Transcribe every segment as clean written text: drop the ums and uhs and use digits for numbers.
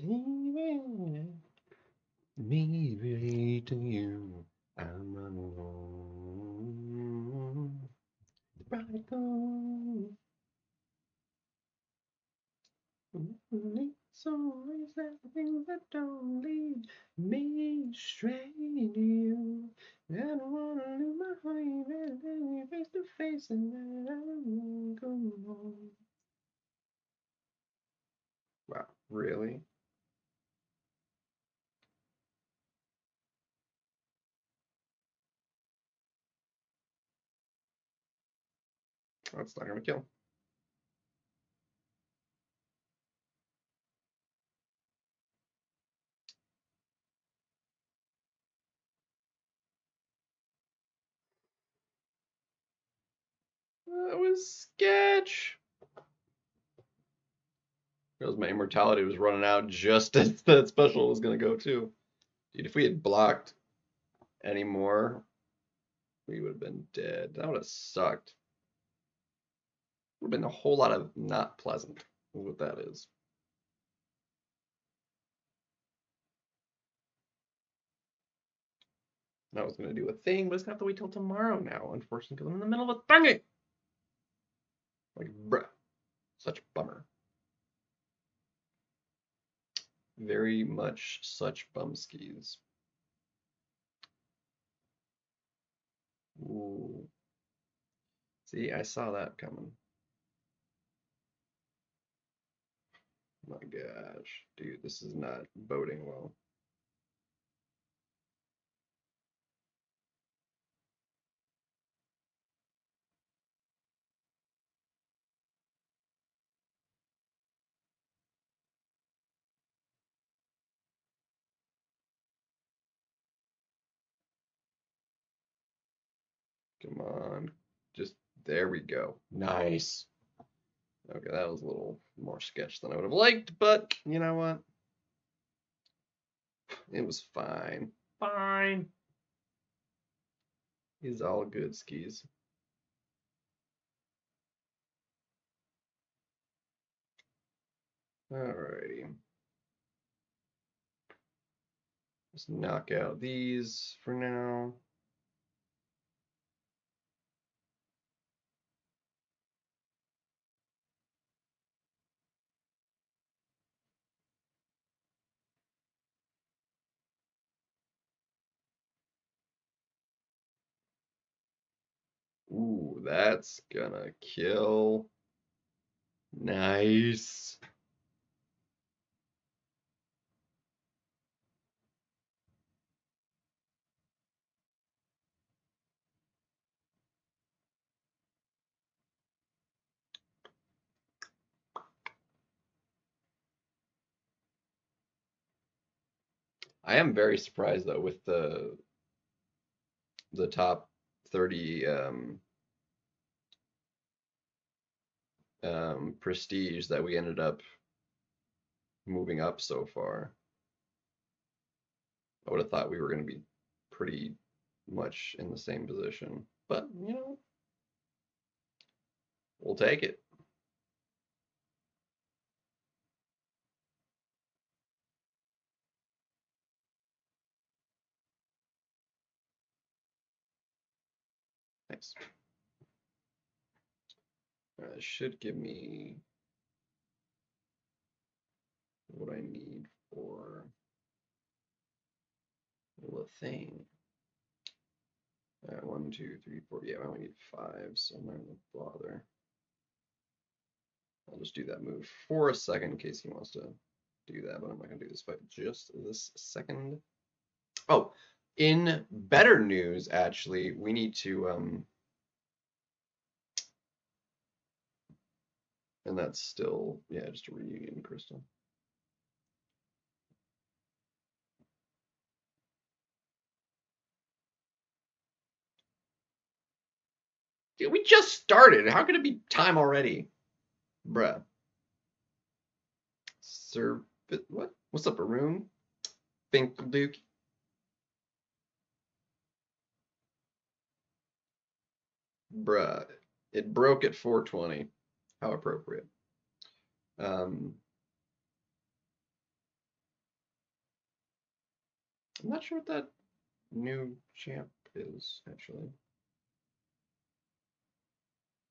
Me to you, I'm running home. Bright gold. It's always the things that don't lead me straight to you. I don't wanna lose my heart, better face to face, and then I won't go home. Wow, really? That's not gonna kill. That was sketch. Because my immortality was running out just as that special was gonna go too. Dude, if we had blocked any more, we would have been dead. That would have sucked. Would have been a whole lot of not pleasant, is what that is. I was gonna do a thing, but it's gonna have to wait till tomorrow now, unfortunately, because I'm in the middle of a thing. Like, bruh, such bummer. Very much such bumskis. Ooh. See, I saw that coming. My gosh, dude, this is not boding well. Come on. Just there we go. Nice. Okay, that was a little more sketch than I would have liked, but you know what? It was fine. Fine. He's all good skis. Alrighty. Just knock out these for now. Ooh, that's gonna kill. Nice. I am very surprised though with the top 30 prestige that we ended up moving up so far. I would have thought we were going to be pretty much in the same position, but you know, we'll take it. Nice. It should give me what I need for the thing. 1, 2, 3, 4. Yeah, I only need 5, so I'm not gonna bother. I'll just do that move for a second in case he wants to do that, but I'm not gonna do this fight just this second. Oh, in better news, actually, we need to and that's still, yeah, just a reunion crystal. Dude, we just started. How could it be time already? Bruh. Sir, what? What's up, Arun? Duke. Bruh. It broke at 420. How appropriate. Um, I'm not sure what that new champ is, actually.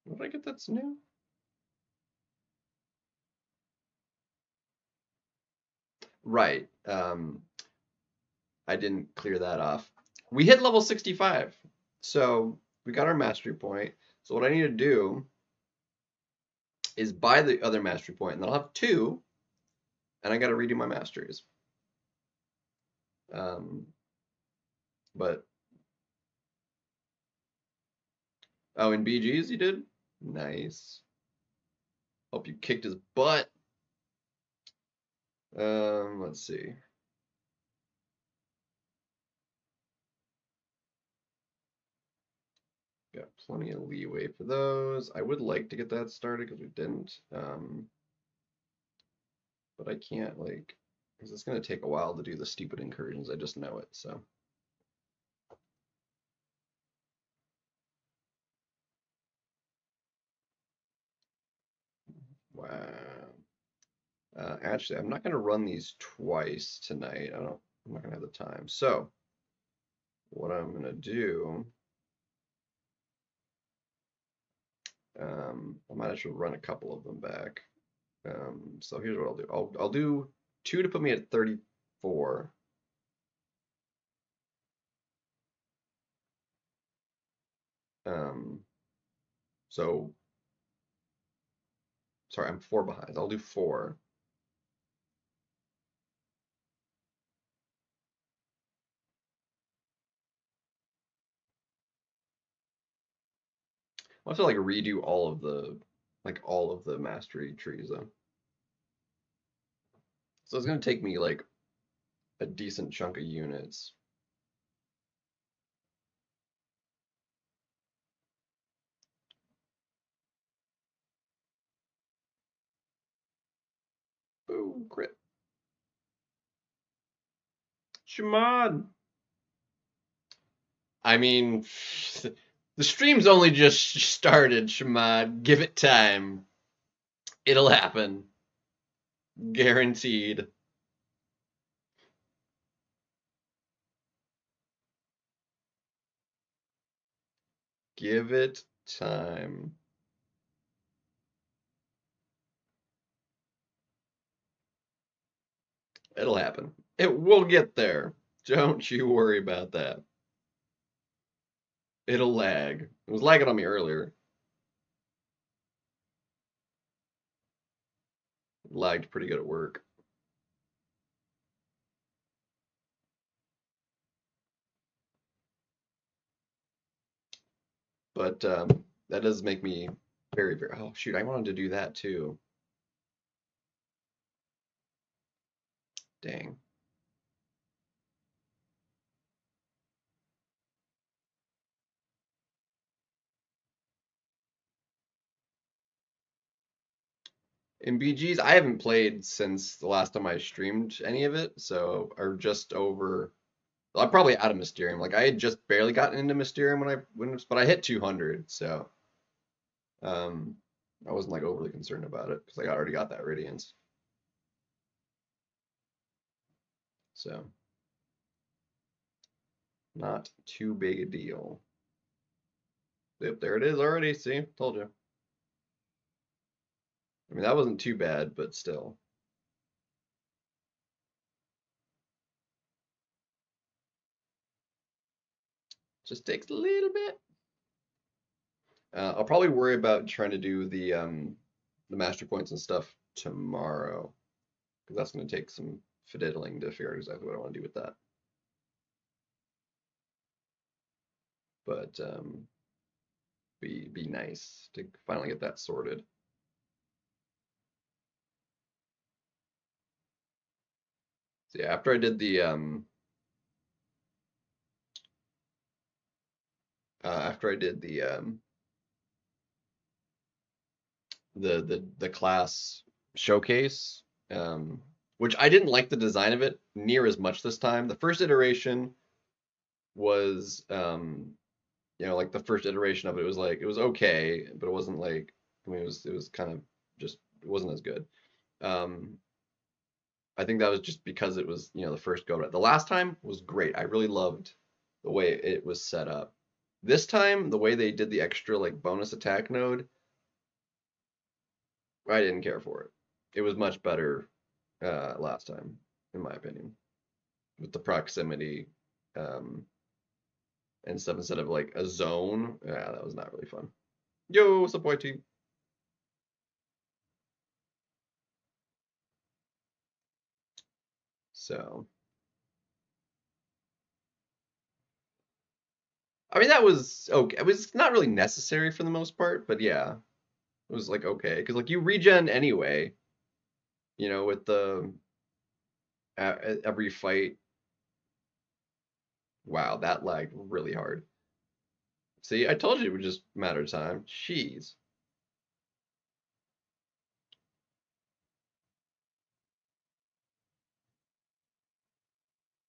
What did I get that's new? Right. I didn't clear that off. We hit level 65. So we got our mastery point. So what I need to do is buy the other mastery point, and then I'll have two, and I got to redo my masteries. Um, but oh, in BGs you did? Nice. Hope you kicked his butt. Let's see. Got plenty of leeway for those. I would like to get that started because we didn't. But I can't like, because it's gonna take a while to do the stupid incursions. I just know it. So. Wow. Actually, I'm not going to run these twice tonight. I'm not going to have the time. So, what I'm going to do, I might actually run a couple of them back. So here's what I'll do. I'll do two to put me at 34. Um, so sorry, I'm four behind. I'll do four. I'll have to like redo all of the mastery trees though. So it's gonna take me like a decent chunk of units. Boo, crit. Shimon. I mean, the stream's only just started, Shimad. Give it time. It'll happen. Guaranteed. Give it time. It'll happen. It will get there. Don't you worry about that. It'll lag. It was lagging on me earlier. It lagged pretty good at work. But that does make me very, very. Oh, shoot. I wanted to do that too. Dang. In BGs, I haven't played since the last time I streamed any of it, so or just over. Well, I'm probably out of Mysterium. Like I had just barely gotten into Mysterium but I hit 200, so um, I wasn't like overly concerned about it because I already got that Radiance. So not too big a deal. Yep, there it is already. See, told you. I mean, that wasn't too bad, but still. Just takes a little bit. I'll probably worry about trying to do the master points and stuff tomorrow because that's going to take some fiddling to figure out exactly what I want to do with that. But be nice to finally get that sorted. So yeah, after I did the class showcase, which I didn't like the design of it near as much this time. The first iteration was like the first iteration of it was like it was okay, but it wasn't like I mean it was kind of just it wasn't as good. Um, I think that was just because it was, the first go. The last time was great. I really loved the way it was set up. This time, the way they did the extra like bonus attack node, I didn't care for it. It was much better last time, in my opinion, with the proximity um, and stuff instead of like a zone. Yeah, that was not really fun. Yo, what's up, boy team? So, I mean, that was okay. It was not really necessary for the most part, but yeah, it was like okay because like you regen anyway, with the every fight. Wow, that lagged really hard. See, I told you it would just matter of time. Jeez.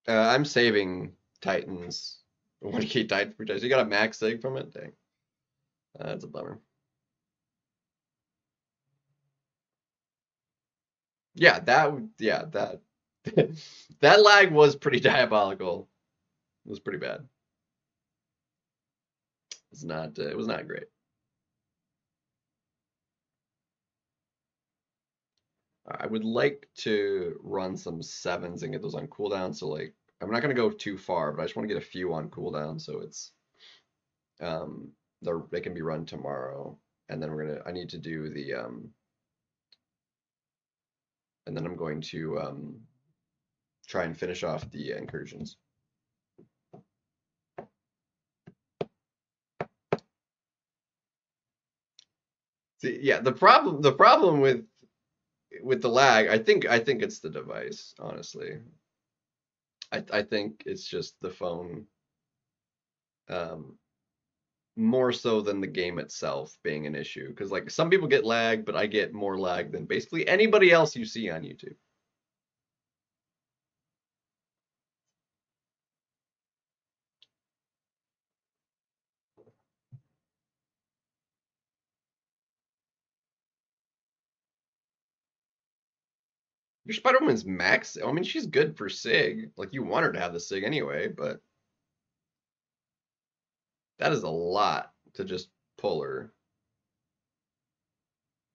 I'm saving Titans. 1K Titan for Titans. You got a max sig from it? Dang. That's a bummer. Yeah, that that lag was pretty diabolical. It was pretty bad. It was not great. I would like to run some sevens and get those on cooldown. So like, I'm not gonna go too far, but I just want to get a few on cooldown so it's um they can be run tomorrow. And then I need to do the and then I'm going to try and finish off the incursions. See, yeah, the problem with the lag, I think it's the device, honestly. I think it's just the phone, um, more so than the game itself being an issue. Because like some people get lag, but I get more lag than basically anybody else you see on YouTube. Your Spider-Woman's max. I mean, she's good for Sig. Like you want her to have the Sig anyway, but that is a lot to just pull her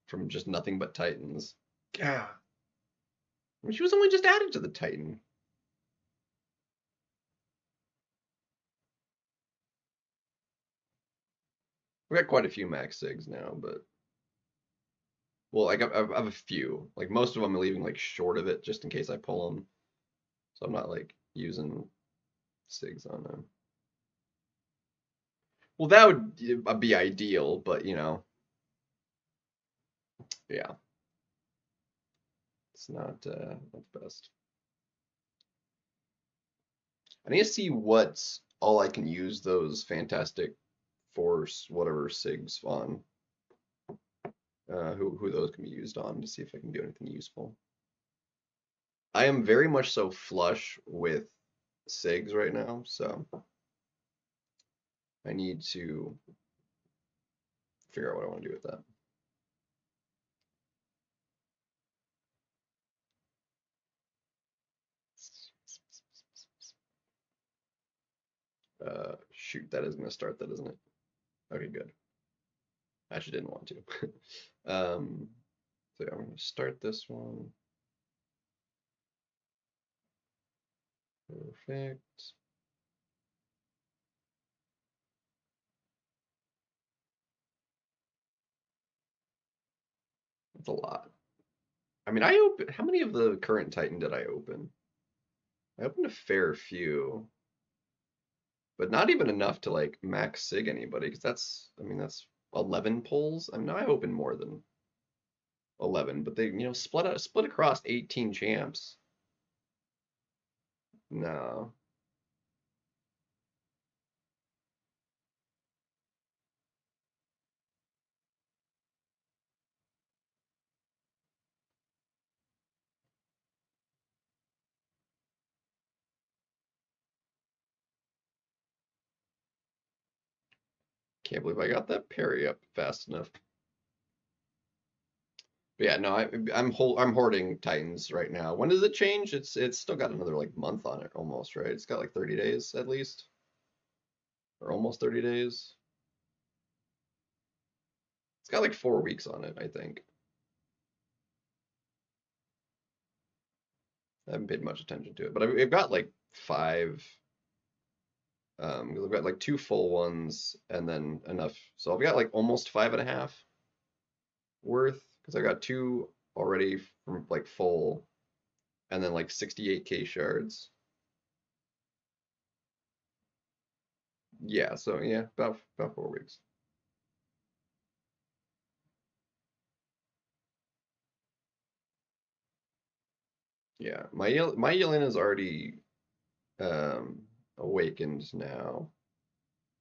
from just nothing but Titans. Yeah. I mean, she was only just added to the Titan. We got quite a few max Sigs now, but well, like I've a few. Like most of them are leaving like short of it just in case I pull them. So I'm not like using Sigs on them. Well, that would be ideal, but yeah, it's not the best. I need to see what's all I can use those fantastic force whatever Sigs on. Who those can be used on to see if I can do anything useful. I am very much so flush with Sigs right now, so I need to figure out what I want to do with that. Shoot, that is going to start that, isn't it? Okay, good. I actually didn't want to. So I'm going to start this one. Perfect. That's a lot. I mean, how many of the current Titan did I open? I opened a fair few, but not even enough to like max sig anybody, because I mean, that's 11 pulls. I mean, I opened more than 11, but they, split across 18 champs. No. Can't believe I got that parry up fast enough. But yeah, no, I'm hoarding Titans right now. When does it change? It's still got another like month on it almost, right? It's got like 30 days at least, or almost 30 days. It's got like 4 weeks on it, I think. I haven't paid much attention to it, but I've got like five. I've got like two full ones and then enough. So I've got like almost 5.5 worth because I got two already from like full and then like 68k shards. Yeah, so yeah, about 4 weeks. Yeah, my Yelena's already um awakened now.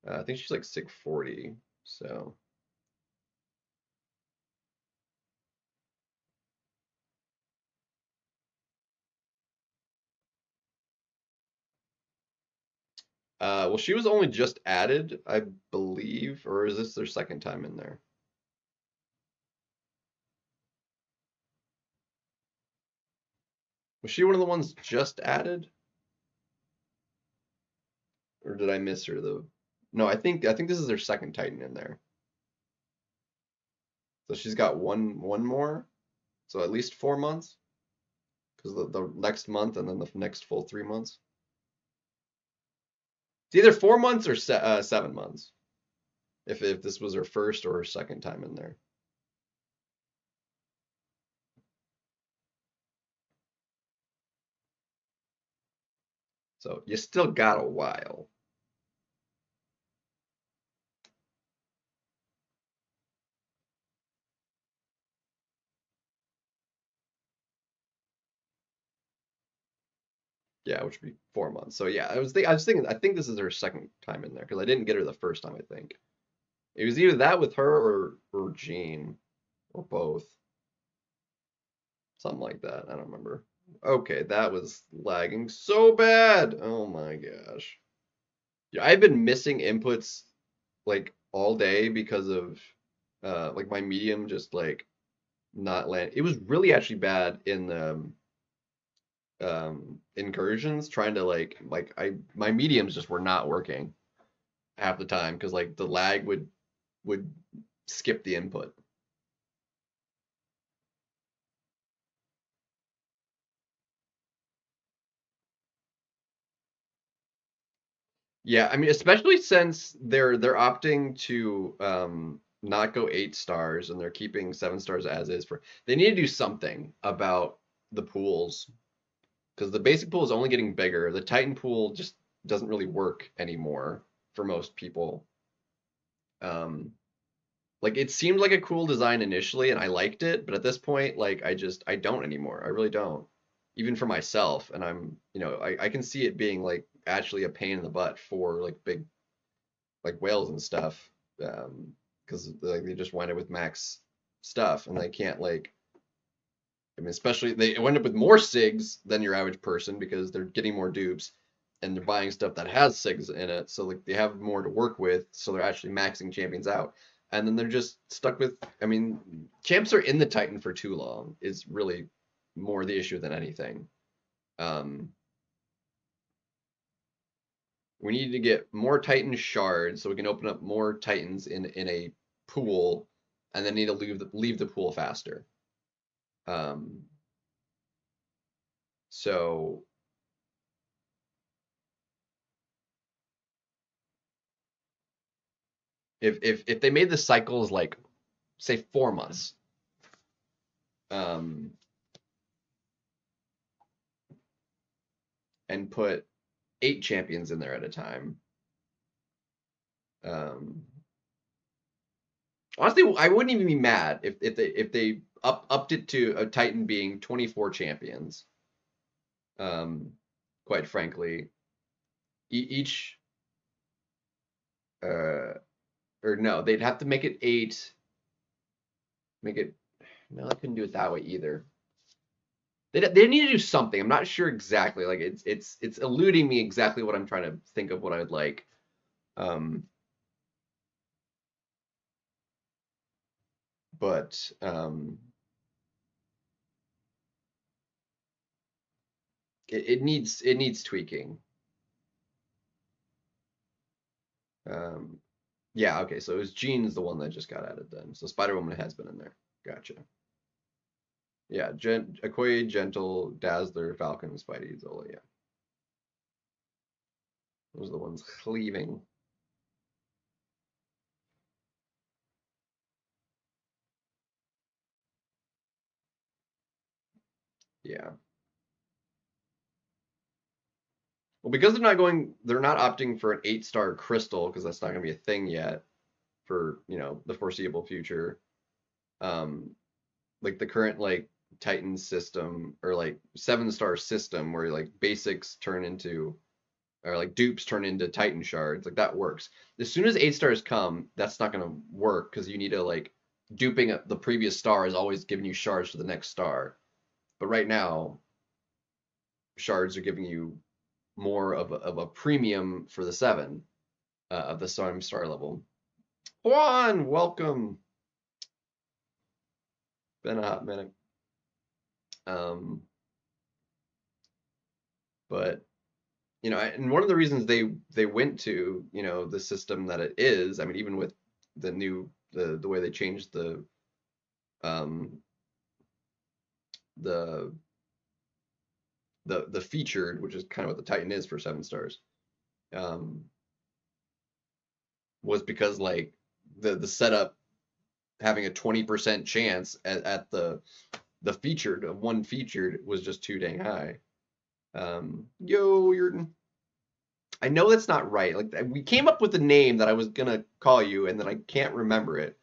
I think she's like 640. So, well, she was only just added, I believe, or is this their second time in there? Was she one of the ones just added, or did I miss her though? No, I think this is their second Titan in there. So she's got one more, so at least 4 months, because the next month and then the next full 3 months. It's either 4 months or 7 months. If this was her first or her second time in there. So you still got a while. Yeah, which would be 4 months. So yeah, I was thinking I think this is her second time in there because I didn't get her the first time, I think. It was either that with her or Jean or both. Something like that. I don't remember. Okay, that was lagging so bad. Oh my gosh. Yeah, I've been missing inputs like all day because of like my medium just like not land. It was really actually bad in the incursions trying to like I my mediums just were not working half the time because like the lag would skip the input. Yeah, I mean, especially since they're opting to not go 8 stars and they're keeping 7 stars as is for they need to do something about the pools because the basic pool is only getting bigger. The Titan pool just doesn't really work anymore for most people. Um, like it seemed like a cool design initially and I liked it, but at this point, like I don't anymore. I really don't. Even for myself, and I can see it being like actually a pain in the butt for like big like whales and stuff, because like they just wind up with max stuff and they can't like. I mean, especially they wind up with more SIGs than your average person because they're getting more dupes and they're buying stuff that has SIGs in it, so like they have more to work with, so they're actually maxing champions out, and then they're just stuck with. I mean, champs are in the Titan for too long is really more the issue than anything. Um, we need to get more Titan shards so we can open up more Titans in a pool, and then need to leave the pool faster. Um, so if they made the cycles like say 4 months, um, and put 8 champions in there at a time. Um, honestly, I wouldn't even be mad if they upped it to a Titan being 24 champions. Um, quite frankly, each or no, they'd have to make it 8. Make it no, I couldn't do it that way either. They need to do something. I'm not sure exactly. Like it's eluding me exactly what I'm trying to think of what I would like. Um, but it needs tweaking. Yeah, okay, so it was Jean's the one that just got added then. So Spider-Woman has been in there. Gotcha. Yeah, Okoye, Gentle, Dazzler, Falcon, Spidey, Zola, yeah. Those are the ones leaving. Yeah. Well, because they're not opting for an 8-star crystal because that's not going to be a thing yet for, the foreseeable future. Um, like the current Titan system or 7-star system where basics turn into or dupes turn into Titan shards, like that works. As soon as 8-stars come, that's not going to work because you need to duping the previous star is always giving you shards to the next star. But right now, shards are giving you more of a premium for the 7 of the star level. Juan, welcome. Been a hot minute. But and one of the reasons they went to the system that it is, I mean, even with the way they changed um the the featured, which is kind of what the Titan is for 7-stars, um, was because the setup having a 20% chance at the featured one featured was just too dang high. Yo, you're. I know that's not right. Like we came up with a name that I was gonna call you, and then I can't remember it.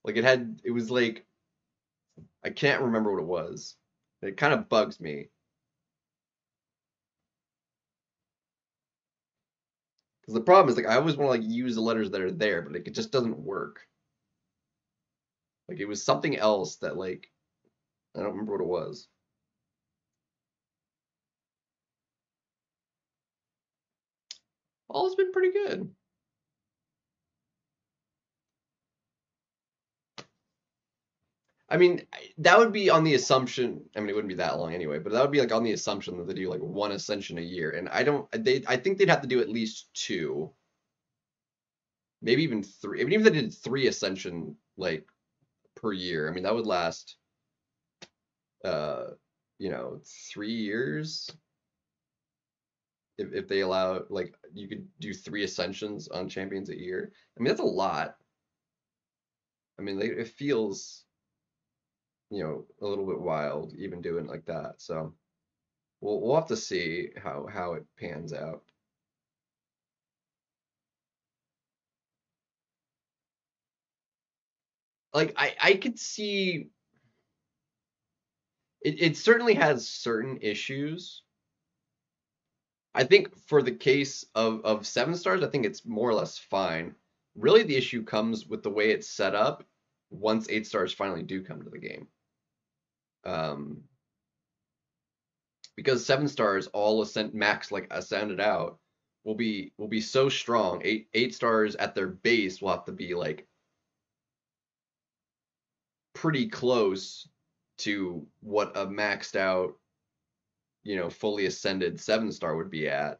It was I can't remember what it was. It kind of bugs me because the problem is I always want to use the letters that are there, but it just doesn't work. It was something else that I don't remember what it was. All has been pretty good. I mean, that would be on the assumption. I mean, it wouldn't be that long anyway, but that would be on the assumption that they do one ascension a year, and I don't. I think they'd have to do at least 2, maybe even 3. I mean, even if they did 3 ascension per year, I mean that would last, uh, 3 years if they allow you could do 3 ascensions on champions a year. I mean that's a lot. I mean it feels a little bit wild even doing like that. So we'll have to see how it pans out. I could see it certainly has certain issues. I think for the case of 7-stars, I think it's more or less fine. Really, the issue comes with the way it's set up once 8-stars finally do come to the game. Um, because 7-stars all max ascended out will be so strong. 8-stars at their base will have to be pretty close to what a maxed out, fully ascended 7-star would be at.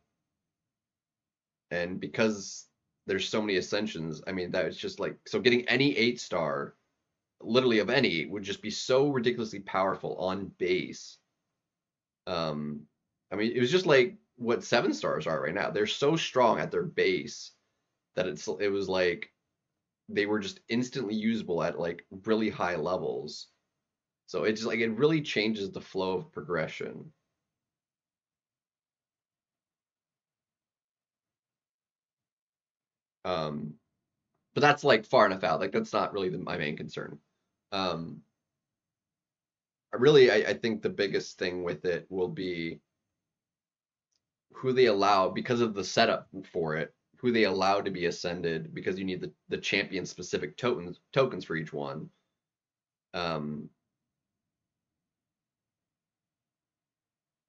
And because there's so many ascensions, I mean that it's just so getting any 8-star, literally of any, would just be so ridiculously powerful on base. I mean, it was just what 7-stars are right now. They're so strong at their base that it was they were just instantly usable at really high levels. So it's just it really changes the flow of progression. Um, but that's far enough out. That's not really my main concern. Um, I think the biggest thing with it will be who they allow because of the setup for it, who they allow to be ascended because you need the champion specific tokens for each one. Um,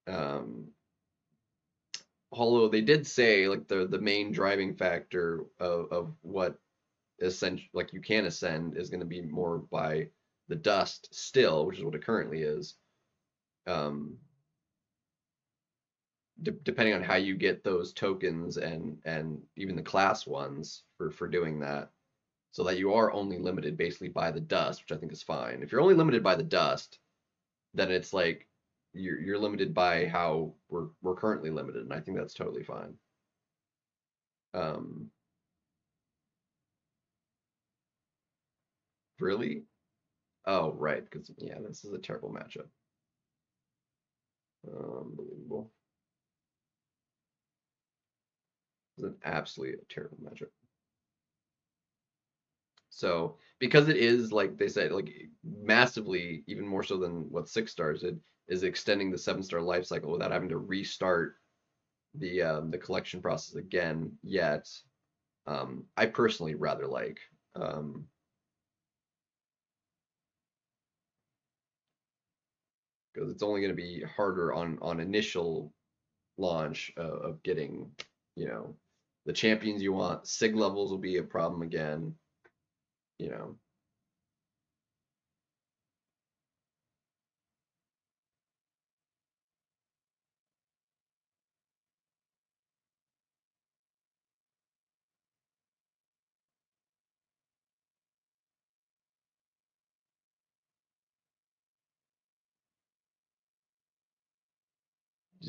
um, although they did say the main driving factor of what ascend you can ascend is going to be more by the dust still, which is what it currently is. Um, depending on how you get those tokens and even the class ones for doing that, so that you are only limited basically by the dust, which I think is fine. If you're only limited by the dust, then it's like you're limited by how we're currently limited, and I think that's totally fine. Um, really? Oh, right, because yeah, this is a terrible matchup. Unbelievable. This is an absolutely terrible matchup. So because it is like they said, like massively, even more so than what 6 stars did, is extending the 7 star life cycle without having to restart the collection process again yet. I personally rather like. Um, because it's only going to be harder on initial launch of getting, you know, the champions you want. Sig levels will be a problem again. You know,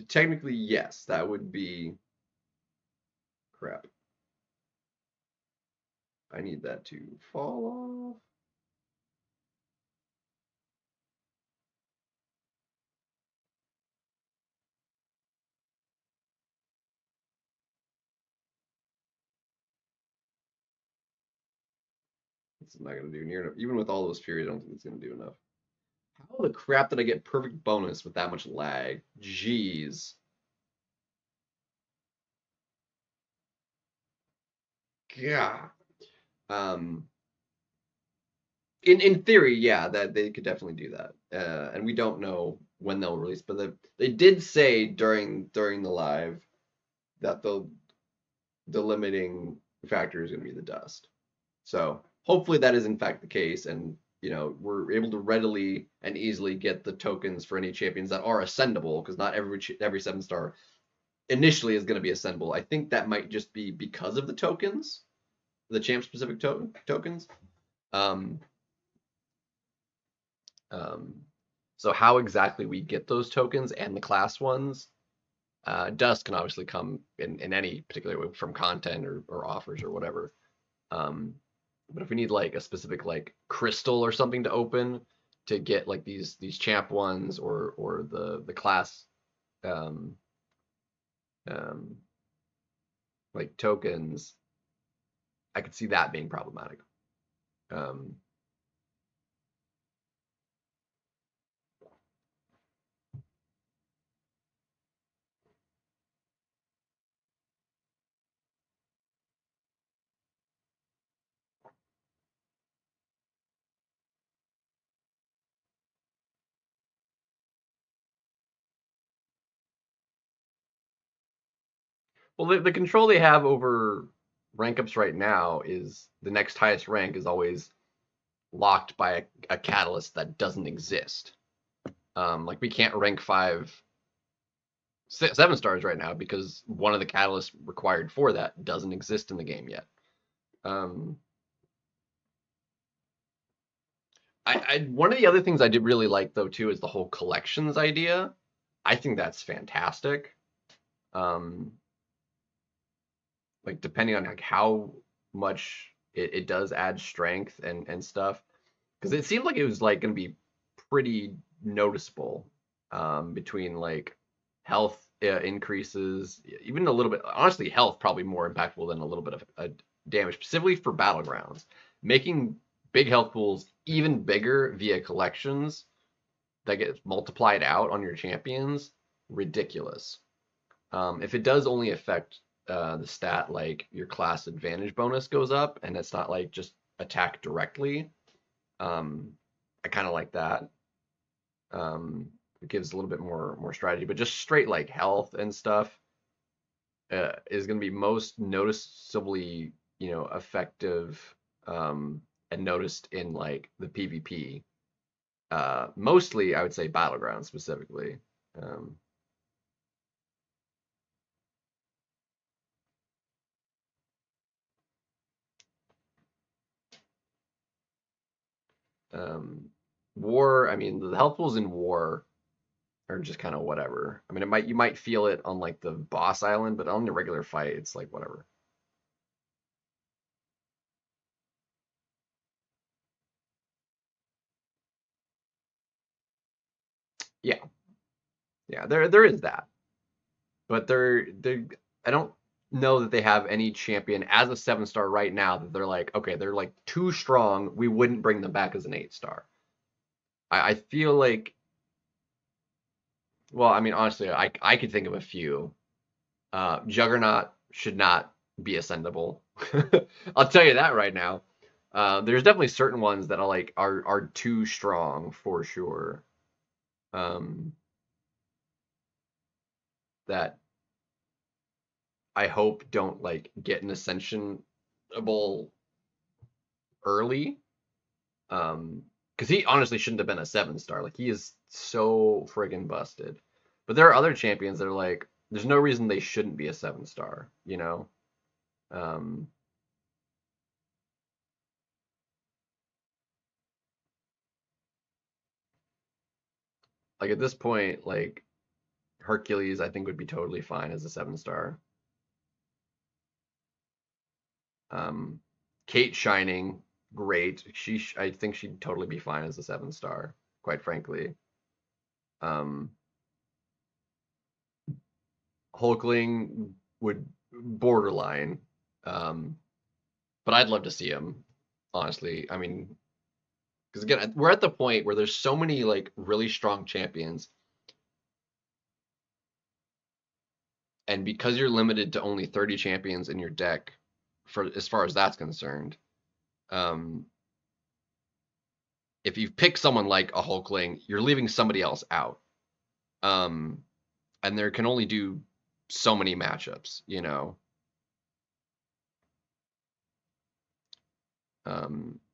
technically yes, that would be crap. I need that to fall off. It's not gonna do near enough. Even with all those fury, I don't think it's gonna do enough. How the crap did I get perfect bonus with that much lag? Jeez. Yeah. Um, in theory, yeah, that they could definitely do that. And we don't know when they'll release, but they did say during the live that the limiting factor is going to be the dust. So hopefully that is in fact the case, and we're able to readily and easily get the tokens for any champions that are ascendable, because not every 7 star initially is going to be ascendable. I think that might just be because of the tokens, the champ specific tokens. Um, Um, so how exactly we get those tokens and the class ones, dust can obviously come in any particular way from content or offers or whatever. Um, but if we need like a specific like crystal or something to open to get like these champ ones or the class um, um, like tokens, I could see that being problematic. Um, well, the control they have over rank ups right now is the next highest rank is always locked by a catalyst that doesn't exist. Like we can't rank 7 stars right now because one of the catalysts required for that doesn't exist in the game yet. Um, one of the other things I did really like though too is the whole collections idea. I think that's fantastic. Um, like depending on like how much it does add strength and stuff, because it seemed like it was like going to be pretty noticeable between like health increases, even a little bit. Honestly, health probably more impactful than a little bit of damage, specifically for battlegrounds. Making big health pools even bigger via collections that get multiplied out on your champions, ridiculous. If it does only affect the stat, like your class advantage bonus goes up, and it's not like just attack directly, um, I kind of like that. It gives a little bit more strategy, but just straight like health and stuff is going to be most noticeably, effective and noticed in like the PvP. Mostly, I would say battleground specifically. Um, Um, War, I mean, the health pools in War are just kind of whatever. I mean, you might feel it on like the boss island, but on the regular fight, it's like whatever. Yeah, yeah, there is that, but they I don't know that they have any champion as a 7 star right now that they're like, okay, they're like too strong. We wouldn't bring them back as an 8 star. I feel like, well, I mean, honestly, I could think of a few. Juggernaut should not be ascendable. I'll tell you that right now. There's definitely certain ones that are too strong for sure. Um, that I hope don't like get an ascensionable early. Because he honestly shouldn't have been a 7 star. Like he is so friggin' busted. But there are other champions that are like, there's no reason they shouldn't be a 7 star. You know. Um, like at this point, like Hercules, I think would be totally fine as a 7 star. Um, Kate Shining, great. I think she'd totally be fine as a 7 star, quite frankly. Um, Hulkling would borderline, um, but I'd love to see him, honestly. I mean, because again, we're at the point where there's so many like really strong champions, and because you're limited to only 30 champions in your deck, for as far as that's concerned, um, if you pick someone like a Hulkling, you're leaving somebody else out. Um, and there can only do so many matchups, you know.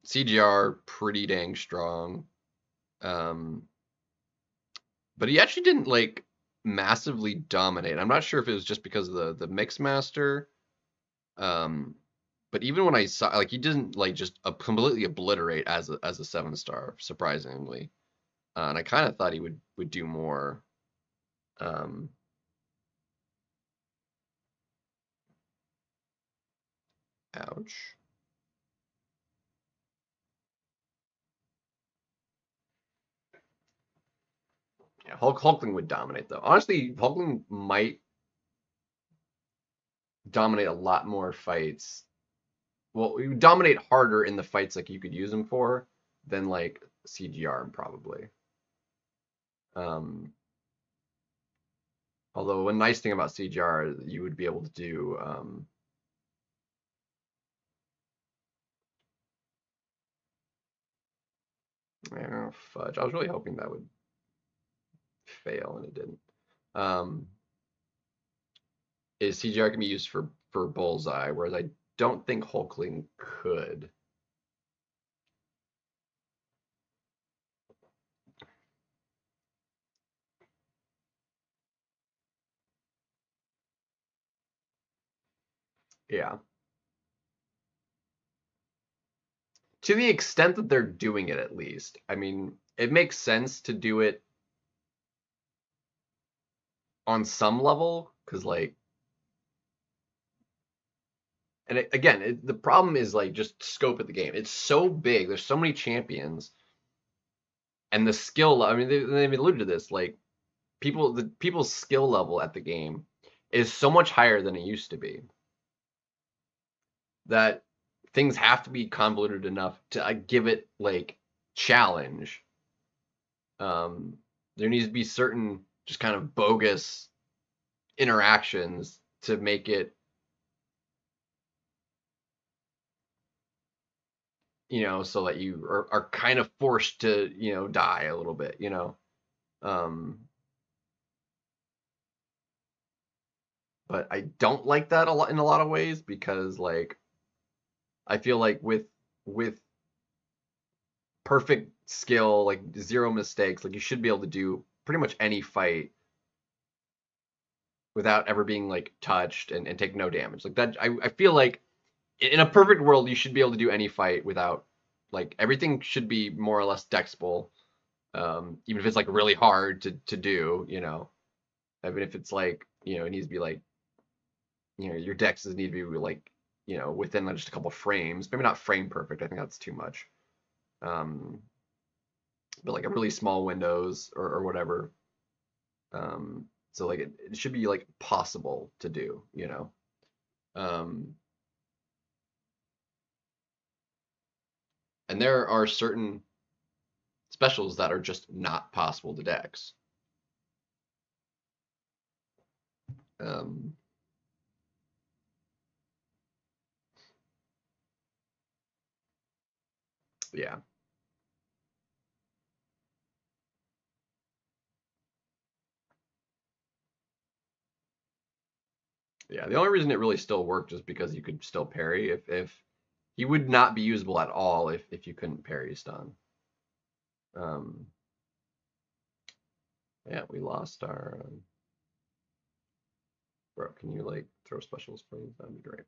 CGR pretty dang strong. Um, but he actually didn't like massively dominate. I'm not sure if it was just because of the mix master. Um, but even when I saw like he didn't like just completely obliterate as a 7 star, surprisingly. And I kind of thought he would do more. Um, Ouch. Yeah, Hulkling would dominate though. Honestly, Hulkling might dominate a lot more fights. Well, he would dominate harder in the fights like you could use him for than like CGR probably. Um, Although one nice thing about CGR is you would be able to do fudge. I was really hoping that would fail and it didn't. Um, is CGR can be used for bullseye, whereas I don't think Hulkling could. Yeah. To the extent that they're doing it, at least. I mean, it makes sense to do it on some level because, like, and the problem is like just scope of the game. It's so big. There's so many champions, and the skill. I mean, they've alluded to this. Like, the people's skill level at the game is so much higher than it used to be that things have to be convoluted enough to give it like challenge. Um, there needs to be certain just kind of bogus interactions to make it, so that you are kind of forced to, die a little bit. Um, but I don't like that a lot in a lot of ways because like I feel like with perfect skill, like zero mistakes, like you should be able to do pretty much any fight without ever being like touched and take no damage. Like that, I feel like in a perfect world you should be able to do any fight without Like everything should be more or less dexable, even if it's like really hard to do, you know. Even if it's like, you know, it needs to be like, you know, your dexes need to be like, you know, within just a couple frames. Maybe not frame perfect. I think that's too much. Um, but like a really small windows or whatever. So like it should be like possible to do, you know. Um, and there are certain specials that are just not possible to dex. Um, yeah, yeah. The only reason it really still worked is because you could still parry. If he would not be usable at all if you couldn't parry stun. Um, yeah, we lost our. Bro, can you like throw specials, please? That'd be great.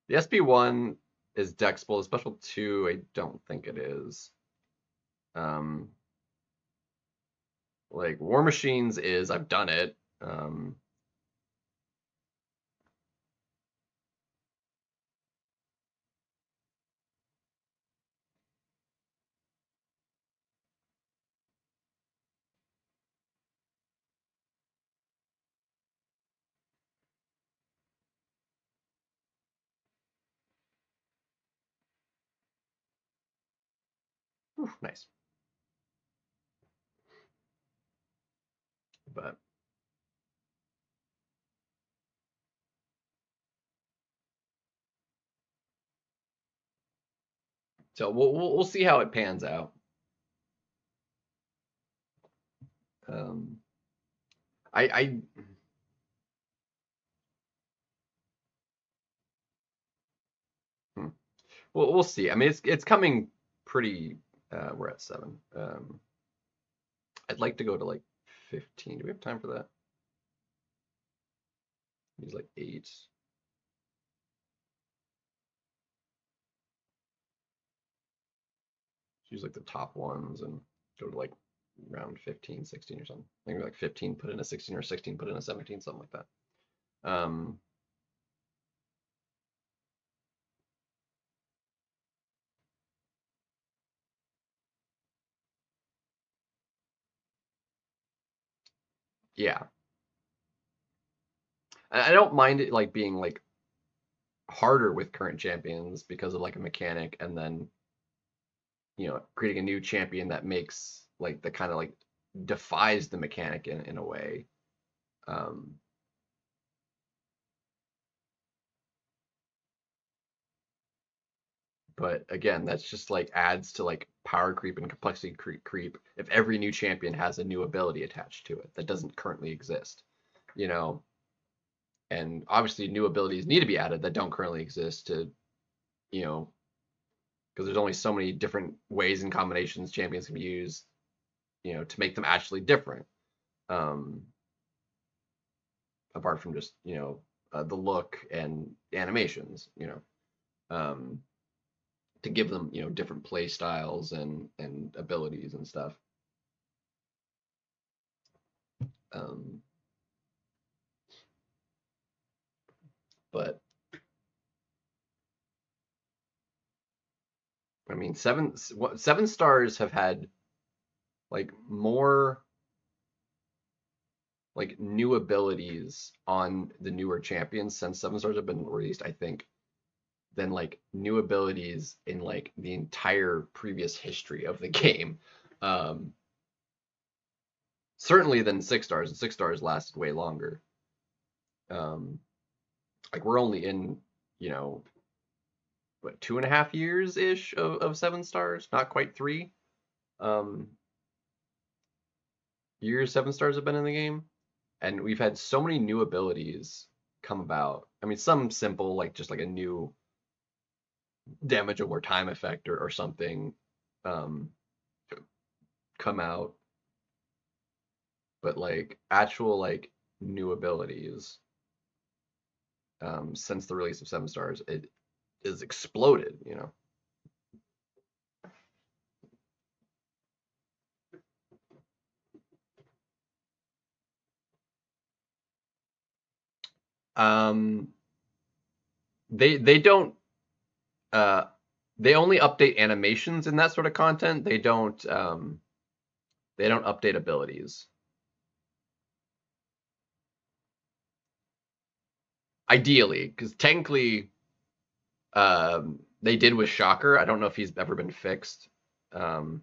The SP1 is dexable. The special 2, I don't think it is. Um, like War Machines is, I've done it. Whew, nice. But so we'll see how it pans out. Um, I hmm. We'll see. I mean, it's coming pretty. We're at 7. I'd like to go to like 15. Do we have time for that? Use like 8. Use like the top ones and go to like round 15, 16 or something. Maybe like 15, put in a 16 or 16, put in a 17, something like that. Yeah, I don't mind it like being like harder with current champions because of like a mechanic, and then you know creating a new champion that makes like the kind of like defies the mechanic in a way. Um, but again, that's just like adds to like power creep and complexity creep if every new champion has a new ability attached to it that doesn't currently exist, you know. And obviously, new abilities need to be added that don't currently exist to, you know, because there's only so many different ways and combinations champions can be used, you know, to make them actually different. Um, Apart from just the look and animations, um, to give them different play styles and abilities and stuff. Um, but I mean, seven stars have had like more like new abilities on the newer champions since 7 stars have been released, I think, than like new abilities in like the entire previous history of the game. Um, Certainly than 6 stars, and 6 stars lasted way longer. Um, like we're only in, you know, what 2.5 years ish of 7 stars, not quite 3. Um, Years 7 stars have been in the game, and we've had so many new abilities come about. I mean, some simple, like just like a new damage over time effect or something um, come out, but like actual like new abilities since the release of Seven Stars. It is exploded, you know. Um, they don't uh they only update animations and that sort of content. They don't update abilities. Ideally, because technically they did with Shocker. I don't know if he's ever been fixed. Um,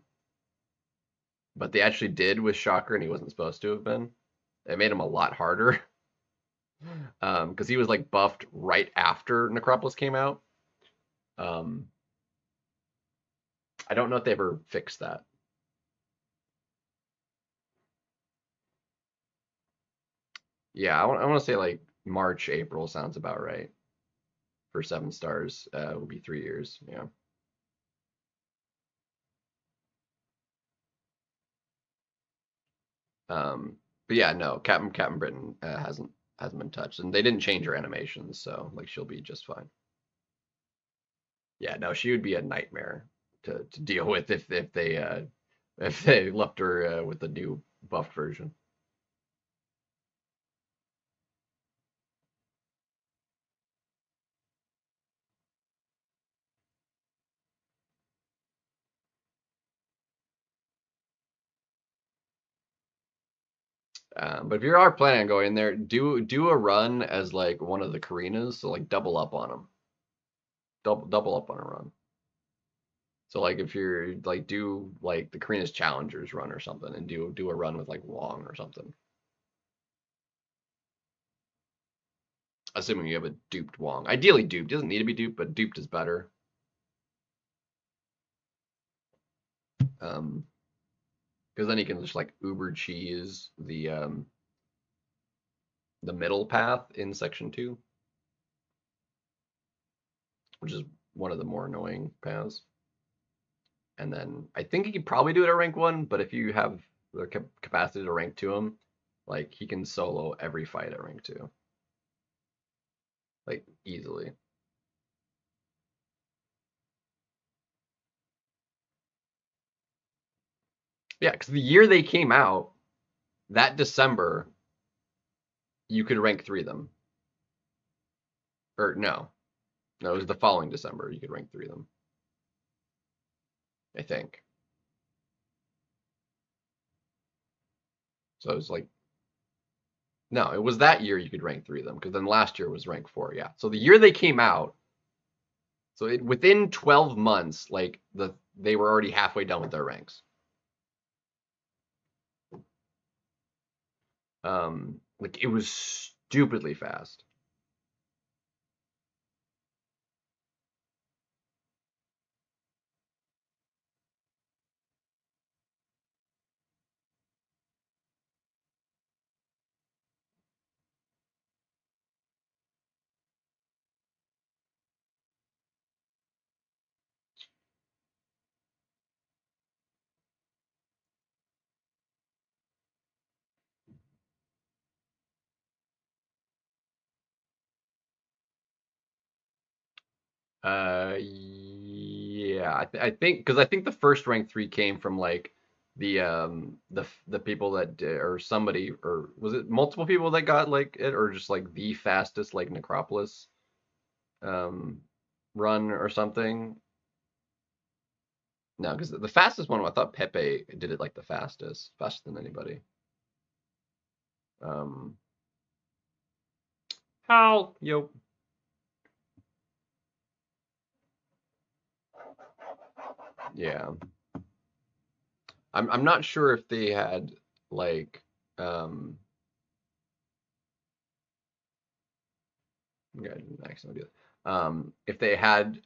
but they actually did with Shocker and he wasn't supposed to have been. It made him a lot harder. Because he was like buffed right after Necropolis came out. Um, I don't know if they ever fixed that. Yeah, I want to say like March, April sounds about right for Seven Stars. Will be 3 years. Yeah. But yeah, no, Captain Britain hasn't been touched, and they didn't change her animations, so like she'll be just fine. Yeah, no, she would be a nightmare to deal with if they left her with the new buffed version. But if you are planning on going there, do a run as like one of the Karinas, so like double up on them, double up on a run. So like if you're like do like the Karina's Challengers run or something, and do a run with like Wong or something. Assuming you have a duped Wong, ideally duped, doesn't need to be duped, but duped is better. Um, because then you can just like Uber cheese the middle path in section 2, which is one of the more annoying paths. And then I think he could probably do it at rank 1, but if you have the capacity to rank 2 him, like he can solo every fight at rank 2, like easily. Yeah, because the year they came out, that December, you could rank 3 them. Or no, it was the following December you could rank 3 them. I think. So it was like no, it was that year you could rank 3 of them because then last year was rank 4. Yeah. So the year they came out, so within 12 months, like they were already halfway done with their ranks. Like it was stupidly fast. Yeah, I think because I think the first rank 3 came from like the people that did, or somebody, or was it multiple people that got like it, or just like the fastest like Necropolis um run or something. No, because the fastest one, I thought Pepe did it like the fastest, faster than anybody. Um, how? Yo. Yeah. I'm not sure if they had like um yeah, I didn't actually do that. If they had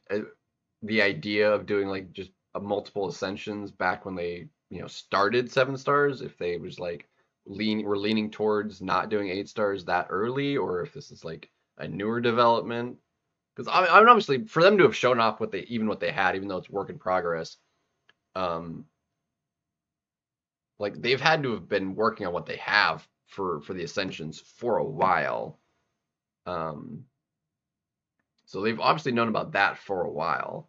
the idea of doing like just a multiple ascensions back when they, started Seven Stars, if they was like were leaning towards not doing 8 stars that early, or if this is like a newer development. Because I mean, obviously, for them to have shown off what they had, even though it's work in progress, um, like they've had to have been working on what they have for the Ascensions for a while. Um, So they've obviously known about that for a while.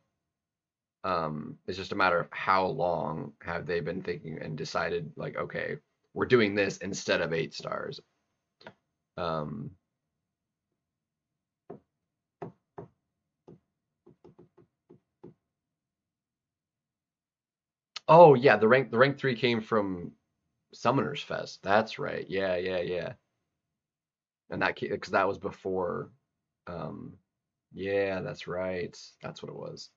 It's just a matter of how long have they been thinking and decided, like, okay, we're doing this instead of 8 stars. Um, oh yeah, the rank 3 came from Summoners Fest. That's right. Yeah, yeah, yeah. And that because that was before. Um, yeah, that's right. That's what it was.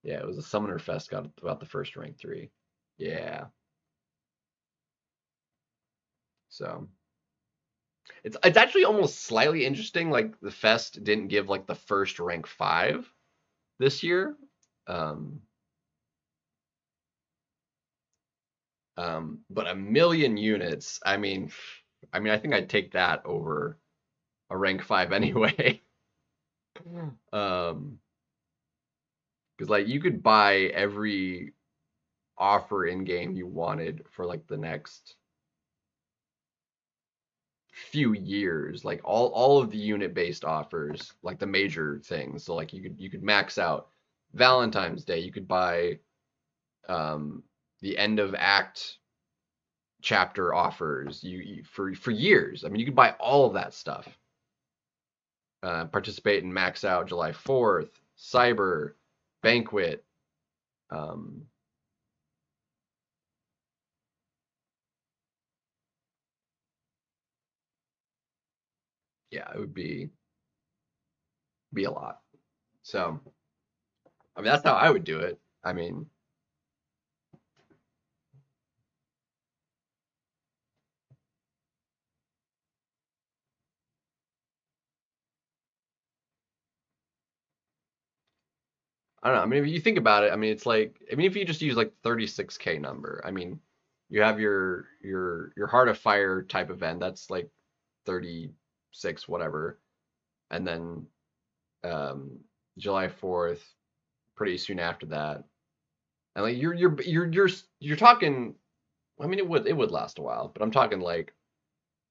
Yeah, it was a Summoner Fest got about the first rank 3. Yeah. So it's actually almost slightly interesting. Like the Fest didn't give like the first rank 5 this year. Um, but 1,000,000 units. I think I'd take that over a rank 5 anyway. Um, because like you could buy every offer in game you wanted for like the next few years, like all of the unit based offers, like the major things. So like you could max out Valentine's Day. You could buy um the end of act chapter offers for years. I mean, you could buy all of that stuff. Participate in max out July 4th, Cyber, Banquet. Um, yeah, it would be a lot. So, I mean, that's how I would do it. I mean, I don't know. I mean, if you think about it, I mean, it's like, I mean, if you just use like 36K number, I mean, you have your Heart of Fire type event, that's like 36 whatever, and then um, July 4th, pretty soon after that, and like you're talking. I mean, it would last a while, but I'm talking like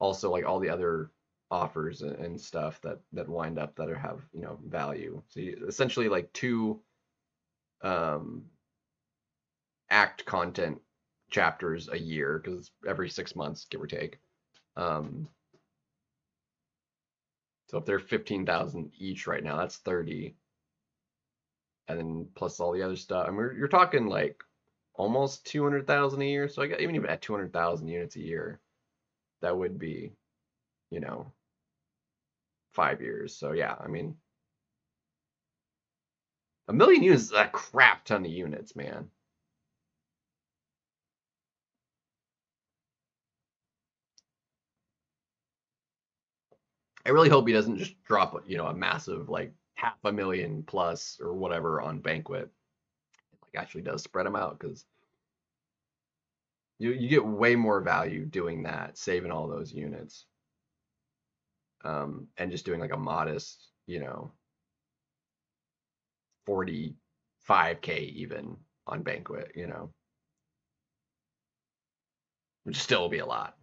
also like all the other offers and stuff that wind up that have value. So essentially like two um act content chapters a year because it's every 6 months, give or take. Um, so if they're 15,000 each right now, that's 30, and then plus all the other stuff. I mean, you're talking like almost 200,000 a year. So I got even at 200,000 units a year, that would be, you know, 5 years. So yeah, I mean, 1,000,000 units is a crap ton of units, man. I really hope he doesn't just drop, a massive like 500,000 plus or whatever on Banquet. Like actually does spread them out because you get way more value doing that, saving all those units, and just doing like a modest, 45K even on Banquet, which still will be a lot.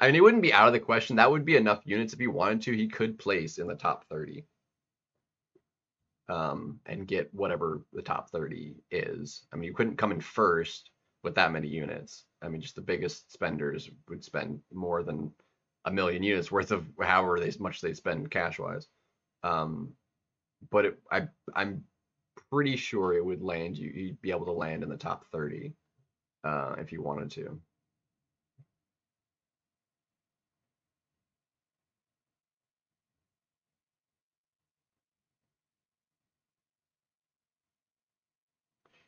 I mean, it wouldn't be out of the question. That would be enough units if he wanted to. He could place in the top 30, and get whatever the top 30 is. I mean, you couldn't come in first with that many units. I mean, just the biggest spenders would spend more than 1,000,000 units worth of however much they spend cash wise. Um, but I'm pretty sure it would land you. You'd be able to land in the top 30 if you wanted to.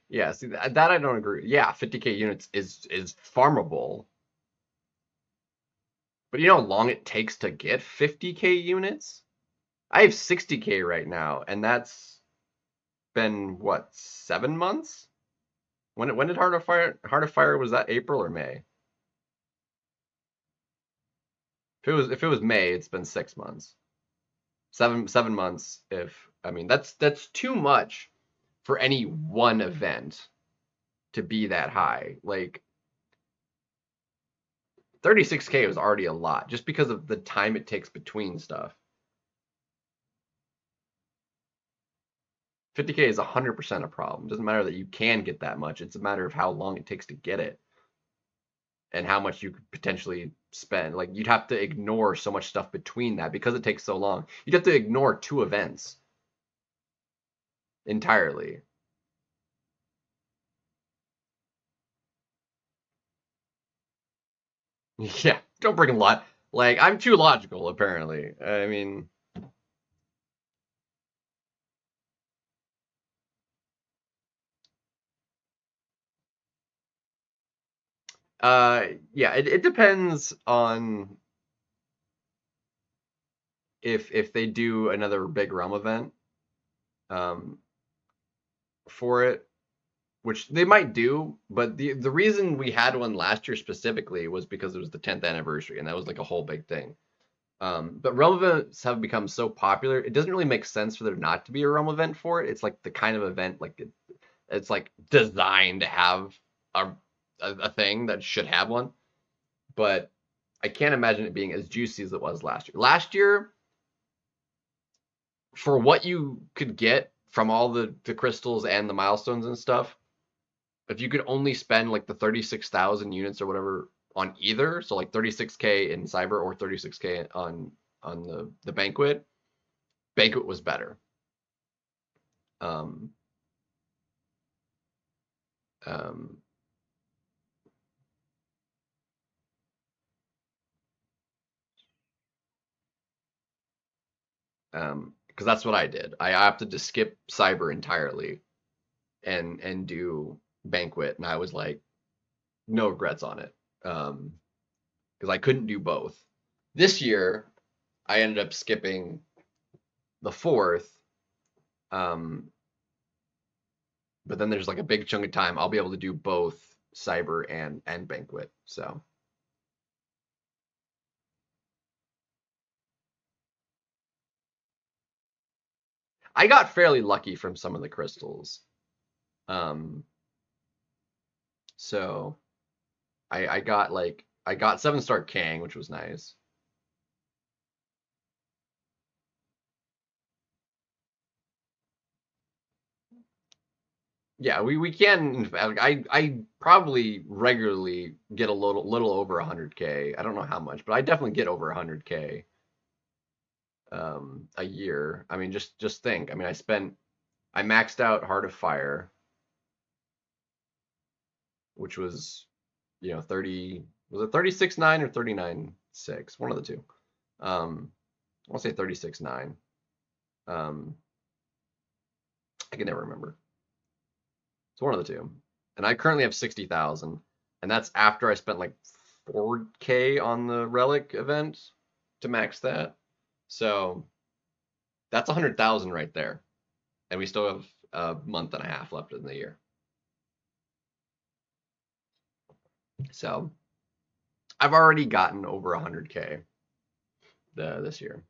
Yeah, see that I don't agree. Yeah, 50K units is farmable, but you know how long it takes to get 50K units? I have 60K right now, and that's been what, 7 months? When did Heart of Fire was that April or May? If it was May, it's been 6 months. Seven months. If I mean that's too much for any one event to be that high. Like 36K was already a lot just because of the time it takes between stuff. 50K is 100% a problem. It doesn't matter that you can get that much. It's a matter of how long it takes to get it and how much you could potentially spend. Like you'd have to ignore so much stuff between that because it takes so long. You'd have to ignore 2 events entirely. Yeah, don't bring a lot. Like I'm too logical apparently. I mean, yeah, it depends on if they do another big realm event um for it, which they might do, but the reason we had one last year specifically was because it was the 10th anniversary, and that was like a whole big thing. But realm events have become so popular, it doesn't really make sense for there not to be a realm event for it. It's like the kind of event like it's like designed to have a a thing that should have one, but I can't imagine it being as juicy as it was last year. Last year, for what you could get from all the crystals and the milestones and stuff, if you could only spend like the 36,000 units or whatever on either, so like 36K in Cyber or 36K on the Banquet, Banquet was better. Um, um, because that's what I did. I opted to skip Cyber entirely and do Banquet, and I was like, no regrets on it. Because I couldn't do both. This year, I ended up skipping the 4th, um, but then there's like a big chunk of time I'll be able to do both Cyber and Banquet. So I got fairly lucky from some of the crystals. Um, so I got like I got 7-star Kang, which was nice. Yeah, we can. In fact, I probably regularly get a little over 100K. I don't know how much, but I definitely get over 100K a year. I mean, just think. I mean, I maxed out Heart of Fire, which was 30, was it 36.9 or 39.6? One of the two. I want to say 36.9. Um, I can never remember. It's one of the two. And I currently have 60,000, and that's after I spent like 4K on the Relic event to max that. So that's 100,000 right there. And we still have a month and a half left in the year. So I've already gotten over 100K this year.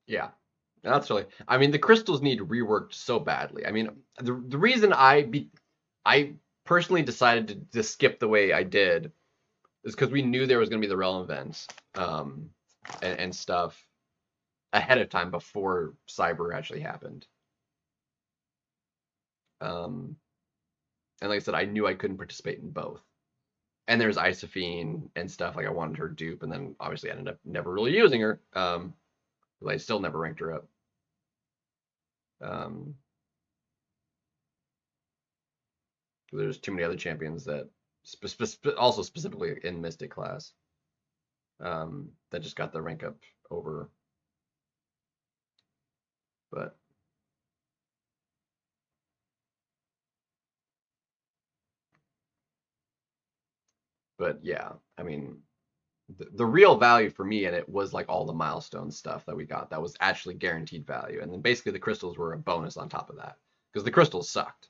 Yeah. That's really. I mean, the crystals need reworked so badly. I mean, the reason I personally decided to skip the way I did is because we knew there was going to be the realm events and stuff ahead of time before Cyber actually happened. Um, and like I said, I knew I couldn't participate in both. And there's Isophine and stuff like I wanted her dupe, and then obviously I ended up never really using her. I still never ranked her up. Um, there's too many other champions that also specifically in Mystic class that just got the rank up over. But yeah, I mean, the real value for me in it was like all the milestone stuff that we got that was actually guaranteed value, and then basically the crystals were a bonus on top of that because the crystals sucked.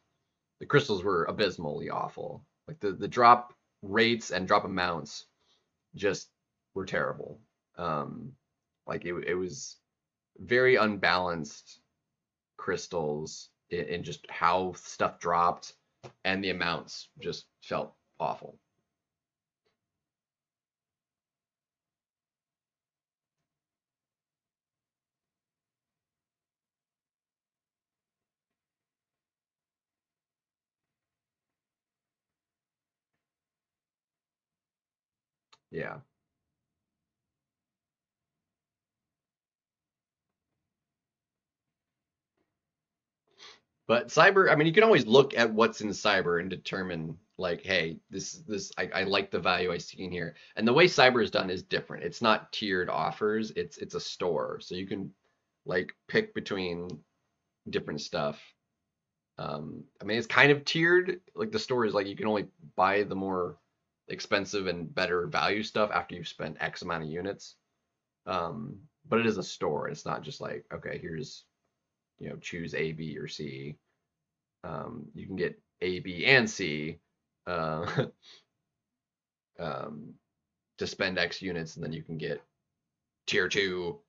The crystals were abysmally awful. Like the drop rates and drop amounts just were terrible. Um, like it was very unbalanced crystals in just how stuff dropped, and the amounts just felt awful. Yeah. But cyber, I mean, you can always look at what's in cyber and determine like, hey, this I like the value I see in here. And the way cyber is done is different. It's not tiered offers. It's a store, so you can like pick between different stuff. I mean, it's kind of tiered. Like the store is like you can only buy the more expensive and better value stuff after you've spent X amount of units. But it is a store. It's not just like, okay, here's, choose A, B, or C. You can get A, B, and C uh, um, to spend X units, and then you can get tier two,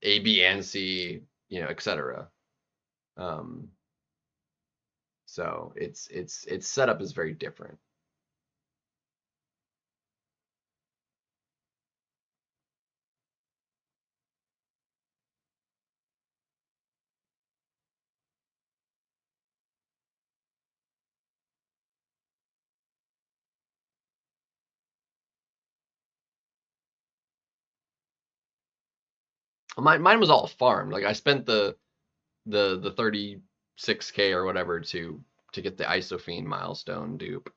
A, B, and C, etc. Um, so its setup is very different. Mine was all farmed. Like I spent the 36K or whatever to get the Isophene milestone dupe.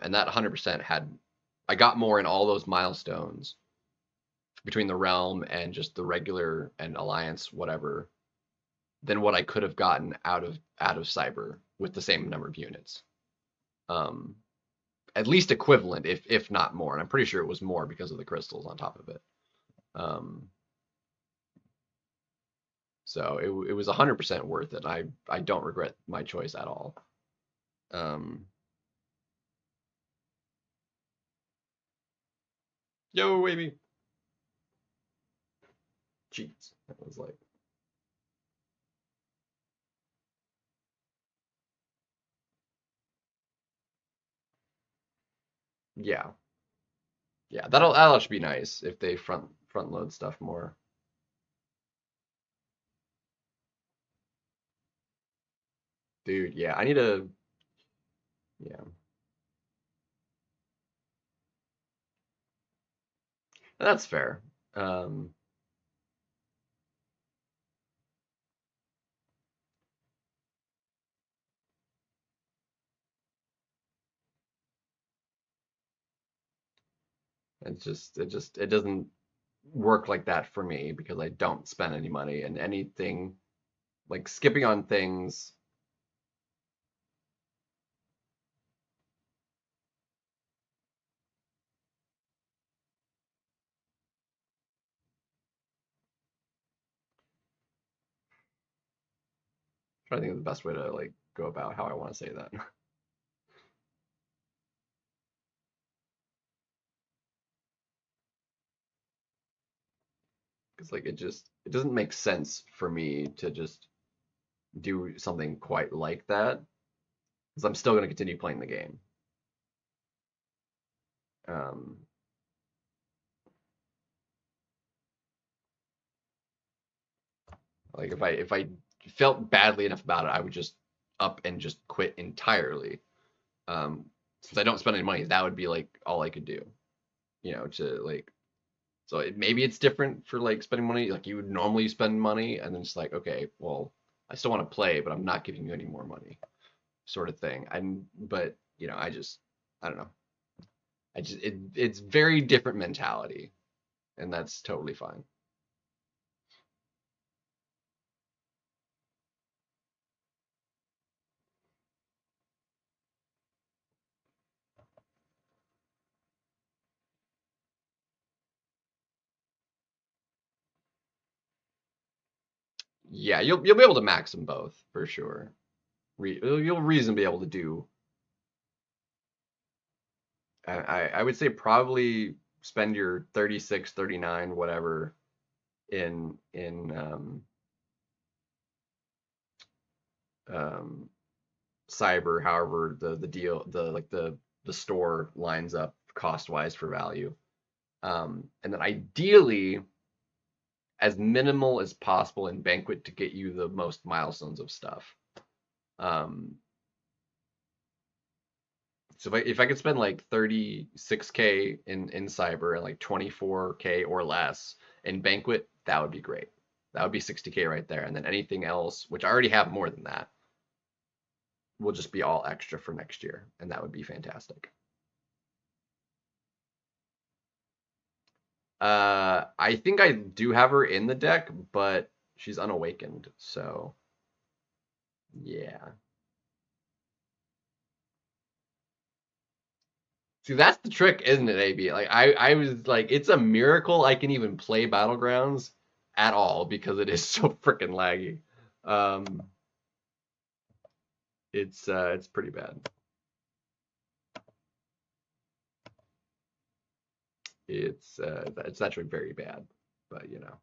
And that 100% had I got more in all those milestones between the realm and just the regular and alliance whatever than what I could have gotten out of cyber with the same number of units. Um, at least equivalent, if not more. And I'm pretty sure it was more because of the crystals on top of it. Um, so it was 100% worth it. I don't regret my choice at all. Um, Yo, baby. Jeez, that was like, yeah, yeah. That'll actually be nice if they front load stuff more. Dude, yeah, I need to, yeah, that's fair. Um, it doesn't work like that for me because I don't spend any money and anything like skipping on things. I'm trying to think of the best way to like go about how I want to say that. Because like it doesn't make sense for me to just do something quite like that because I'm still going to continue playing the game. Um, like if I felt badly enough about it, I would just up and just quit entirely. Since I don't spend any money, that would be like all I could do, to like. So maybe it's different for like spending money. Like you would normally spend money, and then it's like, okay, well, I still want to play, but I'm not giving you any more money, sort of thing. But I don't know. It's very different mentality, and that's totally fine. Yeah, you'll be able to max them both for sure. you'll reasonably be able to do. I would say probably spend your 36, 39, whatever in um, cyber, however the deal the store lines up cost wise for value. And then ideally as minimal as possible in banquet to get you the most milestones of stuff. Um, so if I could spend like 36K in cyber and like 24K or less in banquet, that would be great. That would be 60K right there. And then anything else, which I already have more than that, will just be all extra for next year, and that would be fantastic. I think I do have her in the deck, but she's unawakened, so yeah. See, that's the trick, isn't it, AB? Like I was like, it's a miracle I can even play Battlegrounds at all because it is so freaking laggy. Um, it's pretty bad. It's actually very bad, but you know,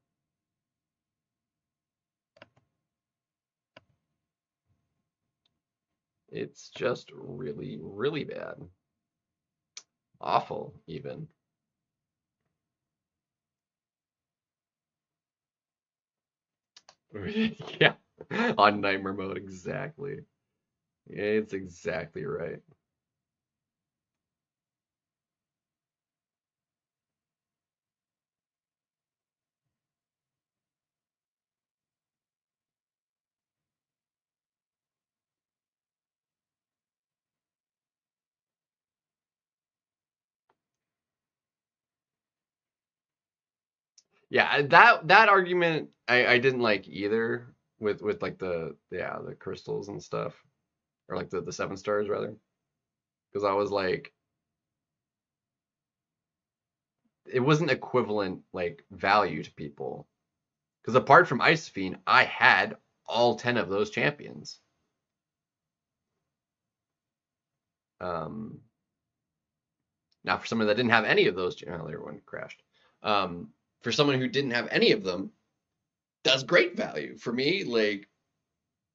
it's just really, really bad. Awful, even. Yeah, on nightmare mode, exactly. It's exactly right. Yeah, that argument I didn't like either with like the crystals and stuff, or like the 7 stars rather, because I was like it wasn't equivalent like value to people. Because apart from Ice Fiend, I had all 10 of those champions. Um, Now for someone that didn't have any of those, oh, the other one crashed. For someone who didn't have any of them, that's great value. For me, like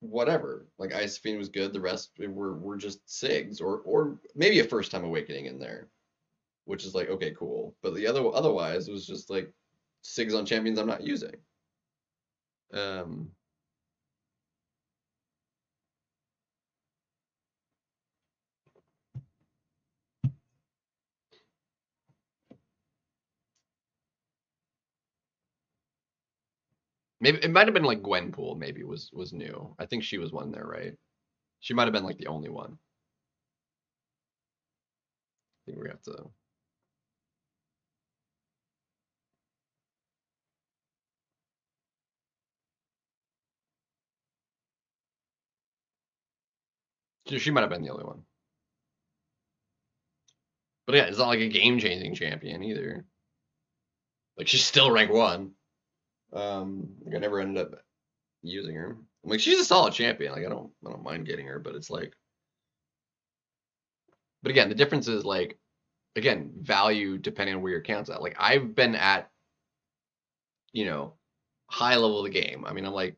whatever. Like Ice Fiend was good. The rest were just SIGs or maybe a first time awakening in there, which is like okay, cool. But the otherwise it was just like SIGs on champions I'm not using. Um, Maybe it might have been like Gwenpool. Maybe was new. I think she was one there, right? She might have been like the only one. I think we have to. She might have been the only one. But yeah, it's not like a game changing champion either. Like she's still rank 1. Like I never ended up using her. I'm like she's a solid champion. Like I don't mind getting her, but it's like. But again, the difference is like again value depending on where your account's at. Like I've been at you know high level of the game. I mean I'm like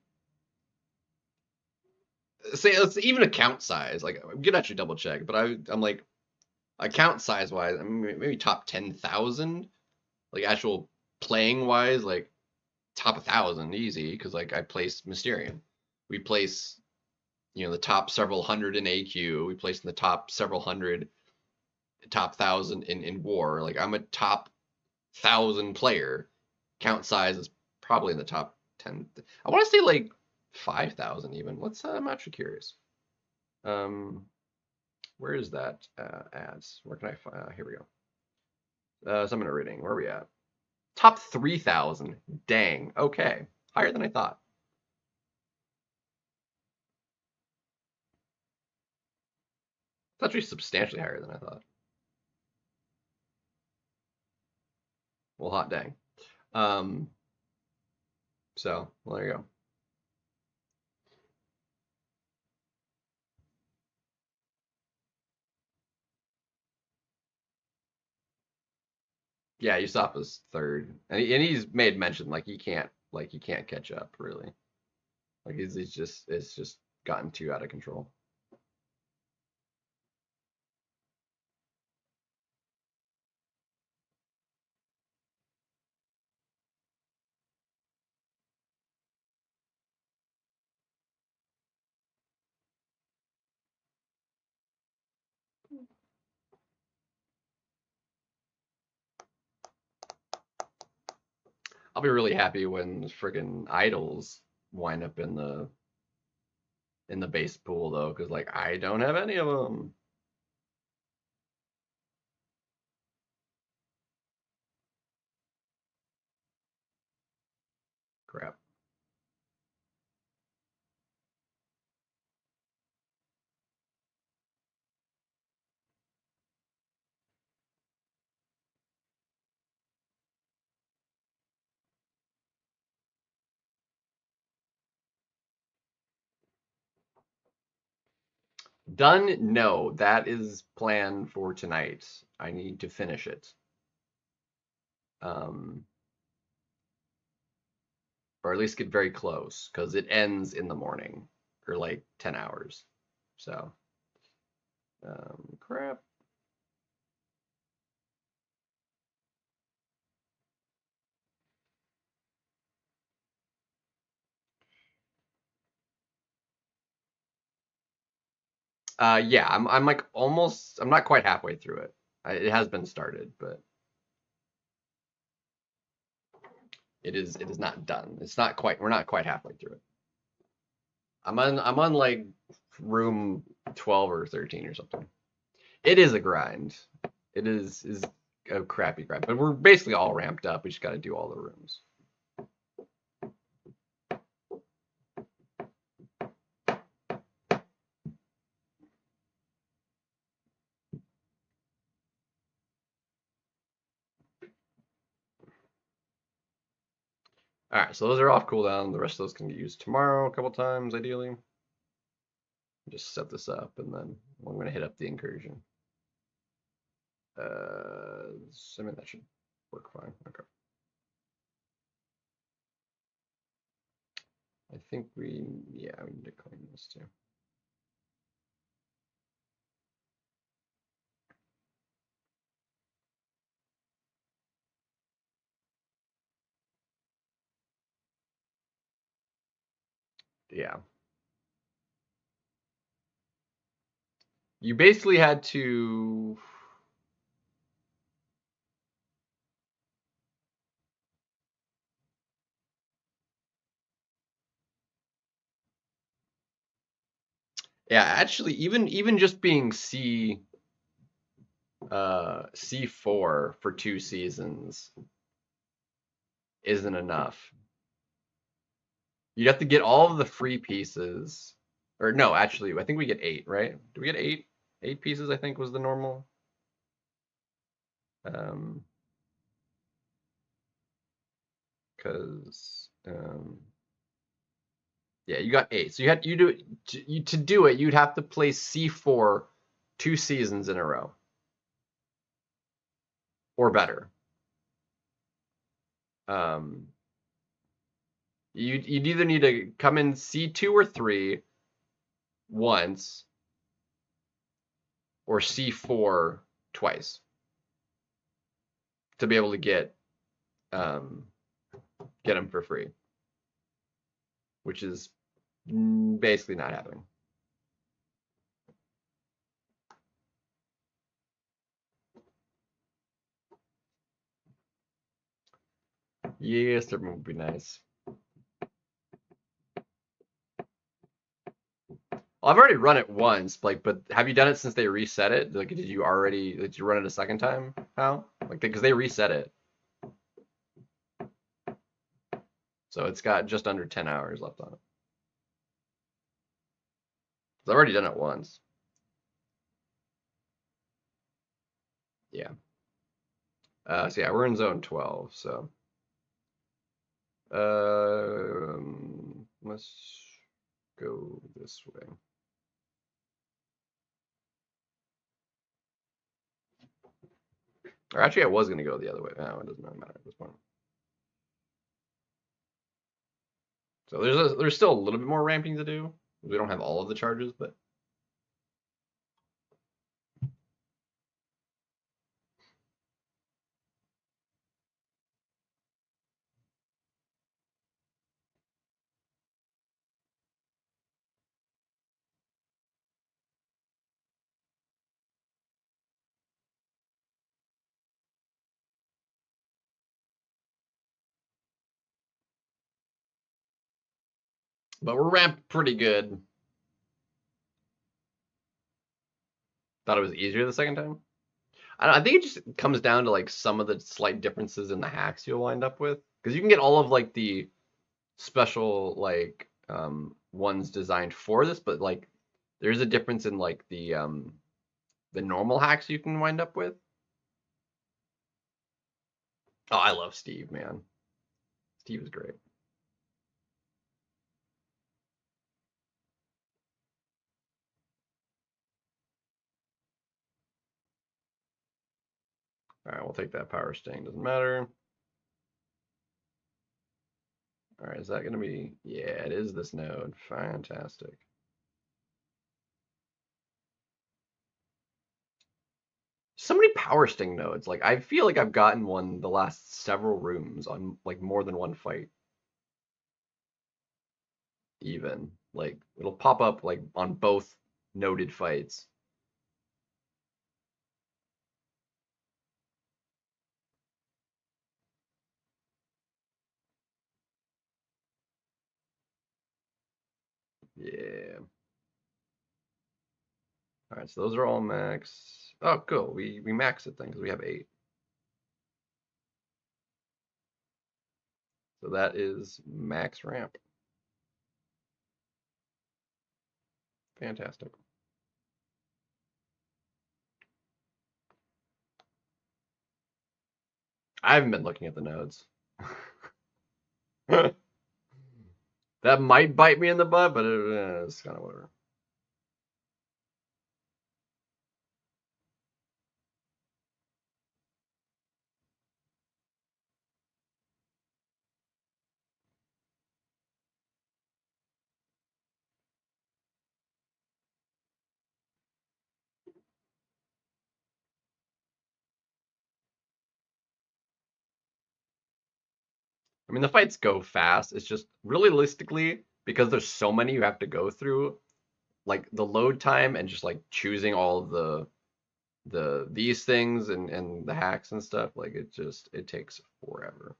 say let's even account size. Like we could actually double check, but I'm like account size wise, I mean, maybe top 10,000, like actual playing wise, like top 1,000 easy because like I place Mysterium. We place the top several hundred in AQ. We place in the top several hundred, top 1,000 in War. Like I'm a top 1,000 player. Count size is probably in the top 10. I want to say like 5,000 even. Let's. I'm actually curious. Um, where is that ads? Where can I find? Here we go. Summoner rating. Where are we at? Top 3,000. Dang. Okay. Higher than I thought. It's actually substantially higher than I thought. Well, hot dang. Um, well, there you go. Yeah, Usopp's third, and he's made mention like he can't catch up really. Like he's just it's just gotten too out of control. I'll be really happy when friggin' idols wind up in the base pool though, because like I don't have any of them. Crap. Done? No, that is planned for tonight. I need to finish it. Um, or at least get very close, because it ends in the morning, or like 10 hours. So, crap. Yeah, I'm like almost, I'm not quite halfway through it. It has been started, but it is not done. It's not quite, we're not quite halfway through it. I'm on like room 12 or 13 or something. It is a grind. It is a crappy grind, but we're basically all ramped up. We just got to do all the rooms. All right, so those are off cooldown. The rest of those can get used tomorrow a couple times, ideally. Just set this up, and then I'm going to hit up the incursion. I mean, that should work fine. Okay. I think yeah, we need to claim this too. Yeah. You basically had to. Yeah, actually, even just being C4 for 2 seasons isn't enough. You'd have to get all of the free pieces. Or no, actually, I think we get 8, right? Do we get 8? 8 pieces, I think, was the normal. Because yeah, you got 8. So to do it, you'd have to play C4 2 seasons in a row or better. Um, you'd either need to come in C2 or 3 once or C4 twice to be able to um, get them for free, which is basically not happening. Yes, that would be nice. Well, I've already run it once, like, but have you done it since they reset it? Like, did you run it a second time? How? Like, because they reset it. So it's got just under 10 hours left on it. I've already done it once. Yeah. So yeah, we're in zone 12, so let's go this way. Or actually, I was going to go the other way. No, it doesn't really matter at this point. So there's still a little bit more ramping to do. We don't have all of the charges, but we're ramped pretty good. Thought it was easier the second time. I think it just comes down to like some of the slight differences in the hacks you'll wind up with, because you can get all of like the special like ones designed for this, but like there's a difference in like the normal hacks you can wind up with. Oh, I love Steve, man. Steve is great. All right, we'll take that power sting. Doesn't matter. All right, is that going to be? Yeah, it is this node. Fantastic. So many power sting nodes. Like I feel like I've gotten one the last several rooms on like more than one fight. Even like it'll pop up like on both noted fights. Yeah. All right, so those are all max. Oh, cool. We max it then because we have 8. So that is max ramp. Fantastic. I haven't been looking at the nodes. That might bite me in the butt, but it's kind of whatever. I mean, the fights go fast. It's just realistically because there's so many you have to go through, like the load time and just like choosing all of the these things and the hacks and stuff, like it takes forever.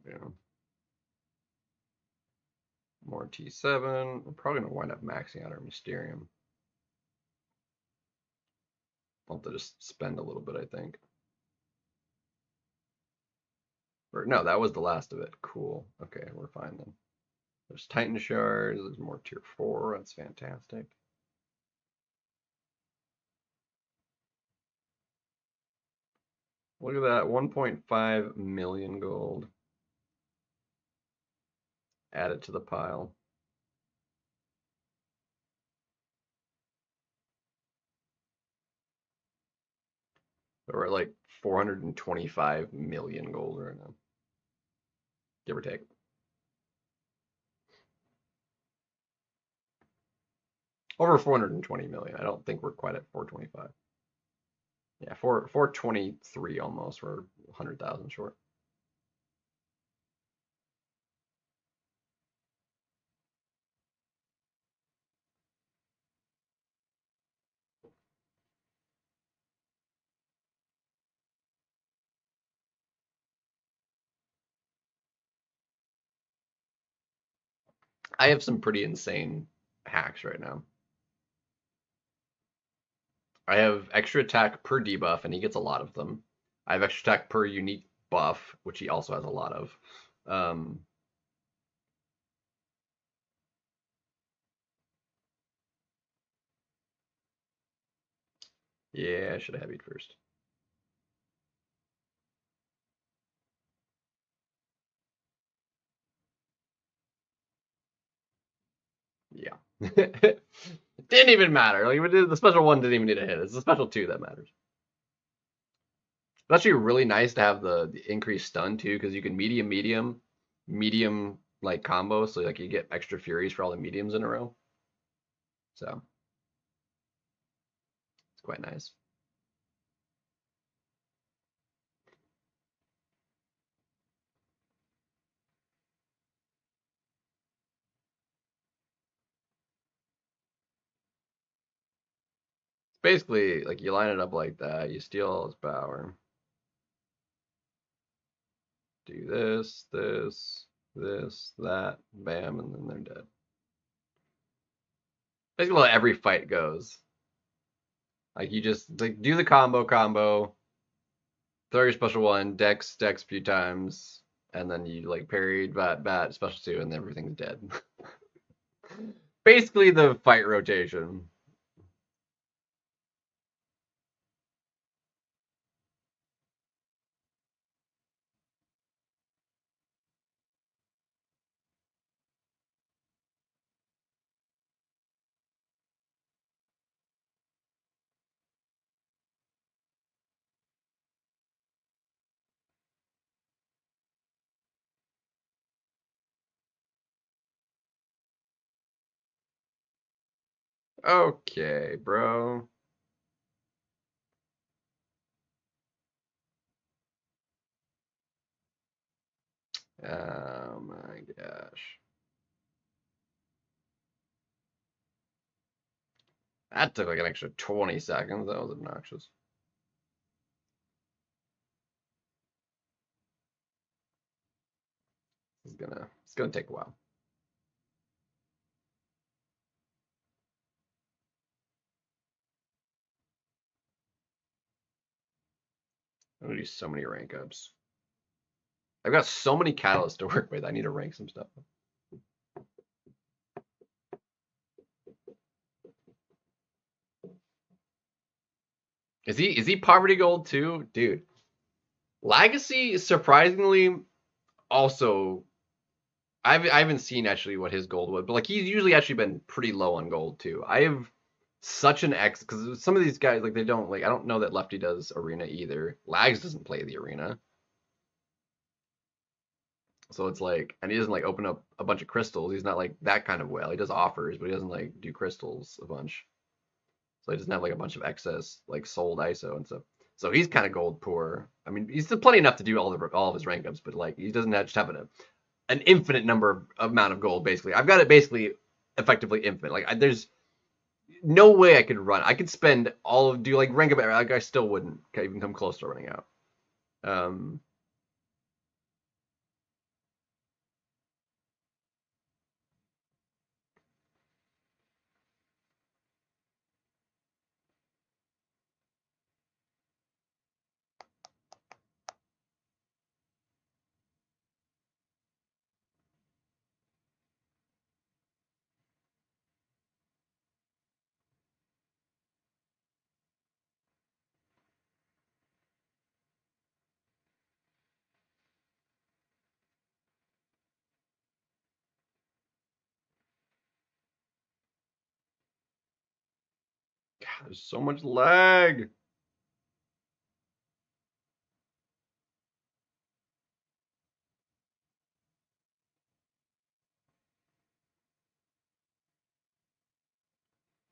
You know, more T7. We're probably gonna wind up maxing out our Mysterium. I'll have to just spend a little bit, I think. Or no, that was the last of it. Cool. Okay, we're fine then. There's Titan shards. There's more tier 4. That's fantastic. Look at that, 1.5 million gold. Add it to the pile. So we're at like 425 million gold right now, give or take. Over 420 million. I don't think we're quite at 425. Yeah, 423 almost. We're 100,000 short. I have some pretty insane hacks right now. I have extra attack per debuff, and he gets a lot of them. I have extra attack per unique buff, which he also has a lot of. Um, yeah, I should have heavied first. Didn't even matter. Like the special one didn't even need a hit. It's the special two that matters. It's actually really nice to have the increased stun too, because you can medium like combo, so like you get extra furies for all the mediums in a row. So it's quite nice. It's basically like you line it up like that, you steal all his power. Do this, that, bam, and then they're dead. Basically, how every fight goes. Like you just like do the combo, throw your special one, dex a few times, and then you like parry, bat, special two, and everything's dead. Basically, the fight rotation. Okay, bro. Oh my gosh. That took like an extra 20 seconds. That was obnoxious. It's gonna take a while. I'm gonna do so many rank ups. I've got so many catalysts to work with. I need to rank some stuff. Is he poverty gold too? Dude. Legacy surprisingly also I haven't seen actually what his gold was, but like he's usually actually been pretty low on gold too. I have such an X because some of these guys like they don't like I don't know that Lefty does arena either. Lags doesn't play the arena. So it's like, and he doesn't like open up a bunch of crystals. He's not like that kind of whale. He does offers, but he doesn't like do crystals a bunch. So he doesn't have like a bunch of excess like sold ISO and stuff. So he's kind of gold poor. I mean, he's still plenty enough to do all of his rank ups, but like he doesn't have, just have an infinite number of amount of gold. Basically, I've got it basically effectively infinite. Like there's no way I could run. I could spend all of do like rank up. Like I still wouldn't even come close to running out. Um, God, there's so much lag.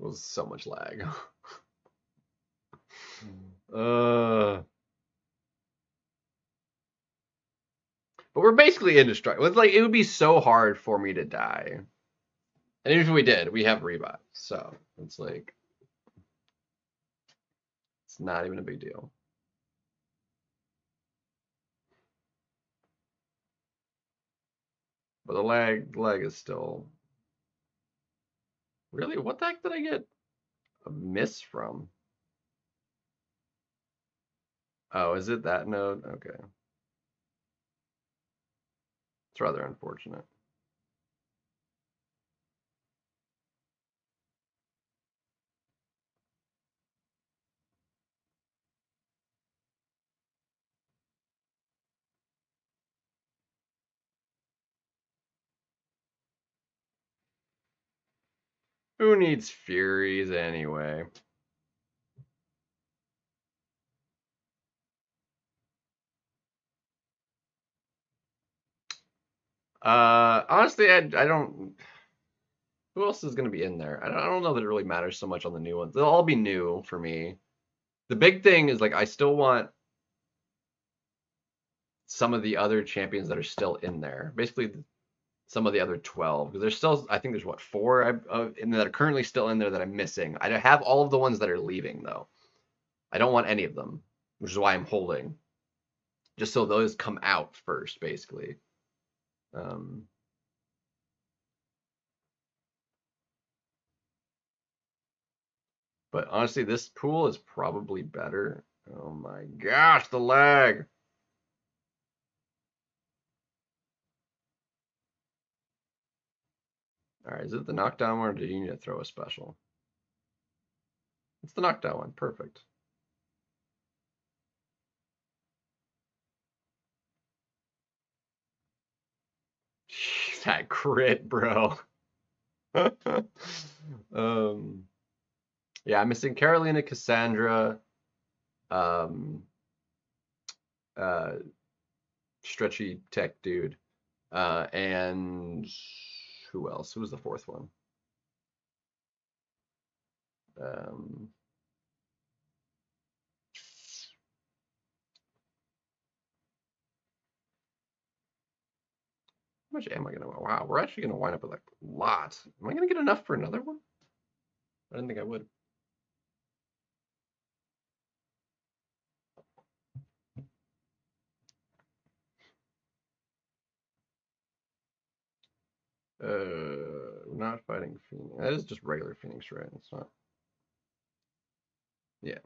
It was so much lag. uh, but we're basically indestructible. It's like it would be so hard for me to die. And even if we did, we have revive. So it's like it's not even a big deal. But the lag is still really. What the heck did I get a miss from? Oh, is it that node? Okay, it's rather unfortunate. Who needs Furies anyway? Honestly, I don't. Who else is going to be in there? I don't know that it really matters so much on the new ones. They'll all be new for me. The big thing is like I still want some of the other champions that are still in there. Basically, some of the other 12 because there's still I think there's what four that are currently still in there that I'm missing. I have all of the ones that are leaving though. I don't want any of them, which is why I'm holding, just so those come out first, basically. Um, but honestly, this pool is probably better. Oh my gosh, the lag! All right, is it the knockdown one, or do you need to throw a special? It's the knockdown one. Perfect. That crit, bro. um, yeah, I'm missing Carolina, Cassandra, um, uh, stretchy tech dude, and who else? Who was the fourth one? Um, how much am I gonna? Wow, we're actually gonna wind up with like a lot. Am I gonna get enough for another one? I didn't think I would. We're not fighting Phoenix. That is just regular Phoenix, right? It's not. Yeah.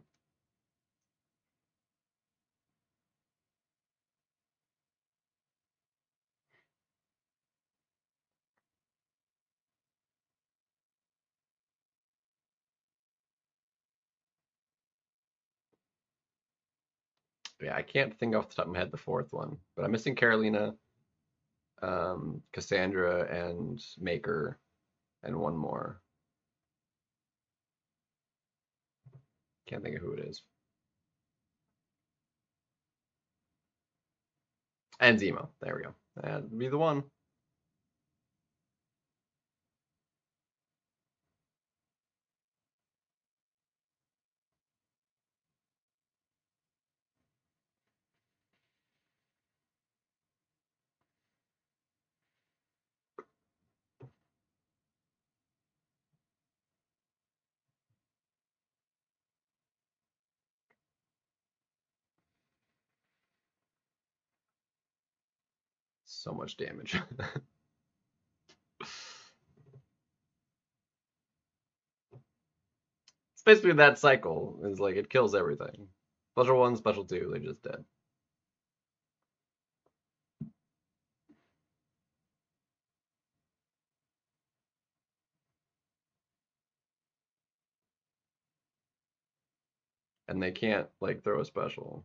Yeah, I can't think off the top of my head the fourth one, but I'm missing Carolina, Cassandra, and Maker, and one more. Can't think of who it is. And Zemo. There we go. That'd be the one. So much damage. It's basically that cycle. It's like it kills everything. Special one, special two, they're just dead. And they can't like throw a special.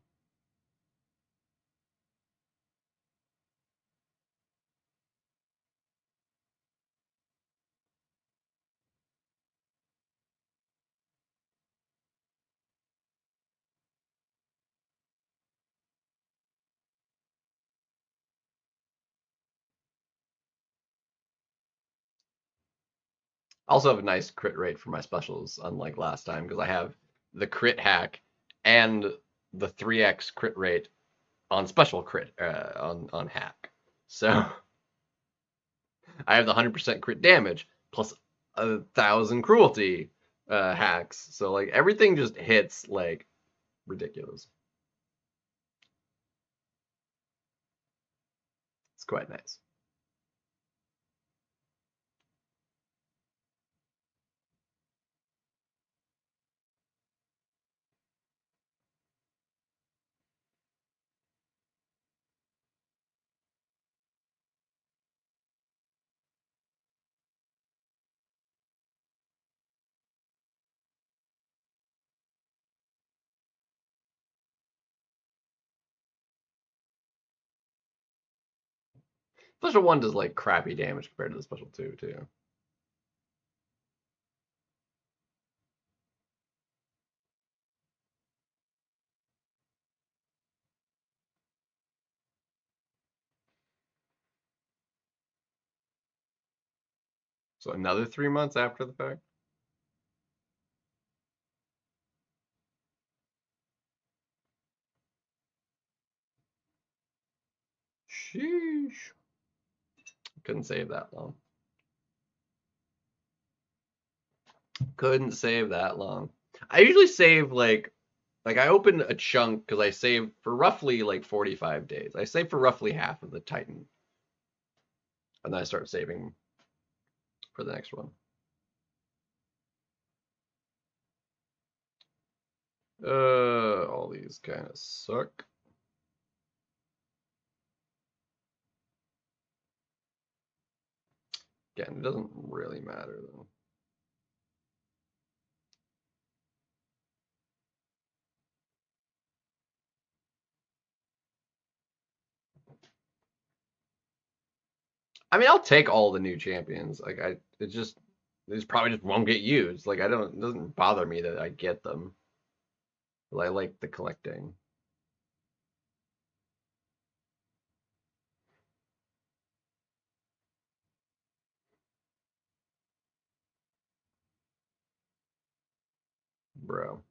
I also have a nice crit rate for my specials, unlike last time, because I have the crit hack and the 3x crit rate on special crit on hack. So I have the 100% crit damage plus 1,000 cruelty hacks. So like everything just hits like ridiculous. It's quite nice. Special one does like crappy damage compared to the special two too. So another 3 months after the fact? Sheesh. Couldn't save that long. Couldn't save that long. I usually save like I open a chunk because I save for roughly like 45 days. I save for roughly half of the Titan, and then I start saving for the next one. All these kind of suck. Again, it doesn't really matter though. I mean, I'll take all the new champions. Like it just these probably just won't get used. Like I don't, it doesn't bother me that I get them. But I like the collecting. Bro.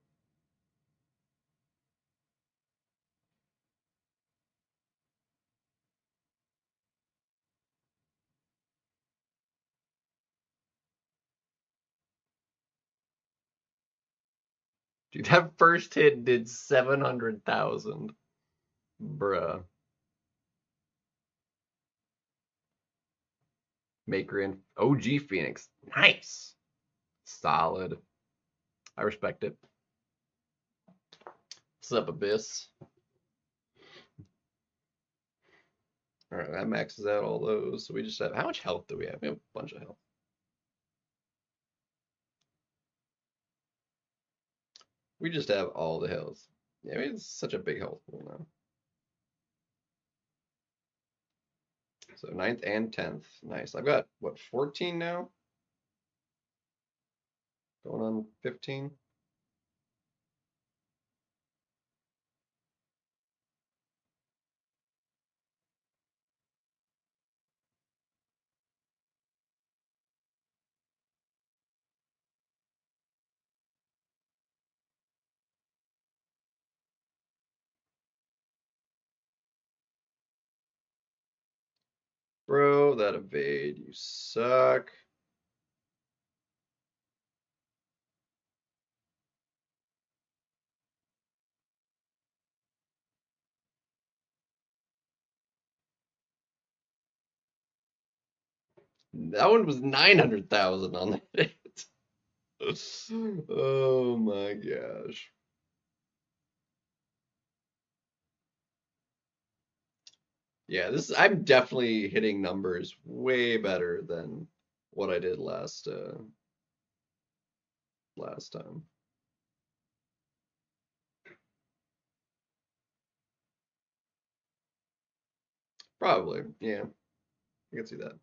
Dude, that first hit did 700,000. Bruh. Maker and OG Phoenix. Nice. Solid. I respect it. What's up, Abyss? All right, that maxes out all those. So we just have, how much health do we have? We have a bunch of health. We just have all the health. Yeah, I mean, it's such a big health pool now. So 9th and 10th. Nice. I've got, what, 14 now? Going on 15? Bro, that evade, you suck. That one was 900,000 on that. Oh my gosh. Yeah, this I'm definitely hitting numbers way better than what I did last time. Probably, yeah. I can see that.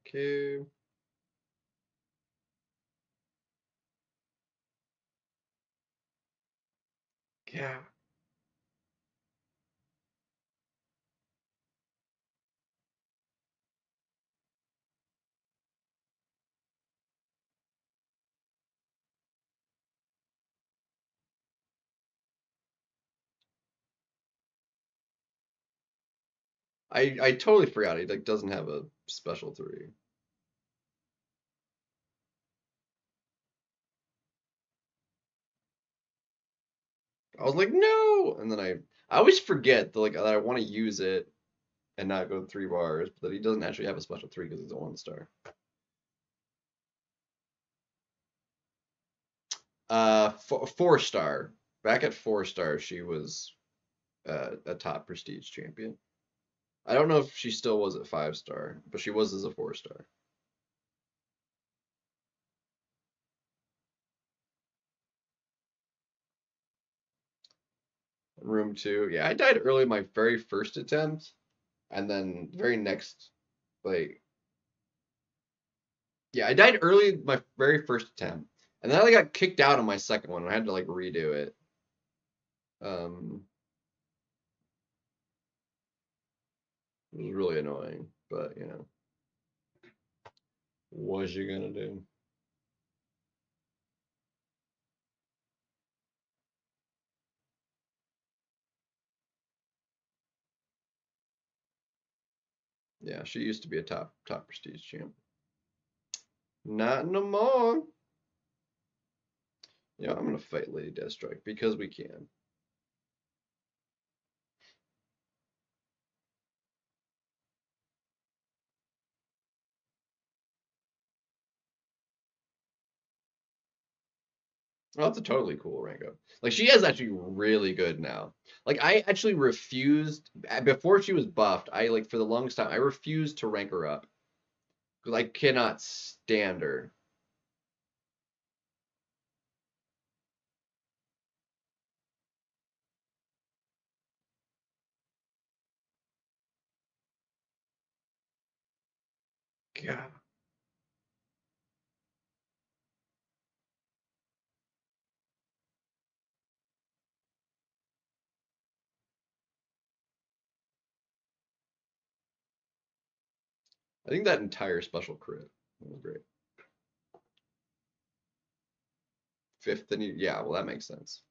Okay. Yeah. I totally forgot he like doesn't have a special 3. I was like, no, and then I always forget that like that I want to use it and not go 3 bars, but that he doesn't actually have a special 3 because he's a 1 star. 4 star. Back at 4 star, she was a top prestige champion. I don't know if she still was at 5 star, but she was as a 4 star. Room 2. Yeah, I died early my very first attempt, and then very next, like Yeah, I died early my very first attempt, and then I got kicked out on my second one. I had to like redo it. Um, it was really annoying, but you know, what you gonna do? Yeah, she used to be a top prestige champ. Not no more. Yeah, I'm gonna fight Lady Deathstrike because we can. Oh, that's a totally cool rank up. Like she is actually really good now. Like I actually refused before she was buffed. I like for the longest time I refused to rank her up because I cannot stand her. God, I think that entire special crit was great. Fifth, and yeah, well that makes sense.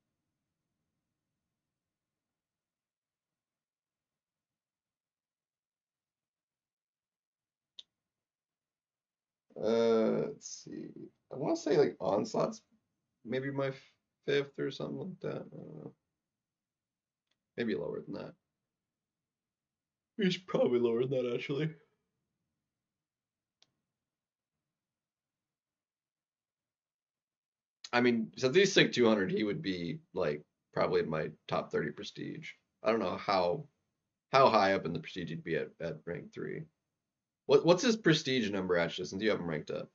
Let's see. I want to say like onslaught's maybe my fifth or something like that. I don't know. Maybe lower than that. He's probably lower than that actually. I mean, since he's Sig 200, he would be like probably in my top 30 prestige. I don't know how high up in the prestige he'd be at rank three. What's his prestige number actually? Since you have him ranked up.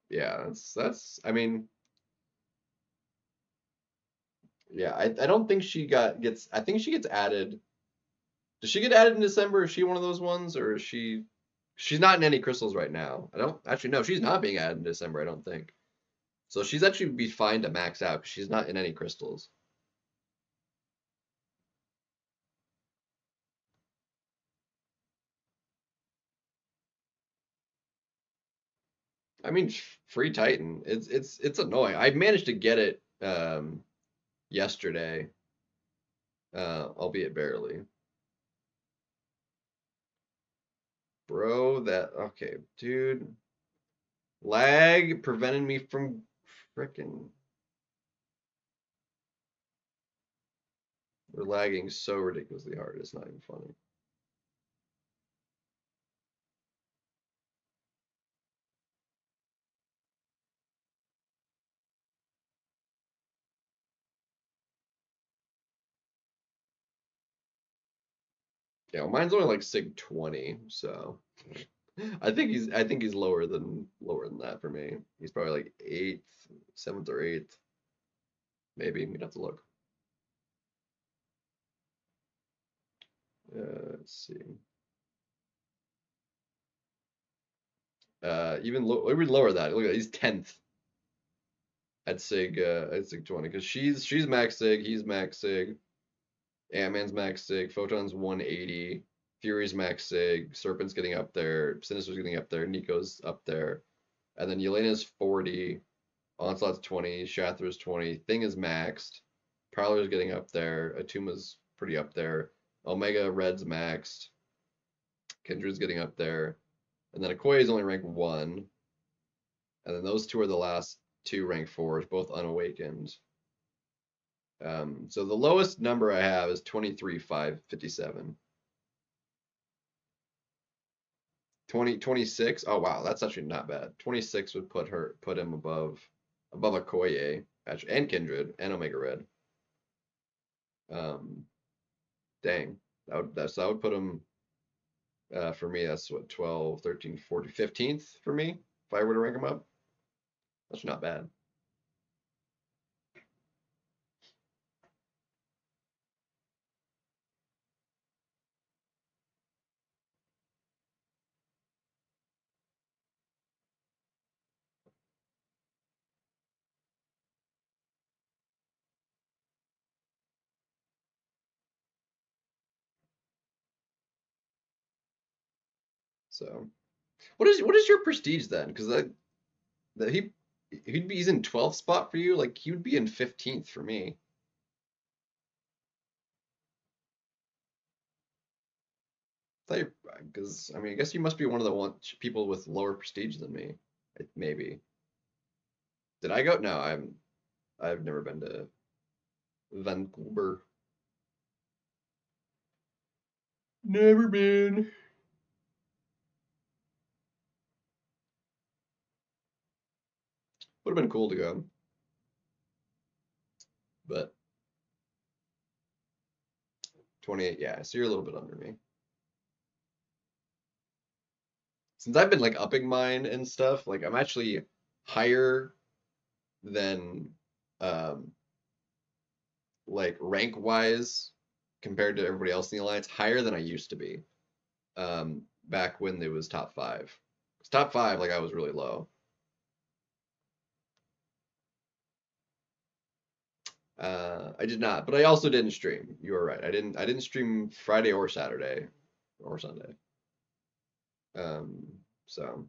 Yeah, that's. I mean, yeah, I don't think she gets. I think she gets added. Does she get added in December? Is she one of those ones, or is she? She's not in any crystals right now. I don't actually no, she's not being added in December. I don't think. So she's actually be fine to max out because she's not in any crystals. I mean, free Titan. It's annoying. I managed to get it yesterday, albeit barely. Bro, that okay, dude. Lag prevented me from frickin' we're lagging so ridiculously hard. It's not even funny. Yeah, well, mine's only like Sig 20, so I think he's lower than that for me. He's probably like eighth, seventh or eighth, maybe. We'd have to look. Let's see. Even we lower that. Look at that. He's 10th at Sig 20 because she's max Sig, he's max Sig, Ant-Man's max Sig, Photon's 180, Fury's max Sig, Serpent's getting up there, Sinister's getting up there, Nico's up there, and then Yelena's 40, Onslaught's 20, Shathra's 20, Thing is maxed, Prowler's getting up there, Atuma's pretty up there, Omega Red's maxed, Kindred's getting up there, and then Okoye is only ranked 1, and then those two are the last two rank 4s, both unawakened. So the lowest number I have is 23,557. 26. Oh wow, that's actually not bad. 26 would put him above Okoye, actually, and Kindred and Omega Red. Um, Dang. That would put him for me, that's what 12, 13, 14, 15th for me if I were to rank him up. That's not bad. So, what is your prestige then? Because that he's in 12th spot for you. Like he would be in 15th for me. Because I mean, I guess you must be one of the people with lower prestige than me. Maybe. Did I go? No, I've never been to Vancouver. Never been. Would have been cool to go, but 28. Yeah, so you're a little bit under me. Since I've been like upping mine and stuff, like I'm actually higher than um like rank wise compared to everybody else in the alliance, higher than I used to be. Back when it was top five. 'Cause top five, like I was really low. I did not, but I also didn't stream. You were right. I didn't stream Friday or Saturday or Sunday. So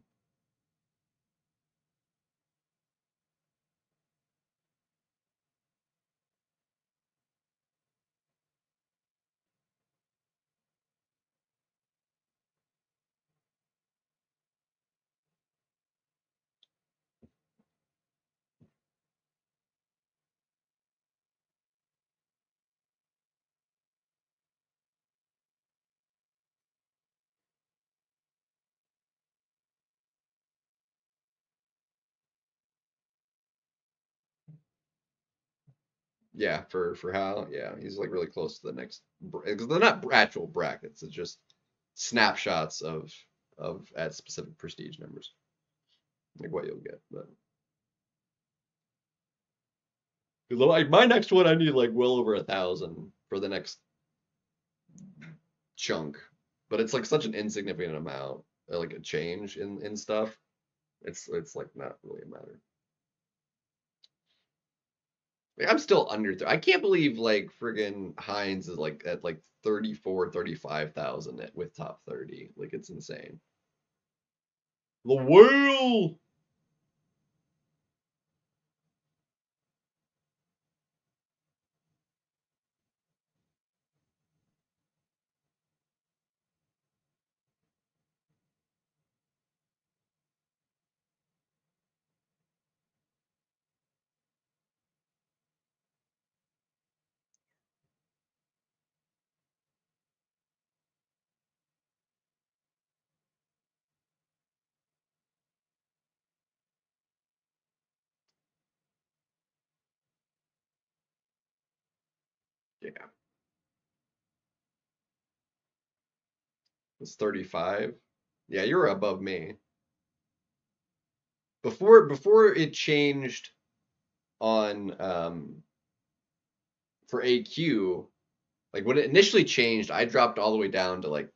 yeah, for Hal, yeah, he's like really close to the next because they're not actual brackets. It's just snapshots of at specific prestige numbers, like what you'll get. But like my next one, I need like well over 1,000 for the next chunk, but it's like such an insignificant amount, like a change in stuff. It's like not really a matter. Like, I'm still under. I can't believe like friggin' Heinz is like at like 34, 35,000 with top 30. Like it's insane. The whale. Yeah, it's 35. Yeah, you're above me. Before it changed on for AQ, like when it initially changed, I dropped all the way down to like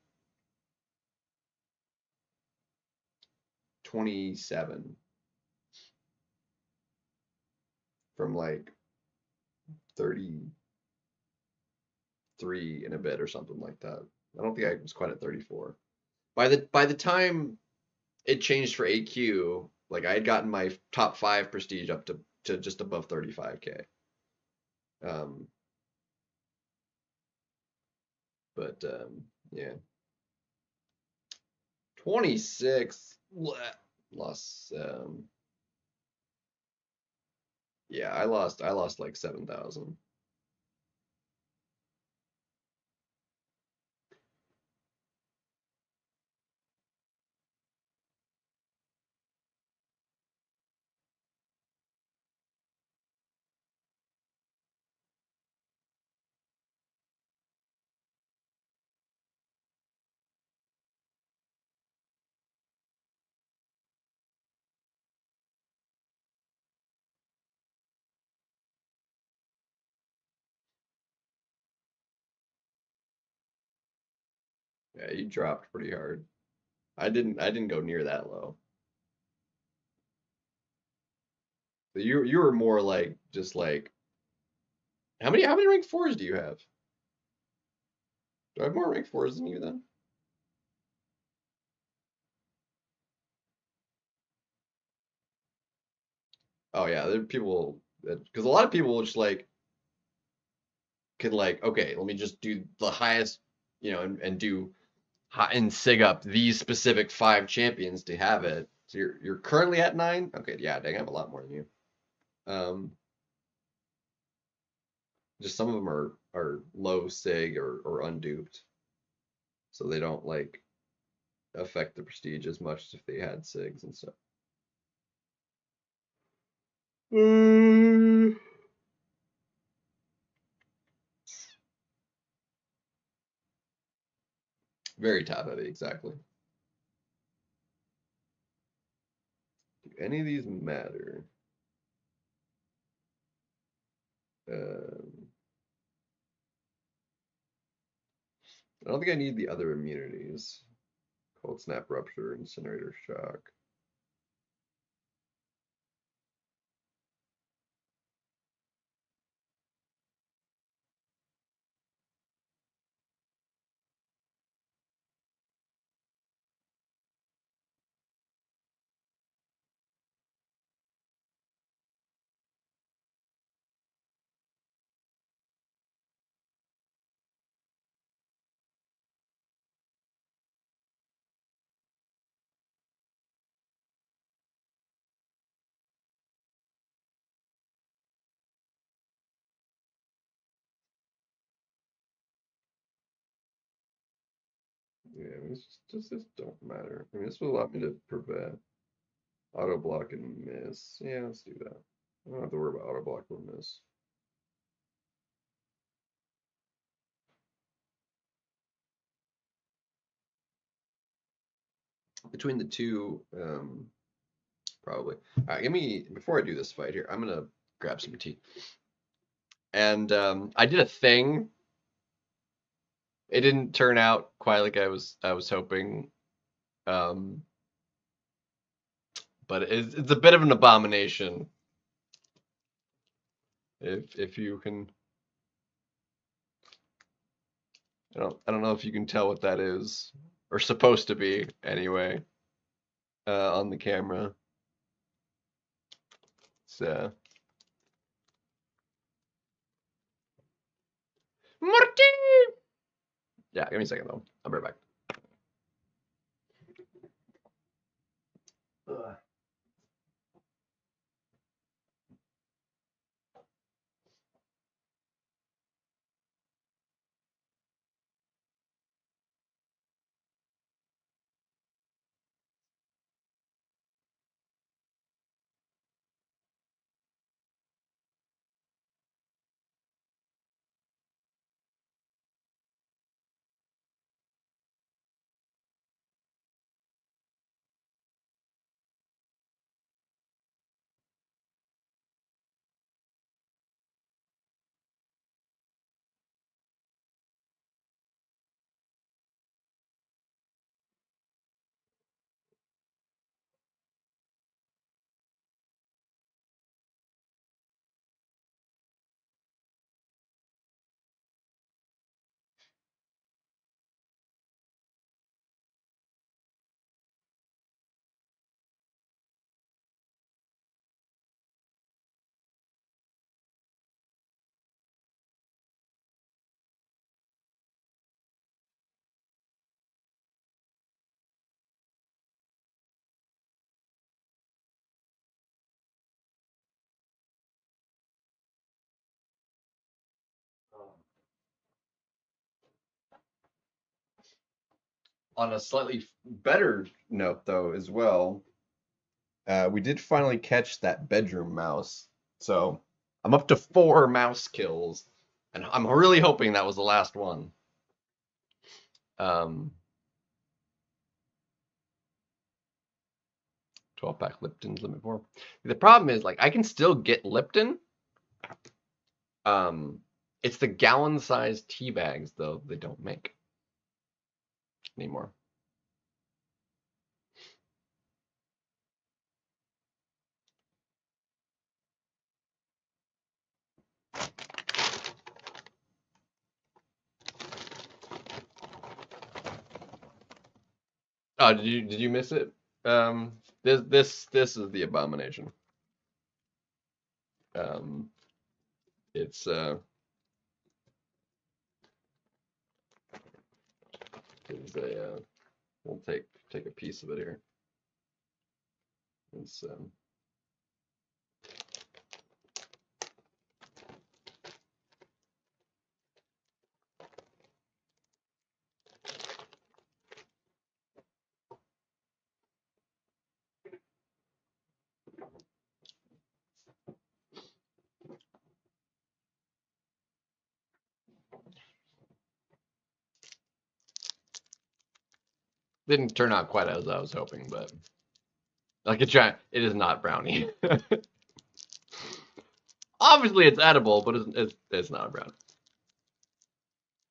27 from like 33 in a bit or something like that. I don't think I was quite at 34. By the time it changed for AQ, like I had gotten my top five prestige up to just above 35K. Um, but yeah, 26 lost. Yeah, I lost like 7,000. Yeah, you dropped pretty hard. I didn't go near that low. So you were more like just like how many rank fours do you have? Do I have more rank fours than you then? Oh yeah, there are people because a lot of people just like can like okay, let me just do the highest, and do and sig up these specific 5 champions to have it. So you're currently at 9. Okay, yeah, dang, I have a lot more than you. Um, just some of them are low sig or unduped, so they don't like affect the prestige as much as if they had sigs and stuff. Mm. Very top heavy, exactly. Do any of these matter? Um, I don't think I need the other immunities. Cold snap, rupture, incinerator, shock. Yeah, I mean, this don't matter. I mean, this will allow me to prevent auto block and miss. Yeah, let's do that. I don't have to worry about auto block or miss. Between the two, probably. All right, before I do this fight here, I'm gonna grab some tea. And I did a thing. It didn't turn out quite like I was hoping. Um, but it's a bit of an abomination. If you can, I don't know if you can tell what that is, or supposed to be anyway, on the camera. So, Marty! Yeah, give me a second though. I'll be right back. Ugh. On a slightly better note, though, as well, we did finally catch that bedroom mouse. So I'm up to 4 mouse kills, and I'm really hoping that was the last one. Um, 12-pack Lipton's limit 4. The problem is, like, I can still get Lipton. It's the gallon-sized tea bags, though, they don't make. anymore. Oh, did you miss it? This is the abomination. It's it's a we'll take a piece of it here. It's didn't turn out quite as I was hoping, but like it is not brownie. Obviously, it's edible, but it's not a brownie.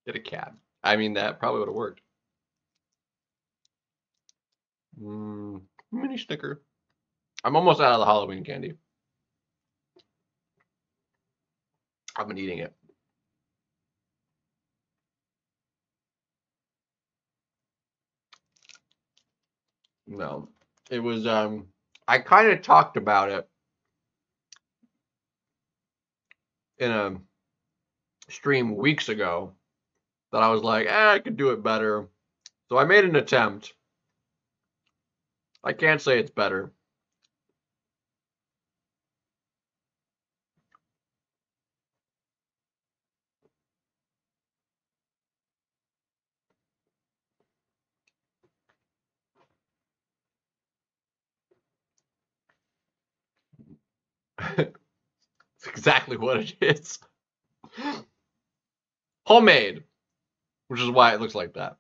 Get a cat. I mean, that probably would have worked. Mini Snicker. I'm almost out of the Halloween candy. I've been eating it. No, it was. I kind of talked about it in a stream weeks ago that I was like, I could do it better. So I made an attempt. I can't say it's better. It's exactly what it is. Homemade, which is why it looks like that.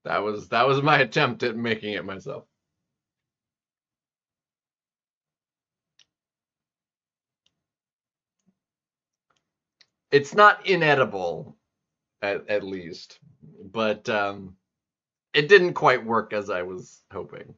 That was my attempt at making it myself. It's not inedible, at least, but it didn't quite work as I was hoping.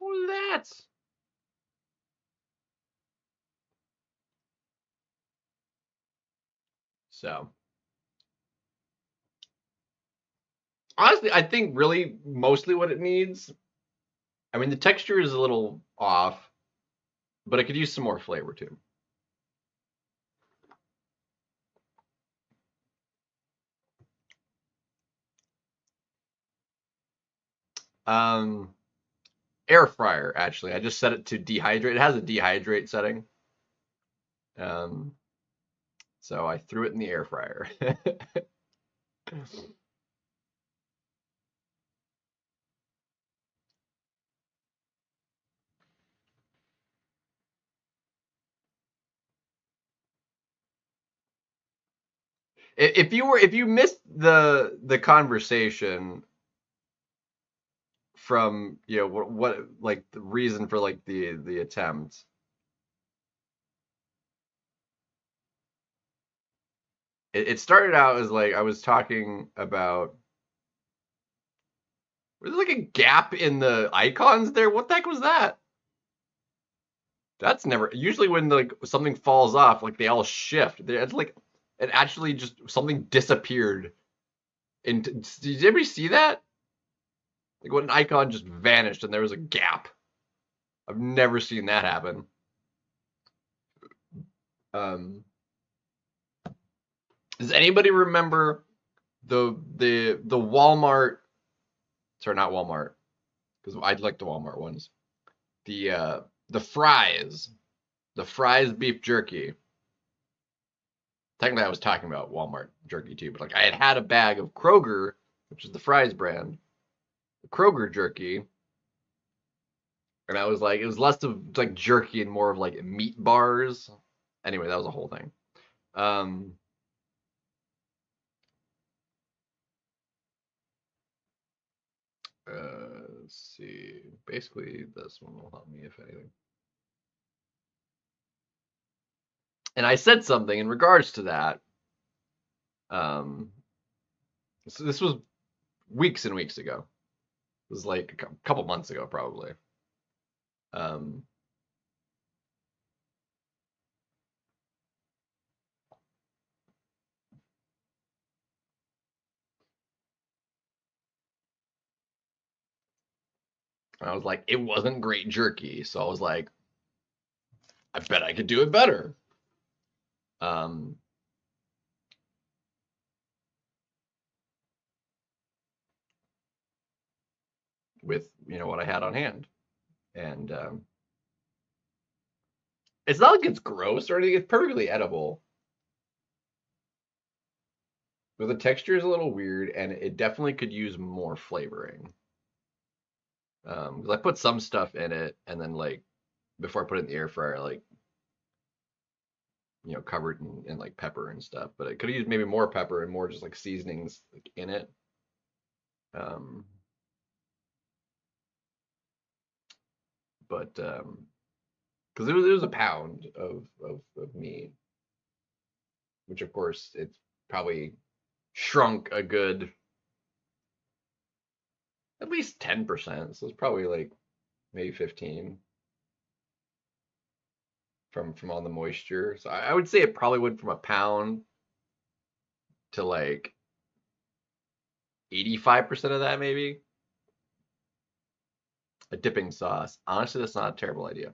Who's that? So, honestly, I think really mostly what it needs. I mean, the texture is a little off, but it could use some more flavor too. Um, Air fryer, actually. I just set it to dehydrate. It has a dehydrate setting. Um, so I threw it in the air fryer. If you missed the conversation from what like the reason for like the attempt, it started out as like I was talking about. Was there like a gap in the icons there? What the heck was that? That's never usually when like something falls off, like they all shift. It's like it actually just something disappeared. Did anybody see that? Like when an icon just vanished and there was a gap. I've never seen that happen. Does anybody remember the Walmart? Sorry, not Walmart, because I'd like the Walmart ones. the fries, the fries beef jerky. Technically, I was talking about Walmart jerky too, but like I had a bag of Kroger, which is the fries brand, the Kroger jerky, and I was like, it was less of like jerky and more of like meat bars. Anyway, that was a whole thing. Um, let's see. Basically, this one will help me if anything. And I said something in regards to that. So this was weeks and weeks ago. It was like a couple months ago, probably. Um, I was like, it wasn't great jerky, so I was like, I bet I could do it better. Um, with what I had on hand, and it's not like it's gross or anything. It's perfectly edible, but the texture is a little weird, and it definitely could use more flavoring. 'Cause I put some stuff in it, and then like before I put it in the air fryer, like covered in like pepper and stuff. But I could have used maybe more pepper and more just like seasonings like, in it. Um, but because it was a pound of meat, which of course it's probably shrunk a good at least 10%. So it's probably like maybe 15 from all the moisture. So I would say it probably went from a pound to like 85% of that maybe. A dipping sauce. Honestly, that's not a terrible idea.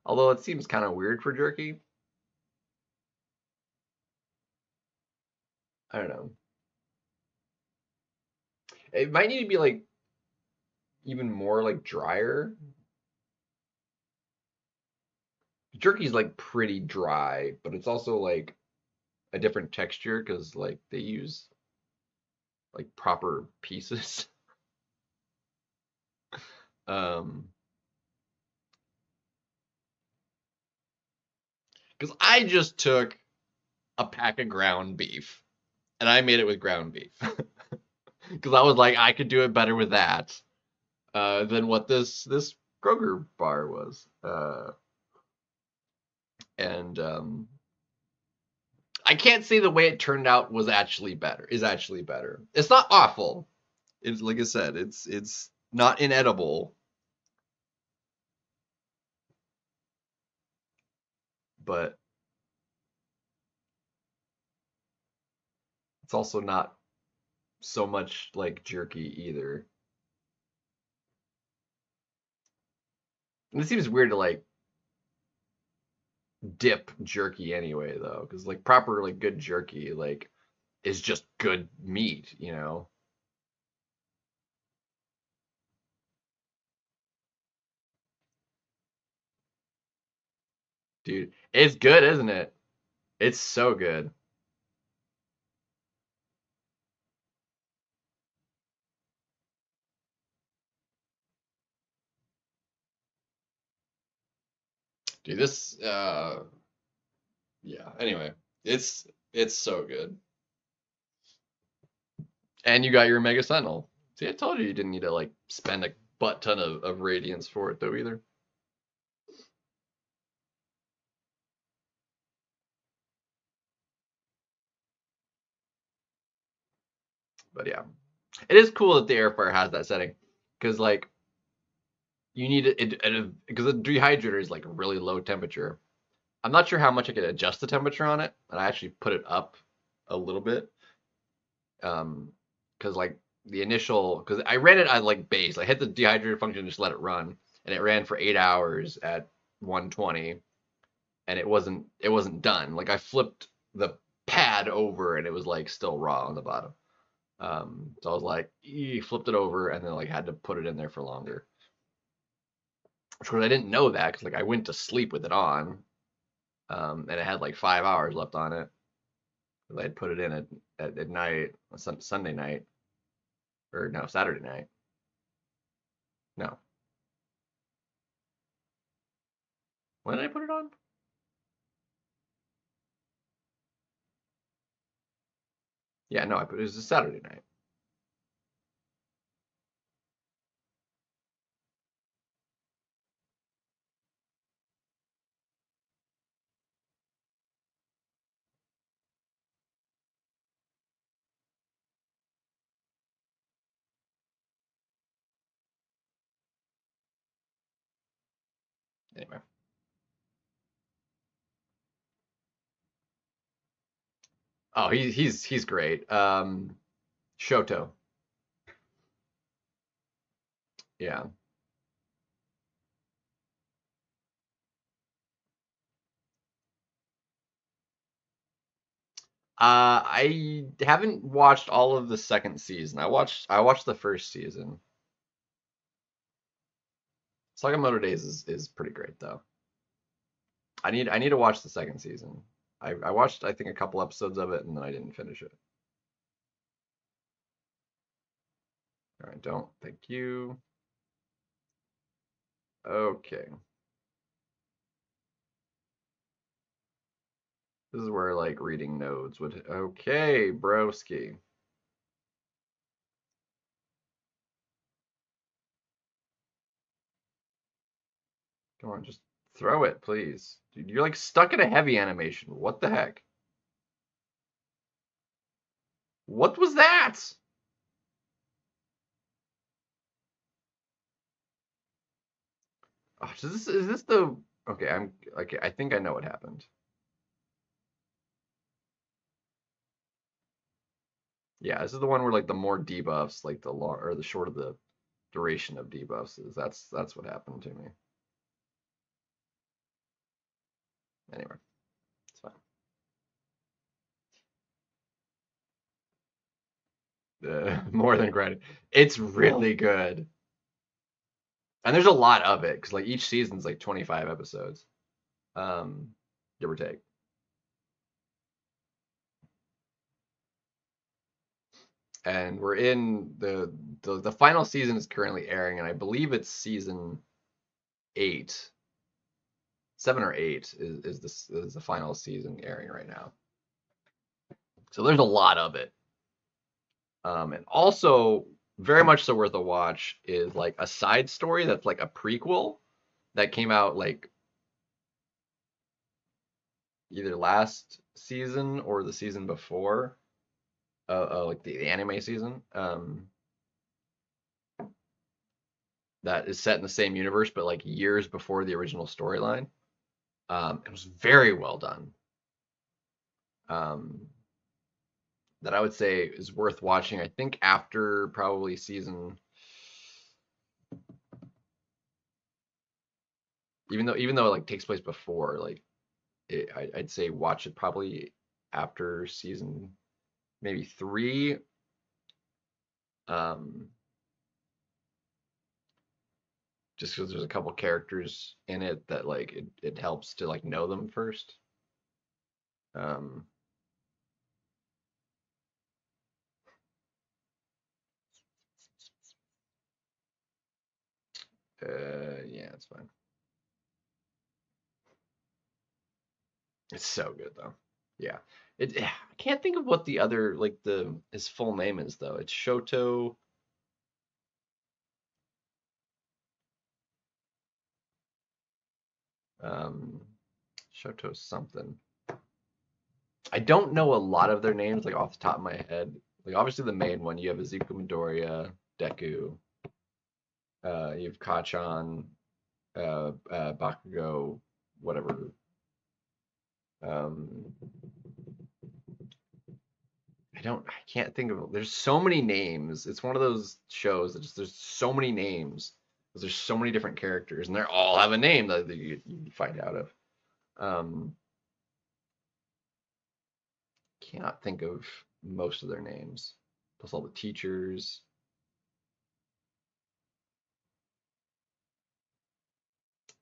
Although it seems kind of weird for jerky. I don't know. It might need to be like even more like drier. Jerky's like pretty dry, but it's also like a different texture because like they use like proper pieces. Um, because I just took a pack of ground beef and I made it with ground beef because I was like I could do it better with that than what this Kroger bar was. And I can't say the way it turned out was actually better. Is actually better. It's not awful. It's like I said, it's not inedible, but it's also not so much like jerky either. And it seems weird to like dip jerky anyway though, because like proper like good jerky like is just good meat. Dude, it's good, isn't it? It's so good. Dude, this yeah, anyway, it's so good. And you got your Mega Sentinel. See, I told you didn't need to like spend a butt ton of radiance for it though either. But yeah, it is cool that the air fryer has that setting because like you need it because the dehydrator is like a really low temperature. I'm not sure how much I could adjust the temperature on it, and I actually put it up a little bit. Because like the initial, because I ran it at like base, I hit the dehydrator function, just let it run, and it ran for 8 hours at 120, and it wasn't done. Like I flipped the pad over, and it was like still raw on the bottom. So I was like, flipped it over and then like had to put it in there for longer. Of course, I didn't know that because like I went to sleep with it on, and it had like 5 hours left on it. I had put it in at night, Sunday night, or no, Saturday night. No, when did I put it on? Yeah, no, I put it was a Saturday night. Anyway. Oh, he's great. Shoto. Yeah. I haven't watched all of the second season. I watched the first season. Sakamoto Days is pretty great though. I need to watch the second season. I watched I think a couple episodes of it and then I didn't finish it. All right, don't. Thank you. Okay. This is where like reading nodes would. Okay, broski. Come on, just throw it, please. Dude, you're like stuck in a heavy animation. What the heck? What was that? Oh, is this the okay? I'm okay. I think I know what happened. Yeah, this is the one where like the more debuffs, like the long or the shorter the duration of debuffs is. That's what happened to me. Anyway, it's fine. More than credit. It's really good, and there's a lot of it because like each season's like 25 episodes, um, give or take. And we're in the final season is currently airing, and I believe it's season 8, 7 or 8 is the final season airing right now. So there's a lot of it. And also very much so worth a watch is like a side story that's like a prequel that came out like either last season or the season before, like the anime season. That is set in the same universe, but like years before the original storyline. It was very well done. Um, that I would say is worth watching. I think after probably season, even though it like takes place before, like I'd say watch it probably after season maybe 3. Um, just because there's a couple characters in it that like it helps to like know them first. Um, yeah, it's fine. It's so good though. Yeah. I can't think of what the other like the his full name is though. It's Shoto. Um, Shoto something. I don't know a lot of their names like off the top of my head. Like obviously the main one, you have Izuku Midoriya, Deku, you have Kachan, Bakugo, whatever. Um, I can't think of. There's so many names. It's one of those shows that just there's so many names because there's so many different characters and they all have a name that you find out of. Um, cannot think of most of their names. Plus all the teachers.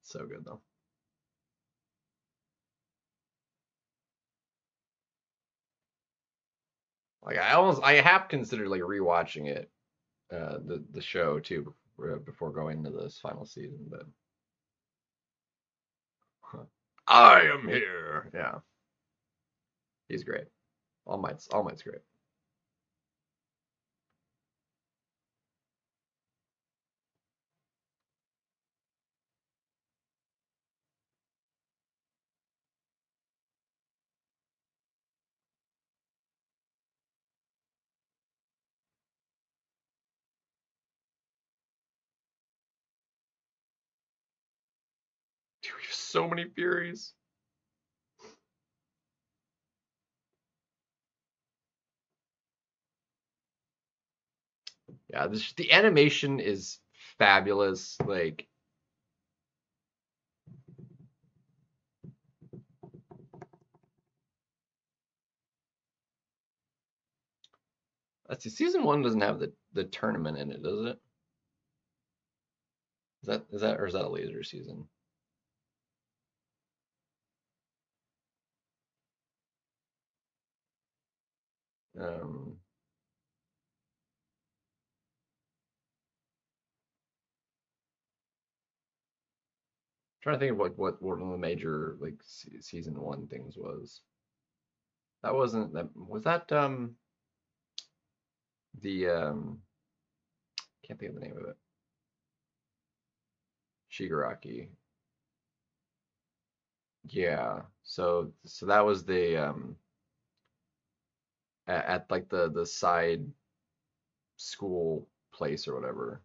So good though. Like I have considered like rewatching it, the show too before going into this final season, but I am here. Yeah, he's great. All Might's great. Dude, we have so many Furies. Yeah, the animation is fabulous. Like, let's see, season one doesn't have the tournament in it, does it? Is that or is that a later season? Um, Trying to think of what one of the major like season one things was. That wasn't that was that the can't think of the name of it. Shigaraki. Yeah. So that was the at like the side school place or whatever.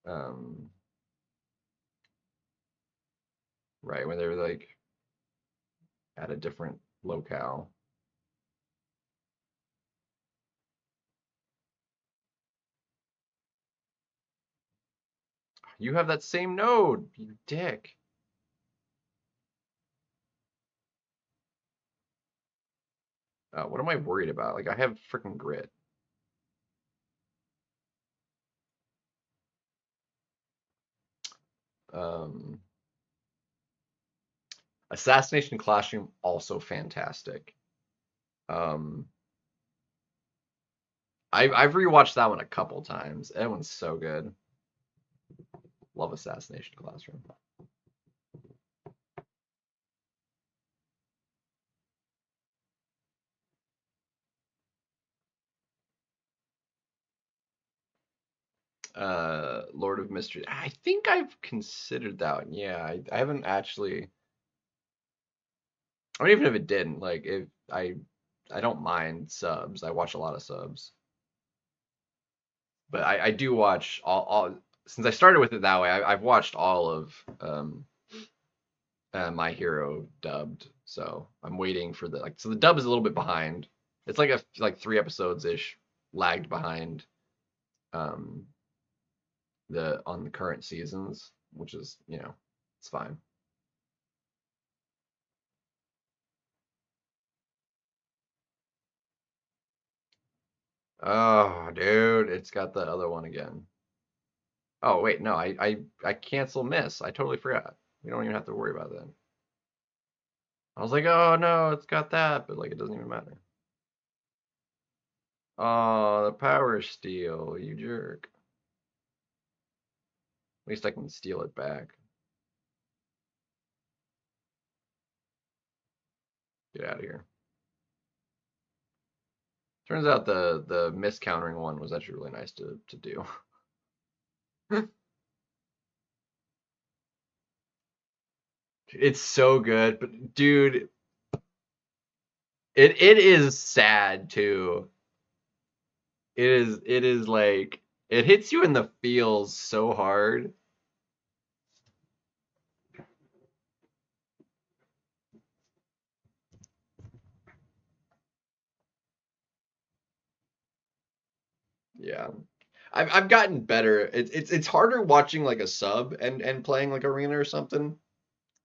Um right when they were like at a different locale. You have that same node, you dick. What am I worried about? Like I have freaking grit. Um Assassination Classroom also fantastic. Um I've rewatched that one a couple times. That one's so good. Love Assassination Classroom. Lord of Mystery. I think I've considered that one. Yeah, I haven't actually. I mean, even if it didn't, like if I don't mind subs. I watch a lot of subs, but I do watch all since I started with it that way. I've watched all of My Hero dubbed, so I'm waiting for the like. So the dub is a little bit behind. It's like like 3 episodes ish lagged behind um the on the current seasons, which is it's fine. Oh, dude, it's got the other one again. Oh, wait, no, I cancel miss. I totally forgot. We don't even have to worry about that. I was like, oh no, it's got that, but like it doesn't even matter. Oh, the power steal, you jerk. At least I can steal it back. Get out of here. Turns out the miscountering one was actually really nice to do. It's so good, but dude, it is sad too. It is like it hits you in the feels so hard. Yeah. I've gotten better. It's harder watching like a sub and playing like arena or something.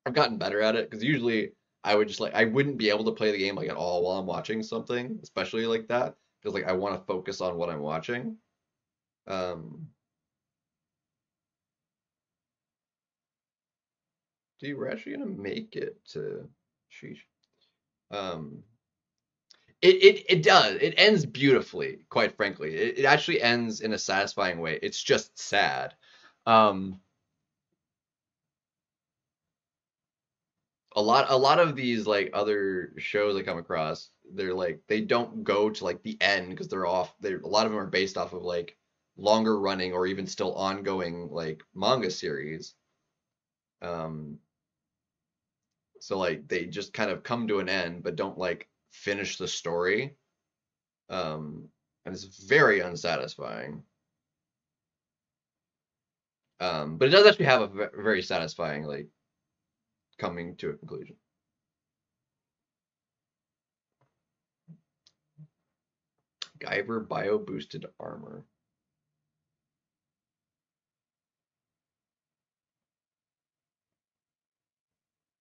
I've gotten better at it because usually I would just like I wouldn't be able to play the game like at all while I'm watching something, especially like that. because like I want to focus on what I'm watching. Um, Dude, we're actually gonna make it to sheesh. Um, it does. It ends beautifully, quite frankly. It actually ends in a satisfying way. It's just sad. Um, a lot of these like other shows I come across, they're like they don't go to like the end because they're a lot of them are based off of like longer running or even still ongoing like manga series. Um, so like they just kind of come to an end but don't like finish the story. And it's very unsatisfying. But it does actually have a very satisfying like coming to a conclusion. Guyver bio boosted armor.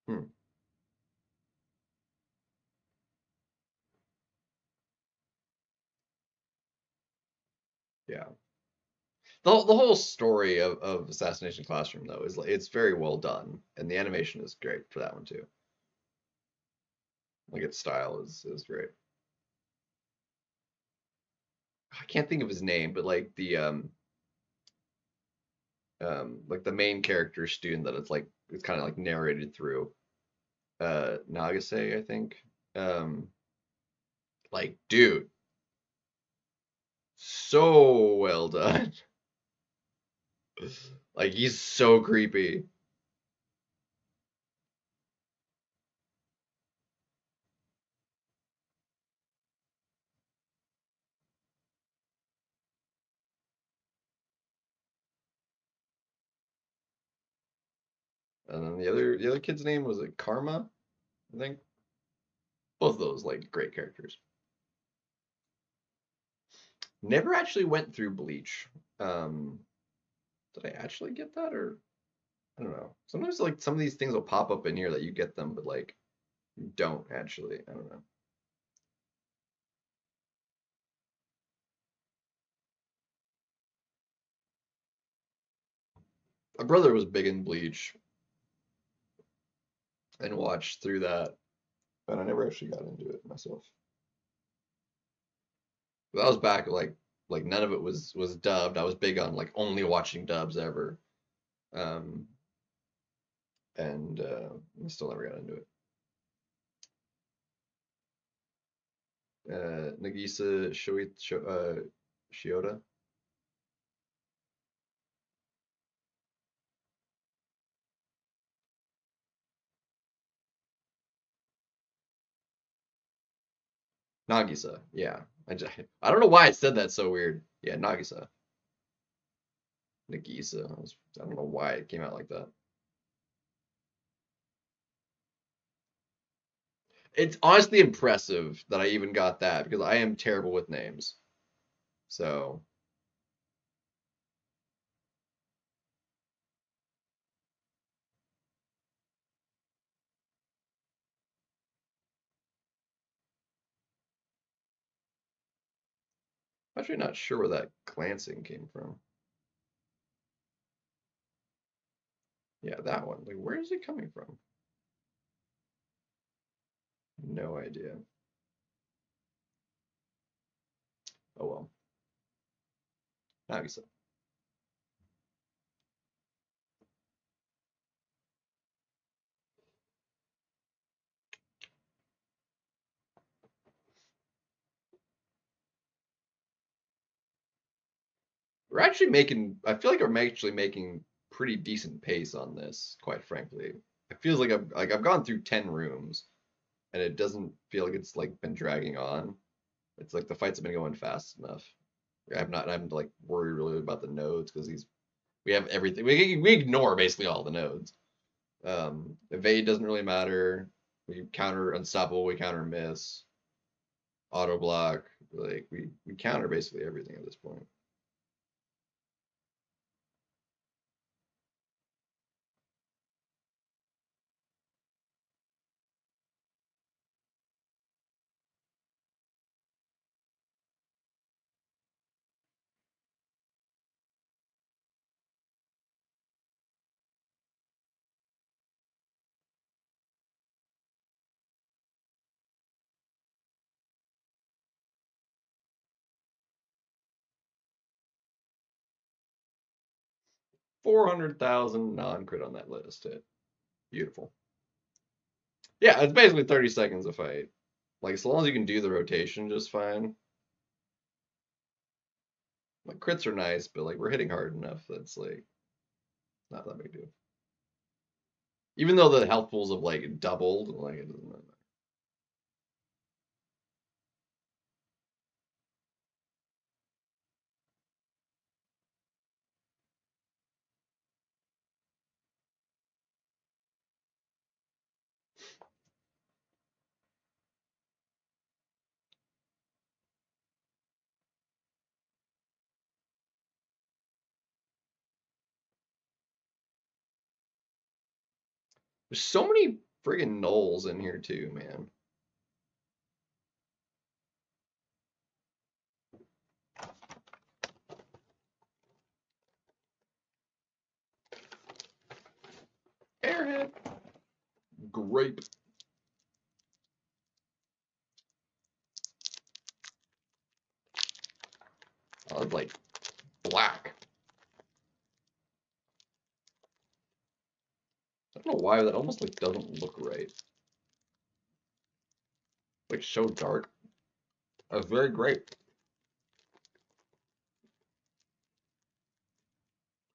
Hmm. Yeah. The whole story of Assassination Classroom though is like it's very well done, and the animation is great for that one too. Like its style is great. I can't think of his name, but like the like the main character student that it's kind of like narrated through Nagase, I think. Um, like dude, so well done. Like he's so creepy. And then the other kid's name was like Karma, I think. Both of those like great characters. Never actually went through Bleach. Um, did I actually get that or I don't know. Sometimes like some of these things will pop up in here that you get them, but like you don't actually. I don't know. My brother was big in Bleach and watched through that, but I never actually got into it myself. But that was back like none of it was dubbed. I was big on like only watching dubs ever. Um, and I still never got into it. Nagisa Shiota. Nagisa. Yeah. I don't know why I said that so weird. Yeah, Nagisa. Nagisa. I don't know why it came out like that. It's honestly impressive that I even got that because I am terrible with names. So, I'm actually not sure where that glancing came from. Yeah, that one. Like, where is it coming from? No idea. Oh well. Nagisa. We're actually making. I feel like we're actually making pretty decent pace on this. Quite frankly, it feels like I've gone through 10 rooms, and it doesn't feel like it's like been dragging on. It's like the fights have been going fast enough. I'm like worried really about the nodes because we have everything. We ignore basically all the nodes. Evade doesn't really matter. We counter unstoppable. We counter miss, auto block. Like we counter basically everything at this point. 400,000 non-crit on that list. Hit. Beautiful. Yeah, it's basically 30 seconds a fight. Like, as long as you can do the rotation just fine. Like, crits are nice, but, like, we're hitting hard enough that's, like, not that big a deal. Even though the health pools have, like, doubled, like, it doesn't matter. There's so many friggin' nulls in here, too, man. Airhead. Grape. Oh, it's like black. I don't know why that almost like doesn't look right. Like so dark. That's very great.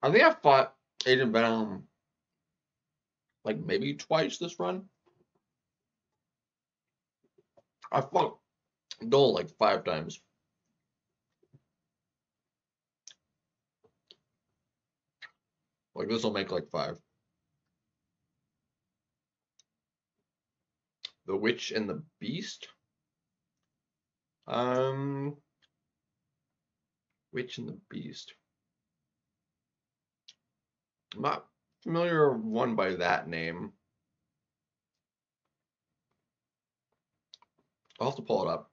I think I fought Agent Venom like maybe twice this run. I fought Dole like 5 times. Like this will make like 5. The Witch and the Beast. Witch and the Beast. I'm not familiar with one by that name. I'll have to pull it up.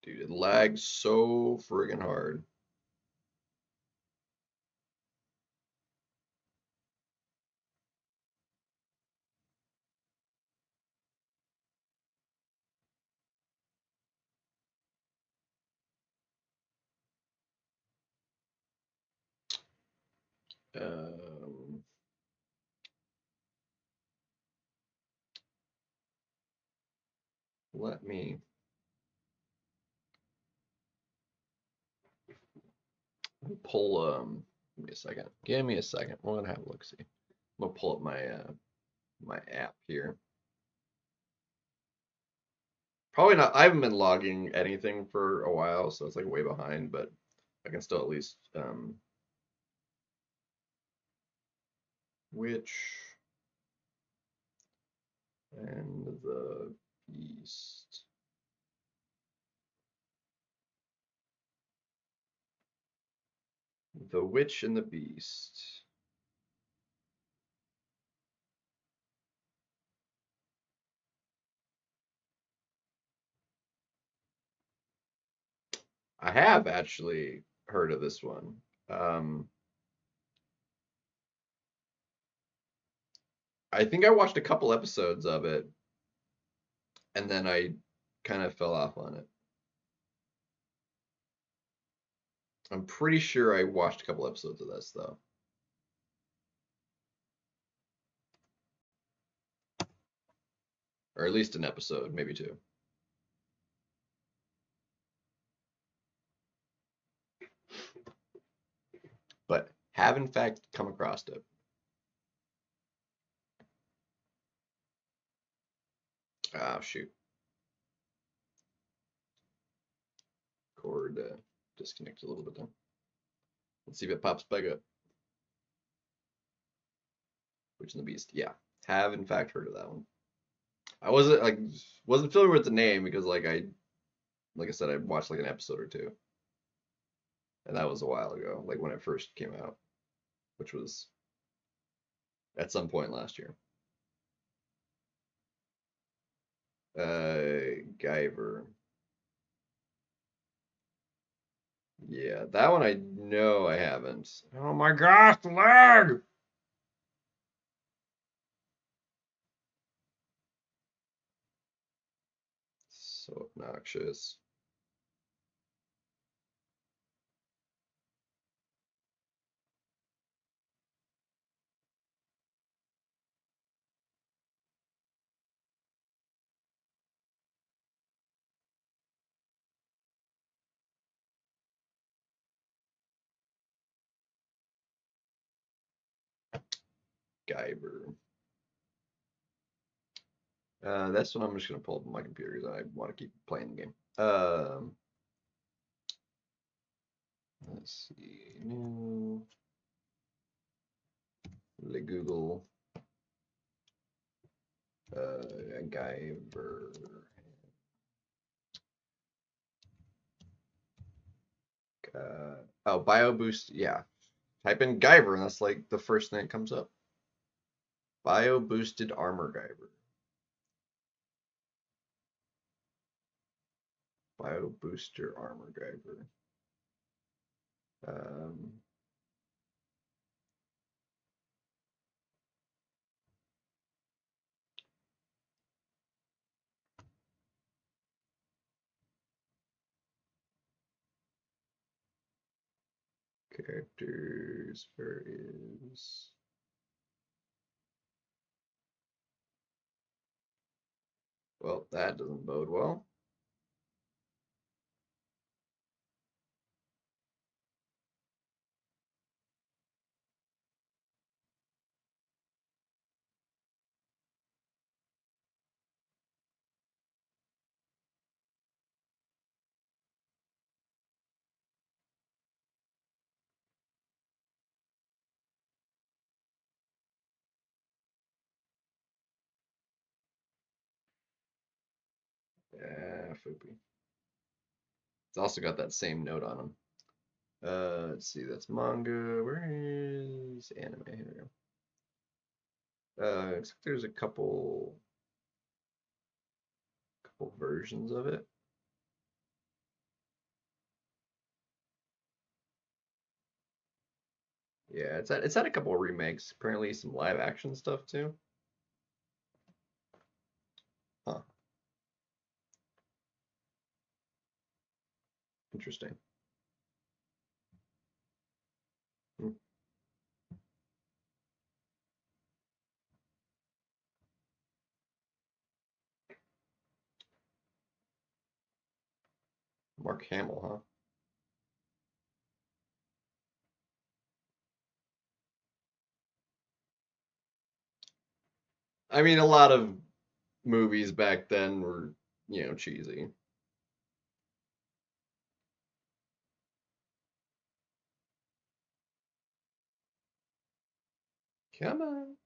Dude, it lags so friggin' hard. Um, let me pull give me a second. Give me a second. We're gonna have a look see. I'm gonna pull up my my app here. Probably not. I haven't been logging anything for a while, so it's like way behind, but I can still at least Witch and the Beast. The Witch and the Beast. I have actually heard of this one. I think I watched a couple episodes of it, and then I kind of fell off on it. I'm pretty sure I watched a couple episodes of this, though. Or at least an episode, maybe 2. But have in fact come across it. Ah, shoot. Cord disconnected a little bit there. Let's see if it pops back up. Witch and the Beast. Yeah, have in fact heard of that one. I wasn't familiar with the name because like I said I watched like an episode or 2, and that was a while ago, like when it first came out, which was at some point last year. Guyver. Yeah, that one I know I haven't. Oh my gosh, the lag! So obnoxious. Guyver. That's what I'm just gonna pull up on my computer because I want to keep playing the game. Let's see. New. Le Google. Guyver. Oh, Bio Boost. Yeah. Type in Guyver, and that's like the first thing that comes up. Bio Boosted Armor Guyver. Bio Booster Armor Guyver. Um, Characters. Where is. Well, that doesn't bode well. Yeah, Foopy. It's also got that same note on them. Let's see, that's manga. Where is anime? Here we go. Except there's a couple versions of it. Yeah, it's had a couple of remakes. Apparently some live action stuff too. Huh, interesting. Hmm. Mark Hamill, huh? I mean, a lot of movies back then were, cheesy. Come on,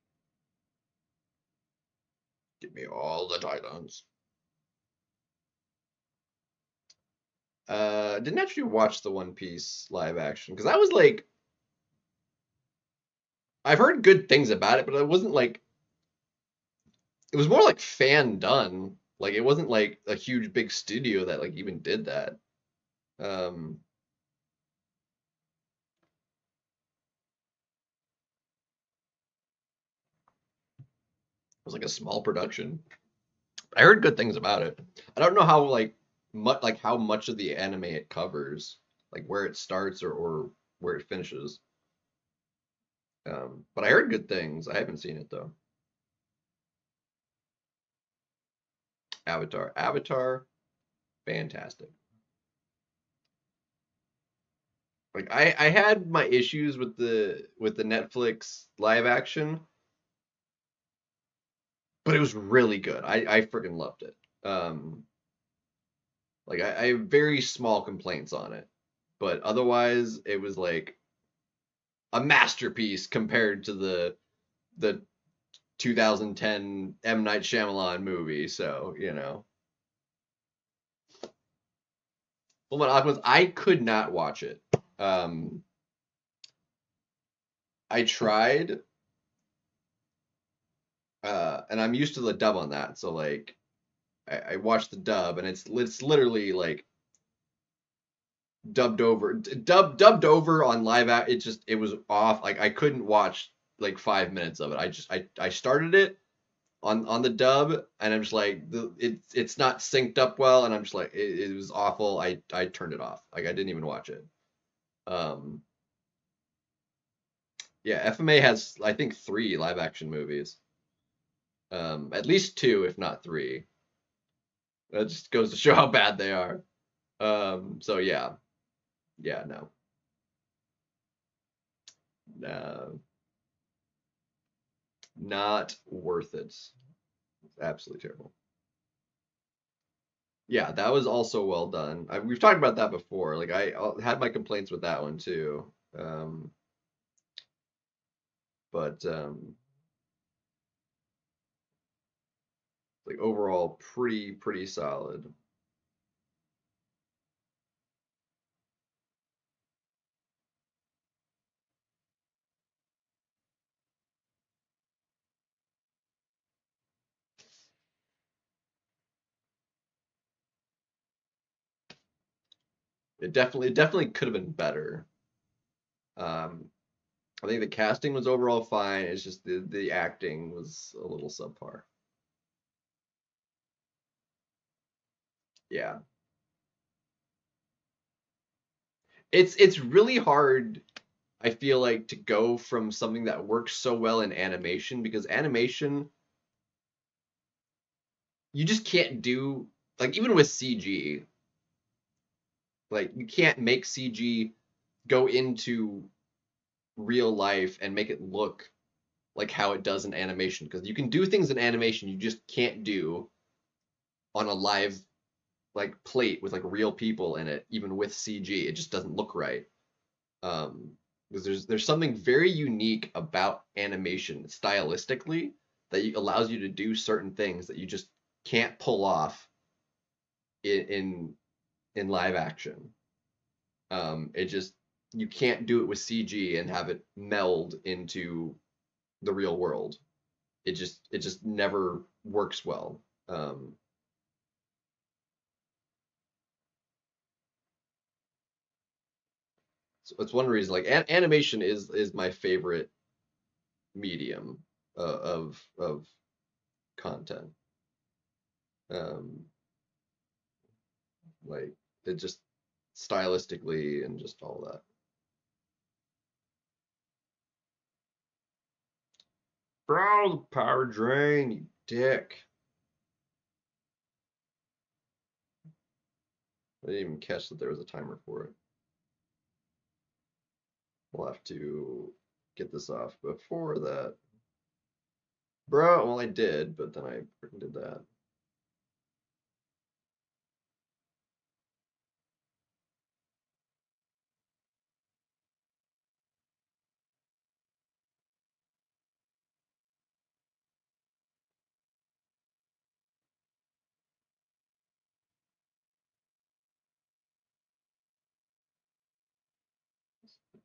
give me all the Titans. Didn't actually watch the One Piece live action because I was like, I've heard good things about it, but it wasn't like it was more like fan done. Like it wasn't like a huge big studio that like even did that. Um, it was like a small production. I heard good things about it. I don't know how how much of the anime it covers, like where it starts or where it finishes. But I heard good things. I haven't seen it though. Avatar, fantastic. Like I had my issues with the Netflix live action, but it was really good. I freaking loved it. Like I have very small complaints on it, but otherwise it was like a masterpiece compared to the 2010 M. Night Shyamalan movie. So, Full Metal Alchemist, I could not watch it. Um, I tried, and I'm used to the dub on that. So like, I watched the dub, and it's literally like dubbed over on live act. It was off. Like I couldn't watch like 5 minutes of it. I started it on the dub, and I'm just like it's not synced up well, and I'm just like it was awful. I turned it off. Like I didn't even watch it. Um, yeah, FMA has I think 3 live action movies. At least 2, if not 3. That just goes to show how bad they are. So yeah, yeah, no, no, not worth it. It's absolutely terrible. Yeah, that was also well done. We've talked about that before. Like I had my complaints with that one too. But like overall, pretty solid. It definitely could have been better. Um, I think the casting was overall fine. It's just the acting was a little subpar. Yeah, it's really hard. I feel like to go from something that works so well in animation because animation you just can't do like even with CG like you can't make CG go into real life and make it look like how it does in animation because you can do things in animation you just can't do on a live like plate with like real people in it even with CG it just doesn't look right um because there's something very unique about animation stylistically that allows you to do certain things that you just can't pull off in live action. It just you can't do it with CG and have it meld into the real world. It just never works well. So it's one reason like animation is my favorite medium of content. Um, like it just stylistically and just all that. Bro, the power drain, you dick. I didn't even catch that there was a timer for it. We'll have to get this off before that. Bro, well, I did, but then I freaking did that.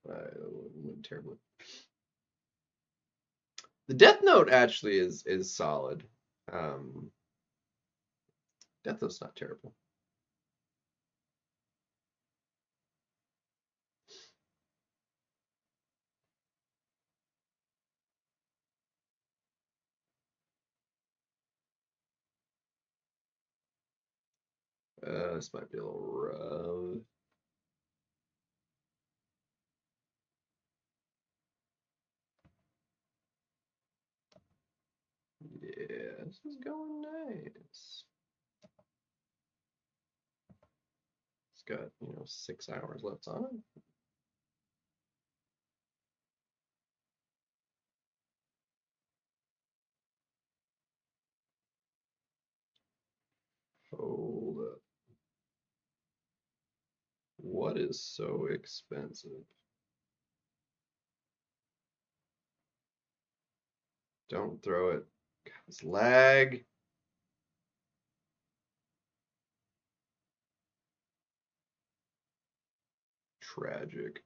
I went terribly. The Death Note actually is solid. Um, Death Note's not terrible. This might be a little rough. Yeah, this is going nice. It's got, 6 hours left on it. Hold up. What is so expensive? Don't throw it. God, it's lag. Tragic.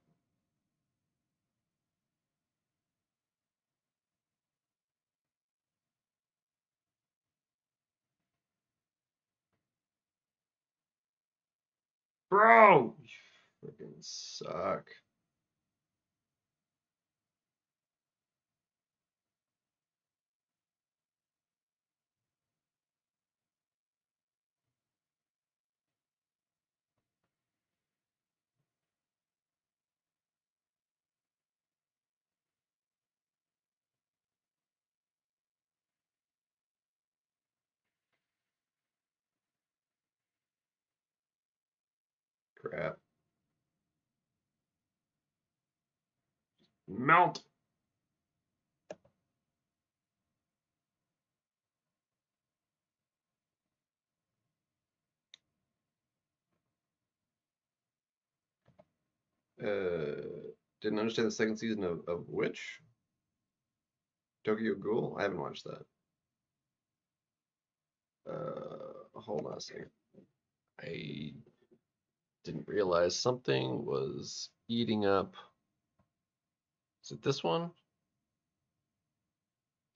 Bro! Freaking suck. Crap. Mount. Didn't understand the second season of which? Tokyo Ghoul? I haven't watched that. Hold on a second. I didn't realize something was eating up. Is it this one? Is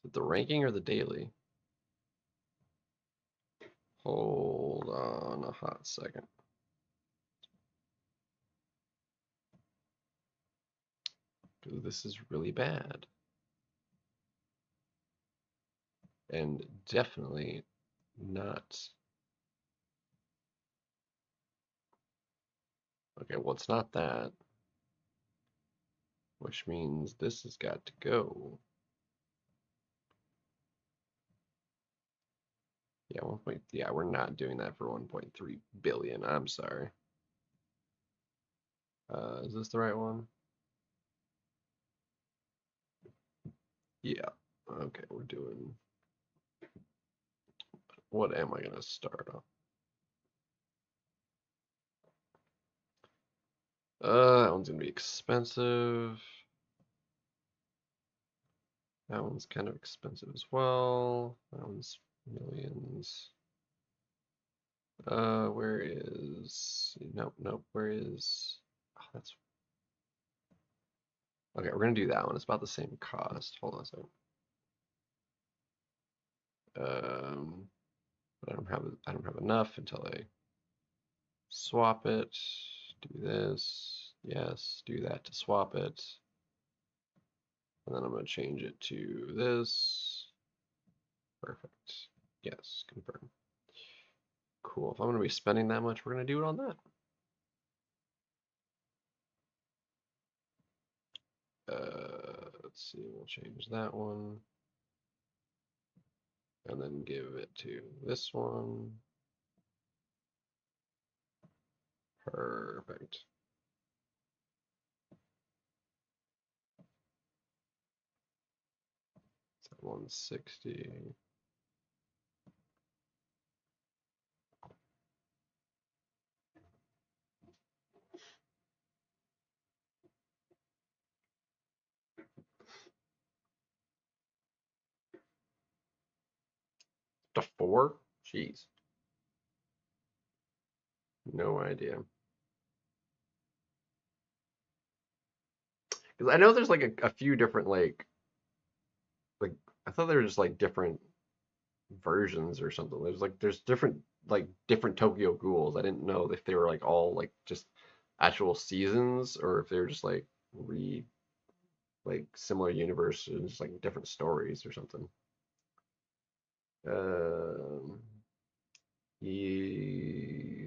it the ranking or the daily? Hold on a hot second. Ooh, this is really bad. And definitely not. Okay, well, it's not that. Which means this has got to go. Yeah, 1. Yeah, we're not doing that for 1.3 billion. I'm sorry. Is this the right one? Yeah. Okay, we're doing. What am I gonna start on? That one's gonna be expensive. That one's kind of expensive as well. That one's millions. Where is? Nope, nope. Where is? Oh, that's. Okay, we're gonna do that one. It's about the same cost. Hold on a second. But I don't have enough until I swap it. Do this. Yes, do that to swap it. And then I'm gonna change it to this. Perfect. Yes, confirm. Cool. If I'm gonna be spending that much, we're gonna do it on that. Let's see, we'll change that one. And then give it to this one. Perfect. It's at 160. To 4? Jeez. No idea. Because I know there's like a few different like I thought they were just like different versions or something. There's different Tokyo Ghouls. I didn't know if they were like all like just actual seasons or if they were just like similar universes, just like different stories or something. Um,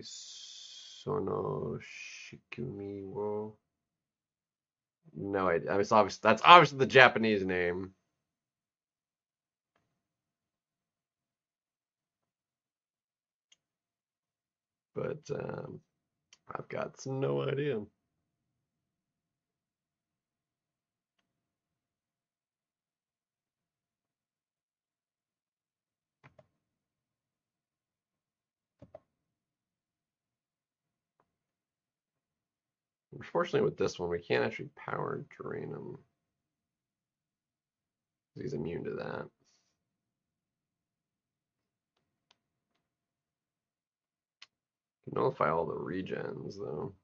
Sono Shikumi wo. No idea. I mean, it's obvious. That's obviously the Japanese name. But I've got no idea. Unfortunately, with this one, we can't actually power drain him. He's immune to that. Can nullify all the regens, though.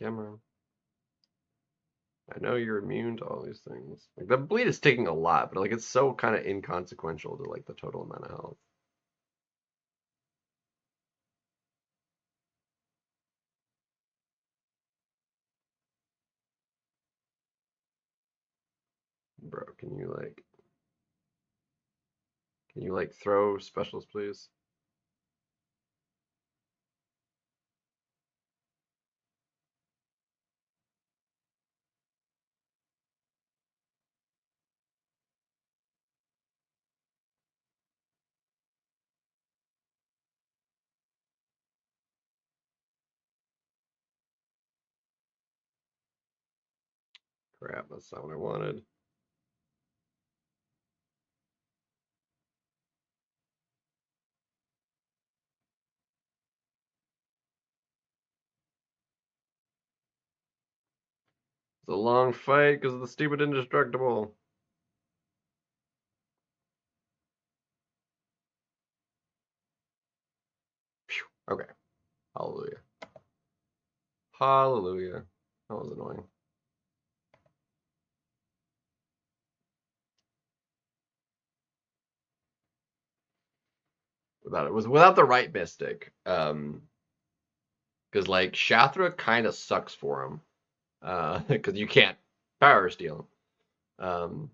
Cameron. I know you're immune to all these things. Like the bleed is taking a lot, but like it's so kind of inconsequential to like the total amount of health. Bro, can you like throw specials, please? Crap, that's not what I wanted. It's a long fight because of the stupid indestructible. Phew. Okay. Hallelujah. Hallelujah. That was annoying. Without the right mystic. Because like Shathra kind of sucks for him. Because you can't power steal him.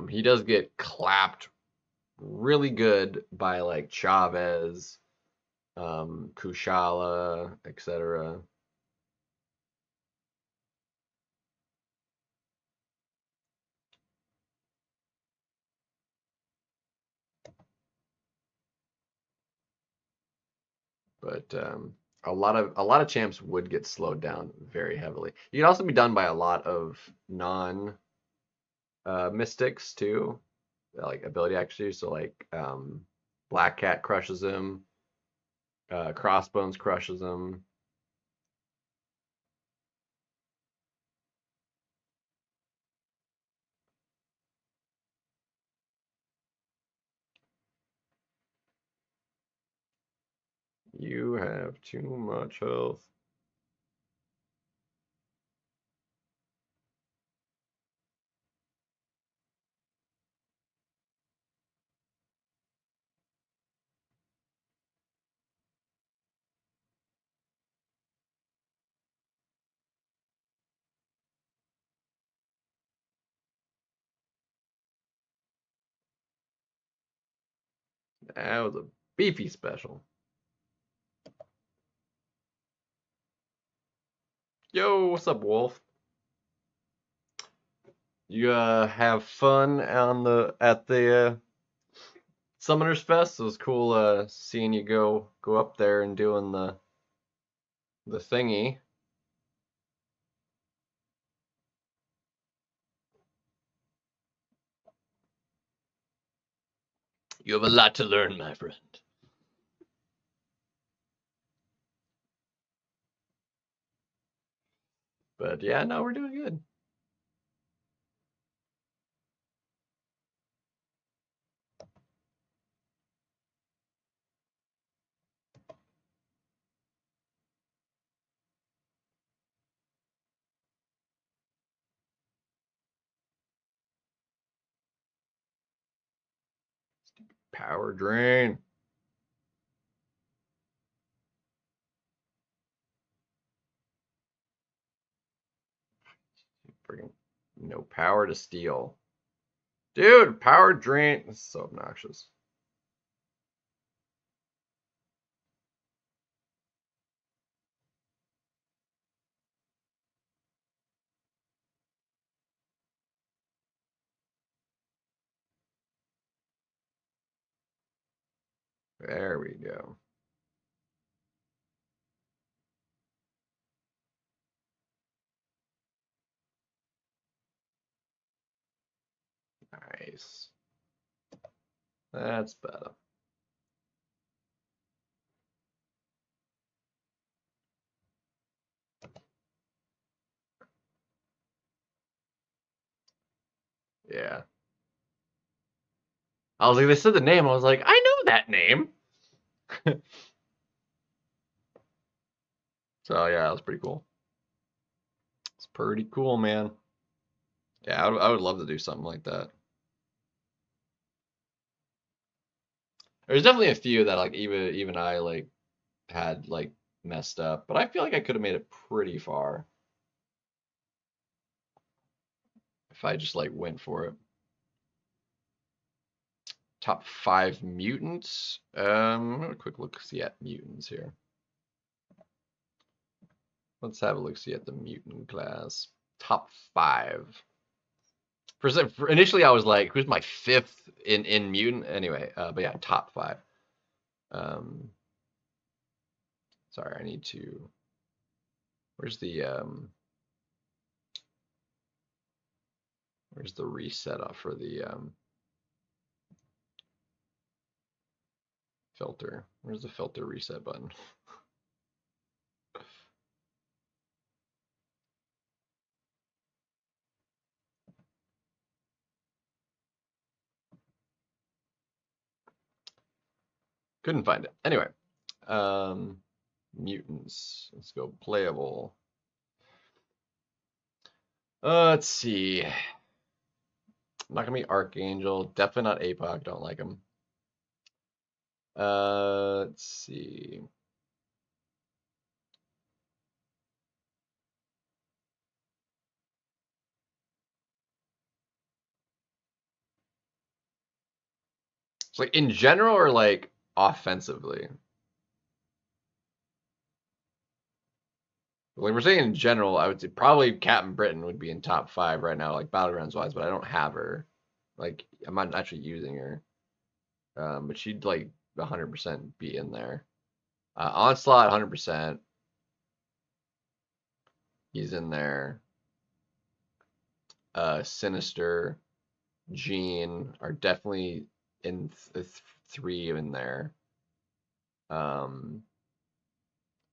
He does get clapped really good by like Chavez, Kushala, etc. But a lot of champs would get slowed down very heavily. You can also be done by a lot of non mystics too, like ability actually. So like Black Cat crushes him, Crossbones crushes him. You have too much health. That was a beefy special. Yo, what's up, Wolf? You have fun on the at the Summoners Fest? It was cool seeing you go up there and doing the thingy. You have a lot to learn, my friend. But yeah, no, we're doing good. Power drain. Freaking no power to steal. Dude, power drain. This is so obnoxious. There we go. Nice. That's better. Yeah. I was like, they said the name. I was like, I know that name. So yeah, that was pretty cool. It's pretty cool, man. Yeah, I would love to do something like that. There's definitely a few that like even I like had like messed up, but I feel like I could have made it pretty far if I just like went for it. Top 5 mutants. A quick look see at mutants here. Let's have a look see at the mutant class. Top 5. For initially, I was like, "Who's my fifth in mutant?" Anyway, but yeah, top 5. Um, sorry, I need to. Where's the reset off for the filter? Where's the filter reset button? Couldn't find it. Anyway, mutants. Let's go playable. Let's see. Not gonna be Archangel. Definitely not APOC. Don't like him. Let's see. It's like in general or like offensively. Like we're saying in general, I would say probably Captain Britain would be in top 5 right now, like battlegrounds wise. But I don't have her. Like I'm not actually using her. But she'd like 100% be in there. Onslaught 100%. He's in there. Sinister, Jean are definitely in 3 in there.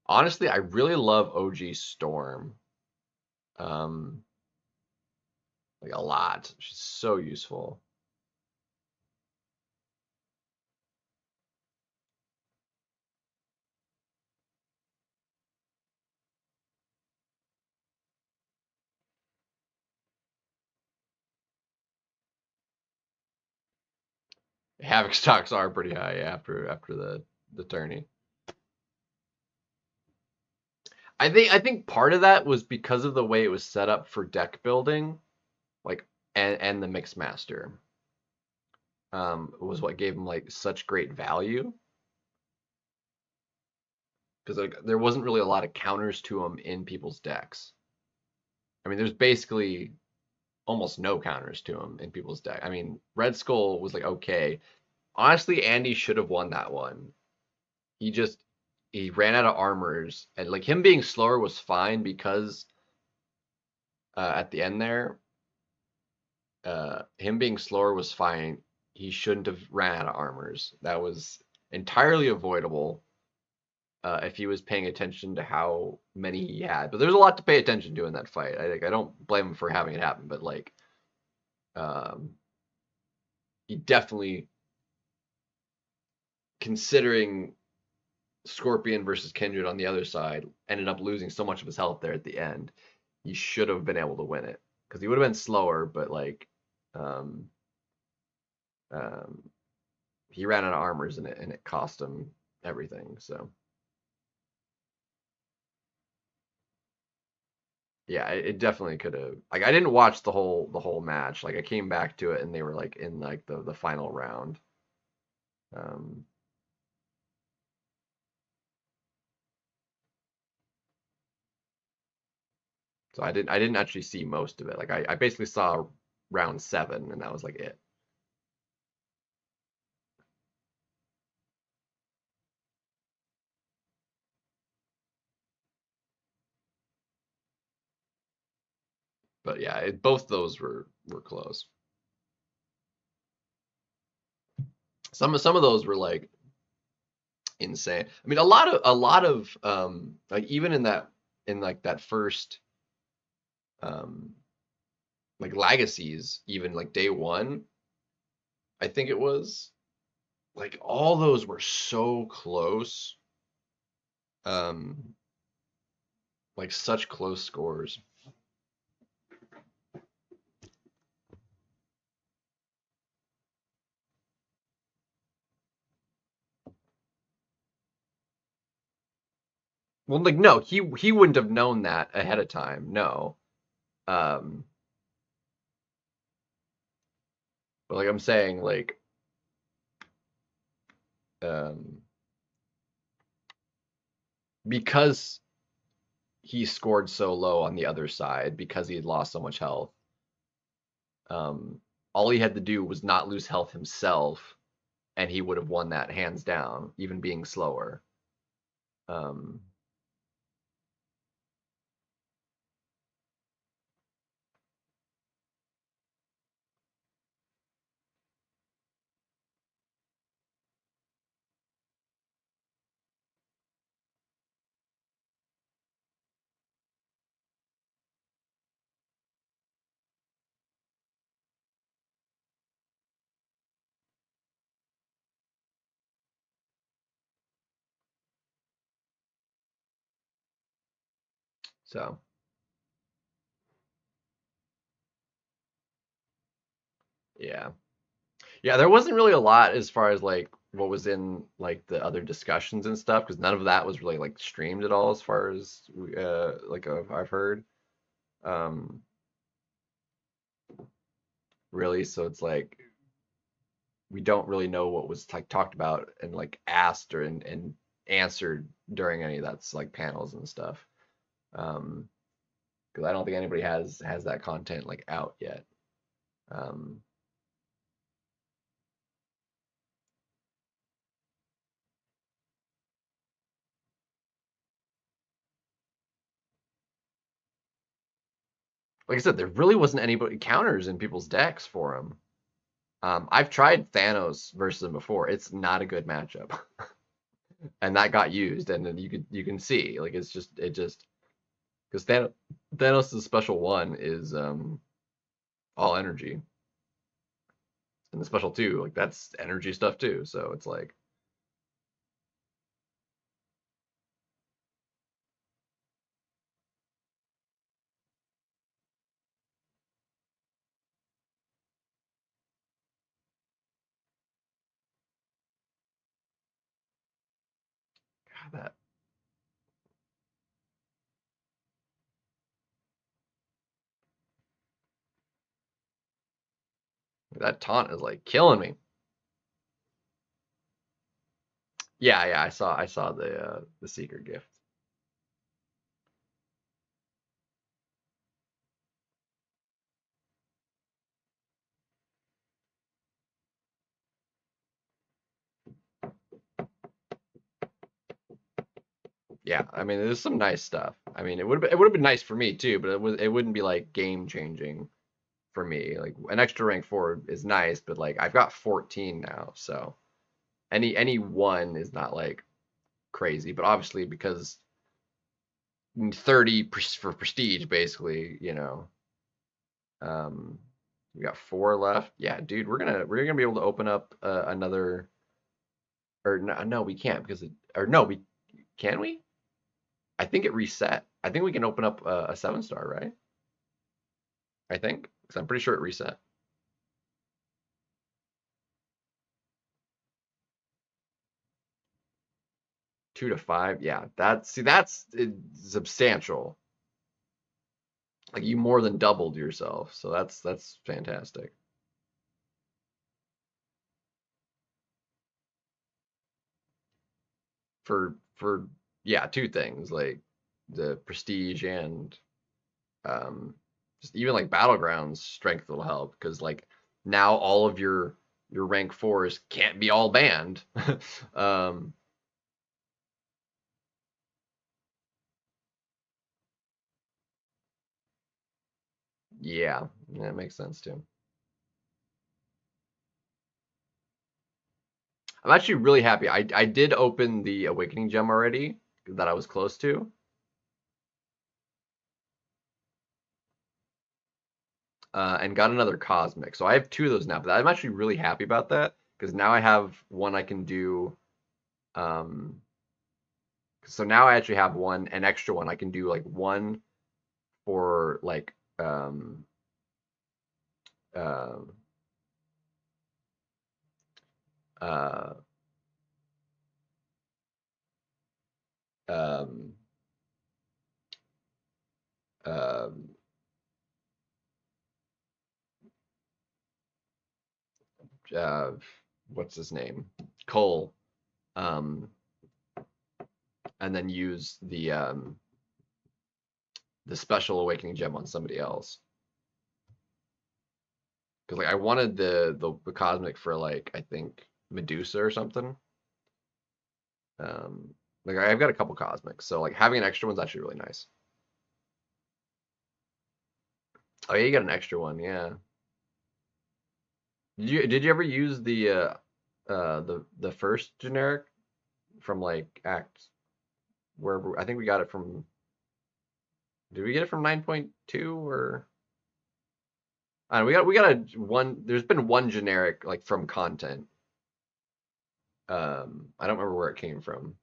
Honestly, I really love OG Storm. Like a lot. She's so useful. Havoc stocks are pretty high after the tourney. I think part of that was because of the way it was set up for deck building, like and the mix master. Was what gave him like such great value because like there wasn't really a lot of counters to him in people's decks. I mean, there's basically almost no counters to him in people's deck. I mean, Red Skull was like okay. Honestly, Andy should have won that one. He just he ran out of armors and like him being slower was fine because at the end there, him being slower was fine. He shouldn't have ran out of armors. That was entirely avoidable if he was paying attention to how many he had. But there's a lot to pay attention to in that fight. I don't blame him for having it happen, but like um, he definitely considering Scorpion versus Kindred on the other side ended up losing so much of his health there at the end. He should have been able to win it because he would have been slower, but like um, um, he ran out of armors in it and it cost him everything. So yeah, it definitely could have. Like I didn't watch the whole match. Like I came back to it and they were like in like the final round. Um, so I didn't actually see most of it. Like I basically saw round 7 and that was like it. But yeah, both those were close. Some of those were like insane. I mean, a lot of like even in like that first um like legacies, even like day 1, I think it was like all those were so close. Um Like such close scores. Well, like no, he wouldn't have known that ahead of time. No. Um, but like I'm saying, like um, because he scored so low on the other side because he had lost so much health. Um, all he had to do was not lose health himself, and he would have won that hands down, even being slower. Um, so yeah, yeah. There wasn't really a lot as far as like what was in like the other discussions and stuff because none of that was really like streamed at all as far as like I've heard. Um, really, so it's like we don't really know what was like talked about and like asked or and answered during any of that's like panels and stuff. Um, because I don't think anybody has that content like out yet. Um, like I said, there really wasn't anybody counters in people's decks for him. I've tried Thanos versus him before. It's not a good matchup, and that got used, and then you can see like it just because Thanos' special one is all energy, and the special two like that's energy stuff too. So it's like God, that taunt is like killing me. Yeah, yeah, I saw the secret gift. Yeah, I mean, there's some nice stuff. I mean, it would have been nice for me too, but it wouldn't be like game changing for me. Like an extra rank 4 is nice, but like I've got 14 now, so any one is not like crazy. But obviously because 30 for prestige basically, um, we got 4 left. Yeah, dude, we're gonna be able to open up another or no, no, we can't because or no, we can we? I think it reset. I think we can open up a 7-star, right? I think because I'm pretty sure it reset. 2 to 5, yeah. That's substantial. Like you more than doubled yourself, so that's fantastic. For yeah, two things like the prestige and um just even like battlegrounds strength will help because like now all of your rank 4s can't be all banned. um yeah, that makes sense too. I'm actually really happy. I did open the awakening gem already that I was close to. And got another cosmic. So I have 2 of those now, but I'm actually really happy about that because now I have one I can do um, So now I actually have an extra one. I can do like one for like uh, uh, um, um, uh, what's his name? Cole. Um, and then use the special awakening gem on somebody else. Because like I wanted the cosmic for like I think Medusa or something. Um, like I've got a couple cosmics, so like having an extra one's actually really nice. Oh yeah, you got an extra one, yeah. Did you ever use the first generic from like Act wherever? I think we got it from. Did we get it from 9.2 or? I don't know, we got a one. There's been one generic like from content. I don't remember where it came from,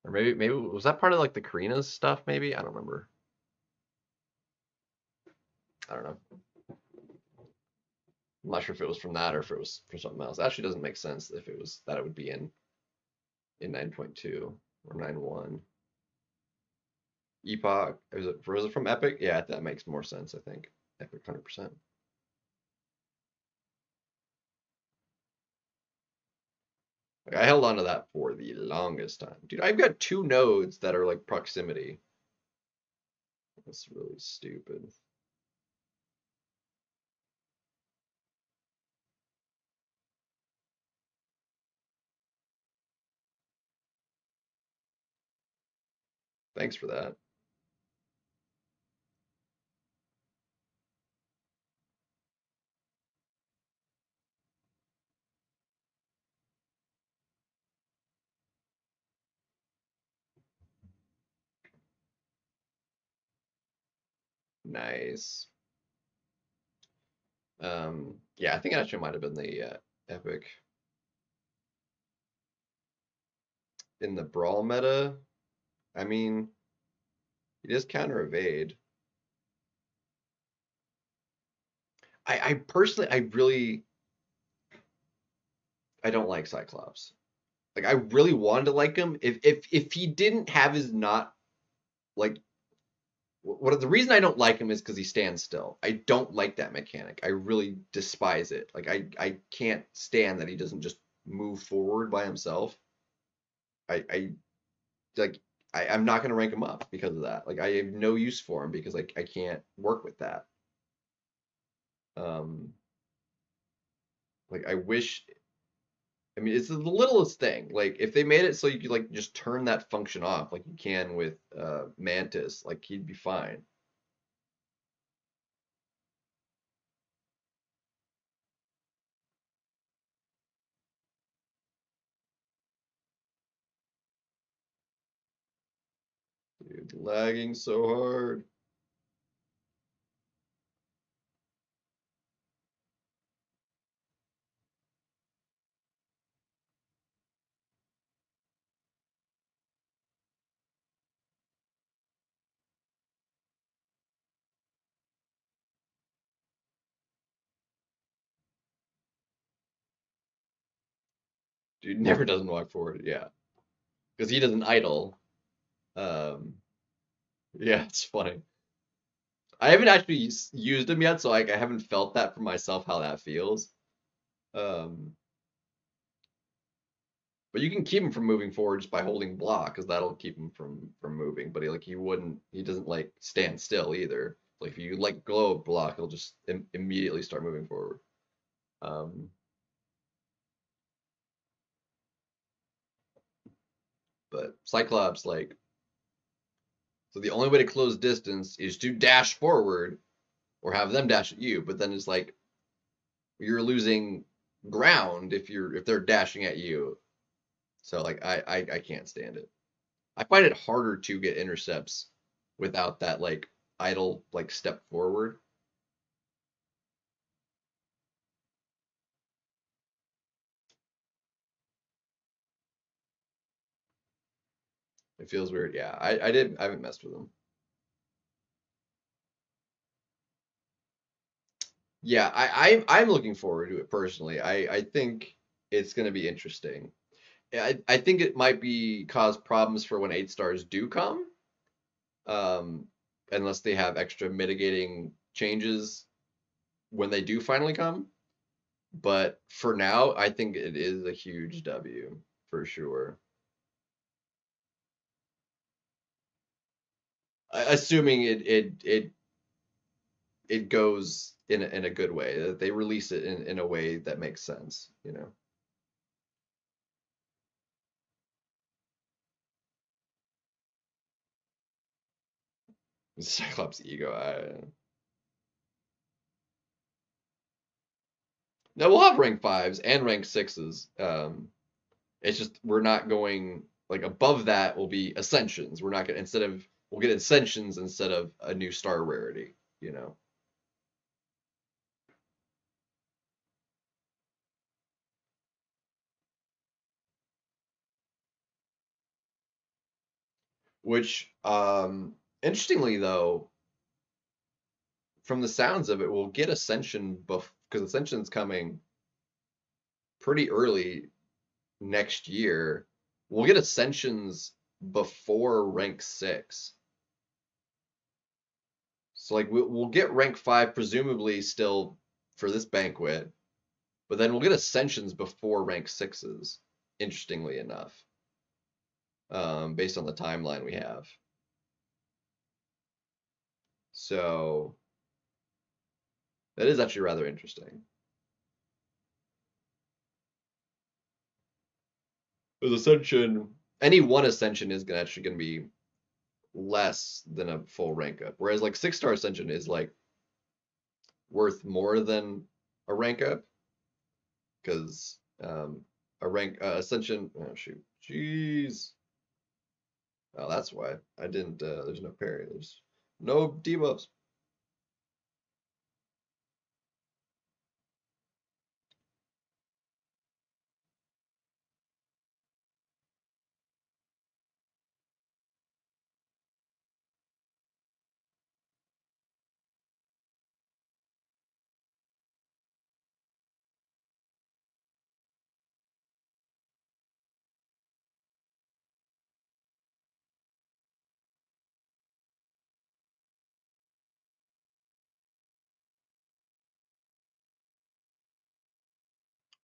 or maybe was that part of like the Karina's stuff? Maybe I don't remember. I don't know. I'm not sure if it was from that or if it was from something else. It actually doesn't make sense if it was that it would be in 9.2 or 9.1. Epoch. Was it from Epic? Yeah, that makes more sense, I think. Epic 100%. Like, I held on to that for the longest time. Dude, I've got two nodes that are like proximity. That's really stupid. Thanks for that. Nice. Yeah, I think it actually might have been the Epic in the Brawl meta. I mean, he does counter evade. I personally, I don't like Cyclops. Like I really wanted to like him. If he didn't have his not like what the reason I don't like him is because he stands still. I don't like that mechanic. I really despise it. Like I can't stand that he doesn't just move forward by himself. I like I'm not gonna rank him up because of that. Like I have no use for him because I can't work with that. Um like I wish I mean it's the littlest thing. Like if they made it so you could like just turn that function off like you can with Mantis, like he'd be fine. Dude, lagging so hard. Dude never doesn't walk forward. Yeah, because he doesn't idle. Um, yeah, it's funny. I haven't actually used him yet, so like I haven't felt that for myself how that feels. Um, but you can keep him from moving forward just by holding block, because that'll keep him from moving. But he doesn't like stand still either. Like if you like glow block, he'll just immediately start moving forward. Um, but Cyclops like so the only way to close distance is to dash forward or have them dash at you. But then it's like you're losing ground if they're dashing at you. So like I can't stand it. I find it harder to get intercepts without that like idle like step forward. It feels weird. Yeah, I haven't messed with them. Yeah, I'm looking forward to it personally. I think it's going to be interesting. I think it might be cause problems for when 8 stars do come, um, unless they have extra mitigating changes when they do finally come. But for now, I think it is a huge W for sure. Assuming it goes in a good way, that they release it in a way that makes sense, you know. Cyclops ego. No, we'll have rank fives and rank sixes. It's just we're not going like above that will be ascensions. We're not gonna instead of we'll get ascensions instead of a new star rarity, you know. Which interestingly though, from the sounds of it, we'll get ascension buff because ascension's coming pretty early next year. We'll get ascensions before rank six. So like we'll get rank five presumably still for this banquet, but then we'll get ascensions before rank sixes. Interestingly enough, based on the timeline we have. So that is actually rather interesting. Because ascension, any one ascension is gonna actually gonna be less than a full rank up, whereas like 6 star ascension is like worth more than a rank up because a rank ascension. Oh shoot, jeez. Oh, that's why I didn't. There's no parry. There's no debuffs.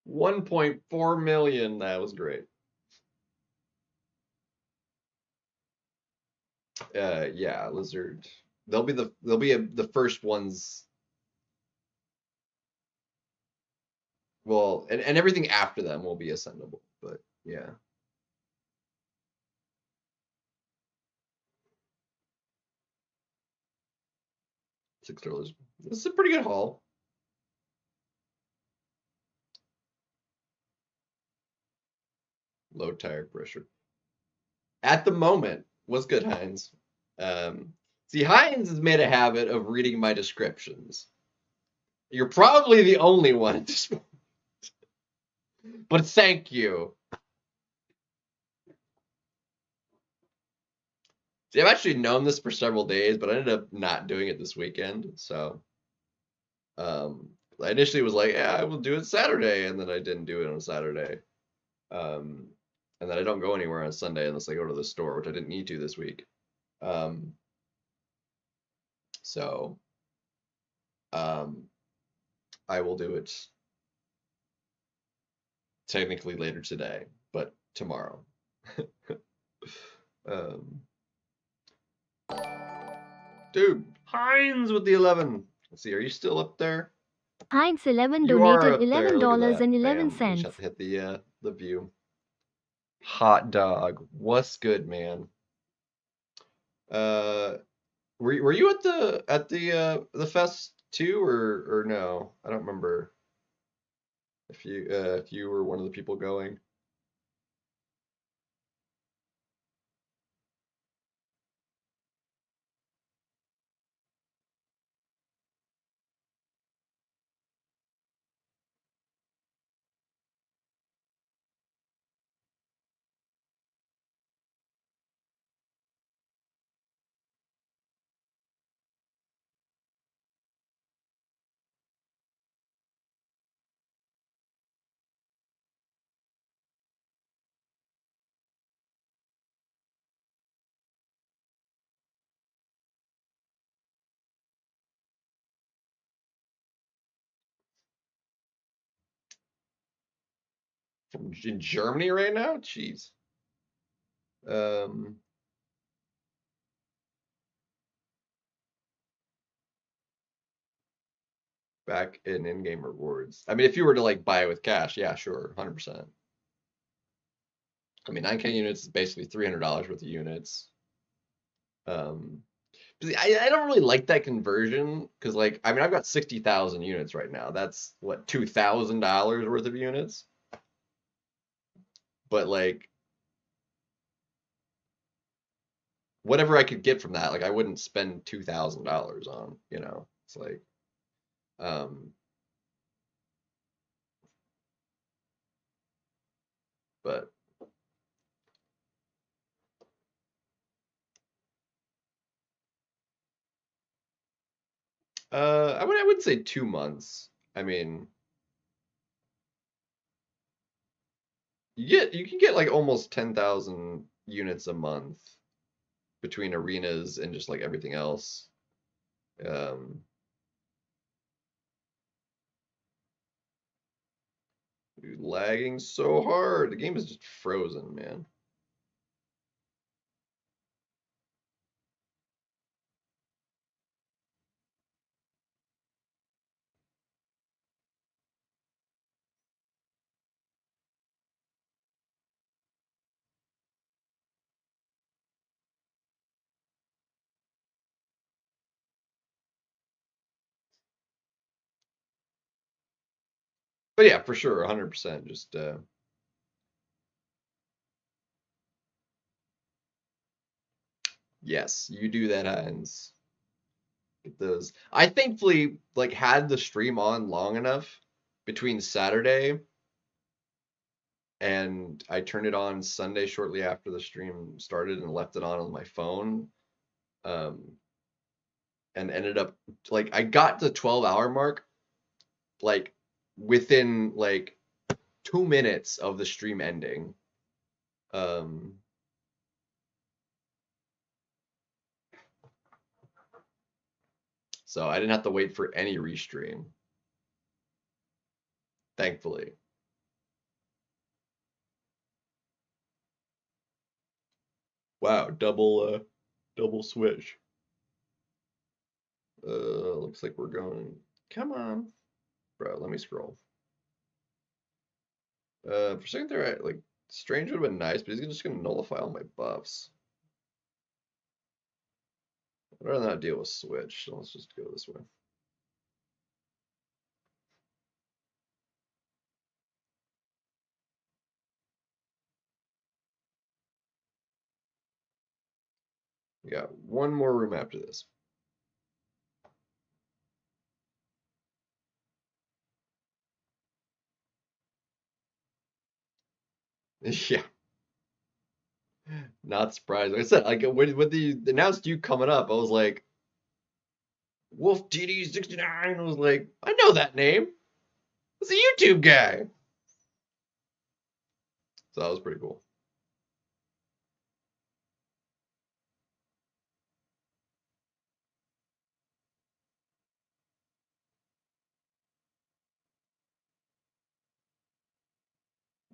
$1.4 million. That was great. Yeah, lizard. They'll be the first ones. Well, and everything after them will be ascendable. But yeah, $6. This is a pretty good haul. Low tire pressure. At the moment, what's good, Heinz? See, Heinz has made a habit of reading my descriptions. You're probably the only one at this point, but thank you. See, I've actually known this for several days, but I ended up not doing it this weekend. So, I initially was like, yeah, I will do it Saturday, and then I didn't do it on Saturday. Um, and then I don't go anywhere on Sunday unless I go to the store, which I didn't need to this week. Um, so, um, I will do it technically later today, but tomorrow. Um, dude, Heinz with the 11. Let's see, are you still up there? Heinz 11 You are donated up there. Look at that. $11.11. Bam. You just have to hit the view. Hot dog. What's good, man? Uh, were you at the fest too, or no? I don't remember if you were one of the people going. in Germany right now? Jeez. Um, back in-game rewards. I mean, if you were to like buy it with cash, yeah, sure, 100%. I mean, 9K units is basically $300 worth of units. Um, I don't really like that conversion because, like, I mean, I've got 60,000 units right now. That's what, $2,000 worth of units. But like, whatever I could get from that, like, I wouldn't spend $2,000 on. It's like, um, but I would say 2 months. I mean, you can get like almost 10,000 units a month between arenas and just like everything else. Um, Dude, lagging so hard. The game is just frozen, man. But yeah, for sure, 100%. Just yes, you do that, Heinz. Get those. I thankfully like had the stream on long enough between Saturday and I turned it on Sunday shortly after the stream started and left it on my phone. Um, and ended up like I got the 12-hour mark like within like 2 minutes of the stream ending. Um, so I didn't have to wait for any restream, thankfully. Wow, double switch. Looks like we're going. Come on, bro. Let me scroll. For a second there, like Strange would have been nice, but he's just gonna nullify all my buffs. I'd rather not deal with switch, so let's just go this way. We got one more room after this. Yeah, not surprised. Like I said, like when they announced you coming up, I was like, Wolf DD69. I was like, I know that name. It's a YouTube guy. So that was pretty cool.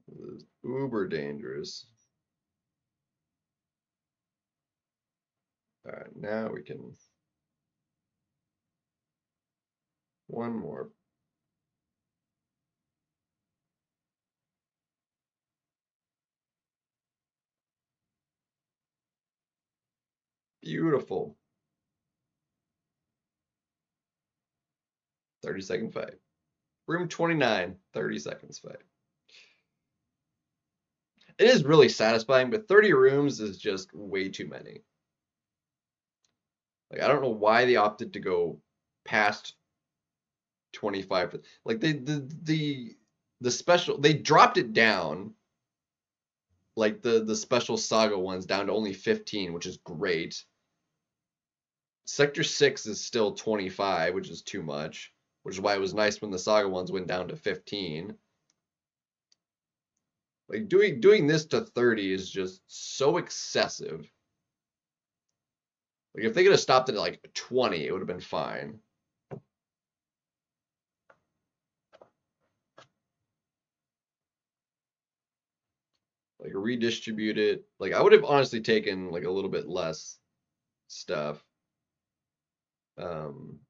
It was uber dangerous. All right, now we can one more. Beautiful. 30-second fight. Room 29, 30 seconds fight. It is really satisfying, but 30 rooms is just way too many. Like I don't know why they opted to go past 25. Like the special they dropped it down like the special saga ones down to only 15, which is great. Sector 6 is still 25, which is too much, which is why it was nice when the saga ones went down to 15. Like doing this to 30 is just so excessive. Like if they could have stopped it at like 20, it would have been fine. like redistribute it. Like I would have honestly taken like a little bit less stuff um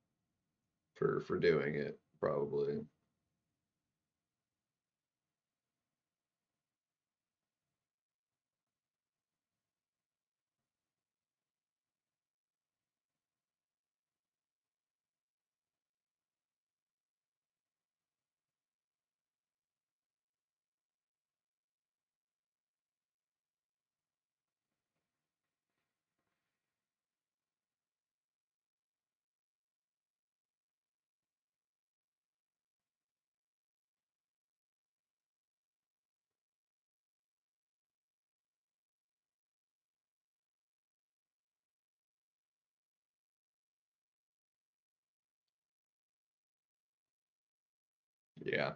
for doing it probably. Yeah.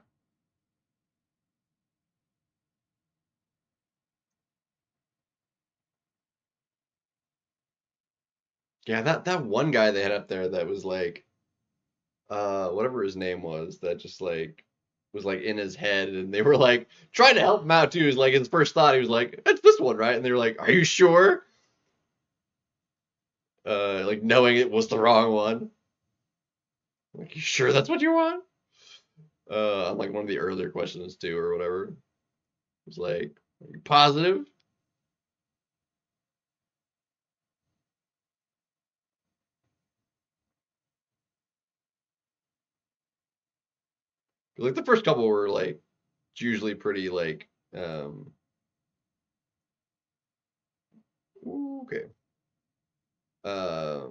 Yeah, that one guy they had up there that was like whatever his name was, that just like was like in his head, and they were like trying to help him out too. He's like his first thought he was like, it's this one, right? And they were like, are you sure? Like knowing it was the wrong one. Like, you sure that's what you want? On like one of the earlier questions too, or whatever. It was like, are you positive? Like the first couple were like usually pretty like okay. Uh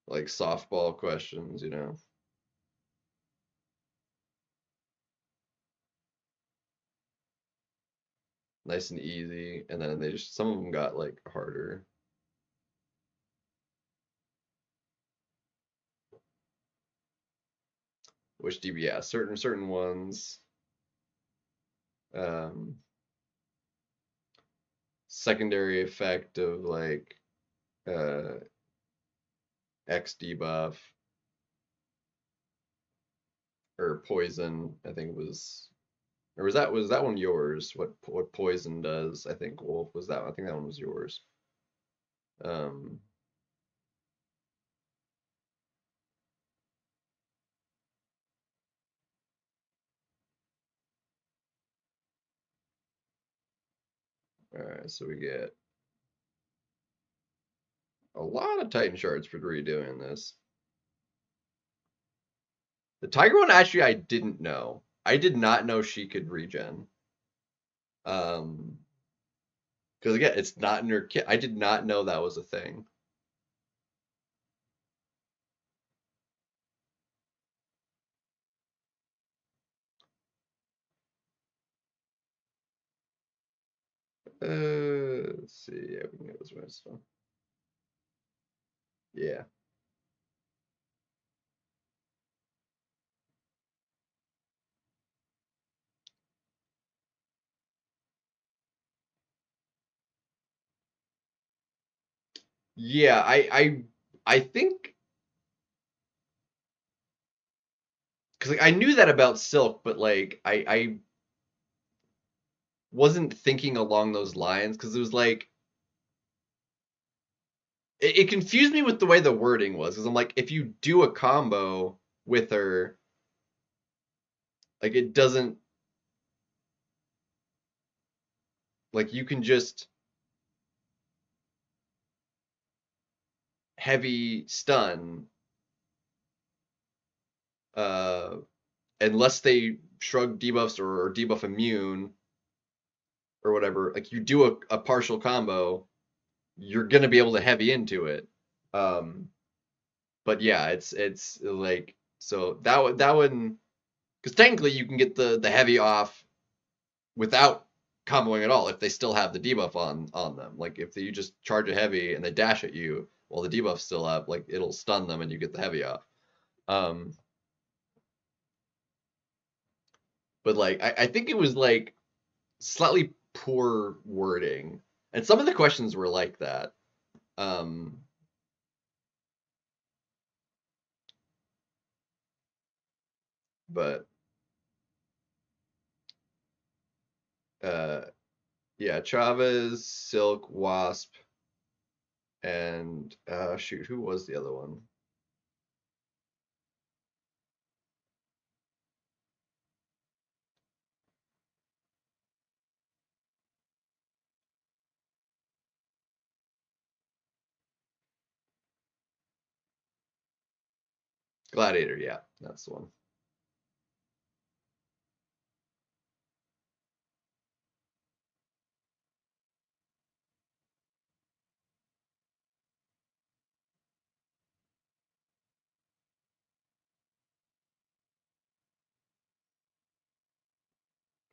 like softball questions, you know. Nice and easy. And then they just some of them got like harder. Which DB, certain ones. Um Secondary effect of like uh X debuff or poison, I think was, or was that one yours? What poison does? I think Wolf was that. I think that one was yours. Um, all right, so we get a lot of Titan shards for redoing this. The Tiger one actually I didn't know. I did not know she could regen. Um, because again, it's not in her kit. I did not know that was a thing. Let's see. Yeah, we can get this one stuff. Yeah. Yeah, I think because like, I knew that about Silk, but like I wasn't thinking along those lines because it was like it confused me with the way the wording was because I'm like if you do a combo with her, like it doesn't, like you can just heavy stun uh unless they shrug debuffs or debuff immune or whatever. Like you do a partial combo, you're gonna be able to heavy into it. Um, but yeah, it's like so that one because technically you can get the heavy off without comboing at all if they still have the debuff on them. Like if you just charge a heavy and they dash at you while the debuff's still up, like it'll stun them and you get the heavy off. Um, but like I think it was like slightly poor wording, and some of the questions were like that. Um, But uh, yeah, Chavez, Silk, Wasp, and shoot, who was the other one? Gladiator, yeah, that's the one.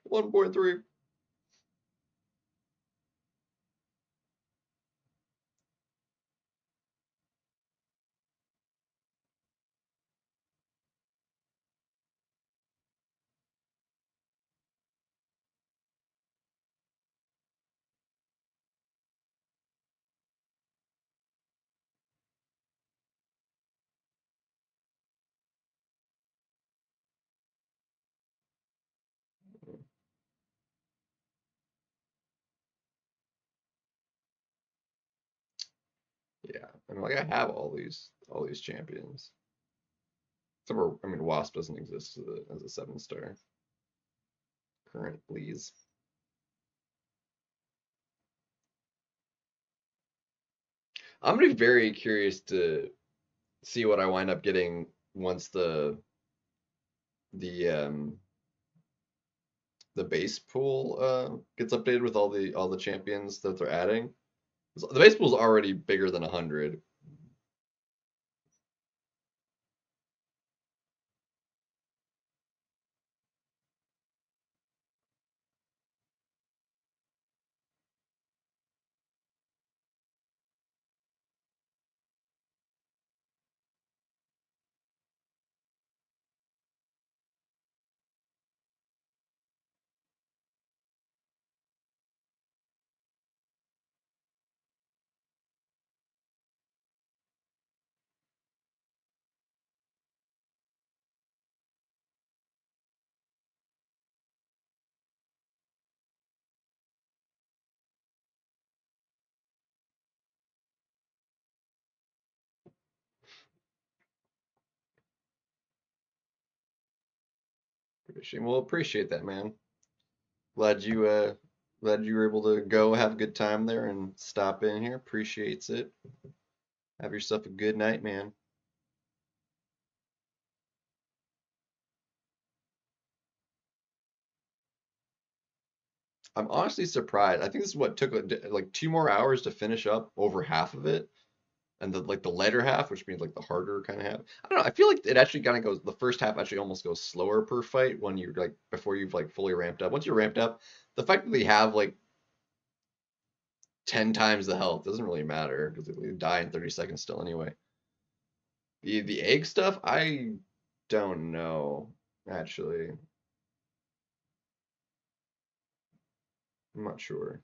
1.3. Yeah, I mean, like I have all these champions. Except for, I mean, Wasp doesn't exist as a 7-star currently. I'm gonna be very curious to see what I wind up getting once the um the base pool gets updated with all the champions that they're adding. The base pool is already bigger than 100. Well, appreciate that, man. Glad you uh glad you were able to go have a good time there and stop in here. Appreciates it. Have yourself a good night, man. I'm honestly surprised. I think this is what took like 2 more hours to finish up over half of it, and the lighter half, which means like the harder kind of half. I don't know. I feel like it actually kind of goes. The first half actually almost goes slower per fight when you're like before you've like fully ramped up. Once you're ramped up, the fact that they have like 10 times the health doesn't really matter because they die in 30 seconds still anyway. The egg stuff, I don't know actually. I'm not sure.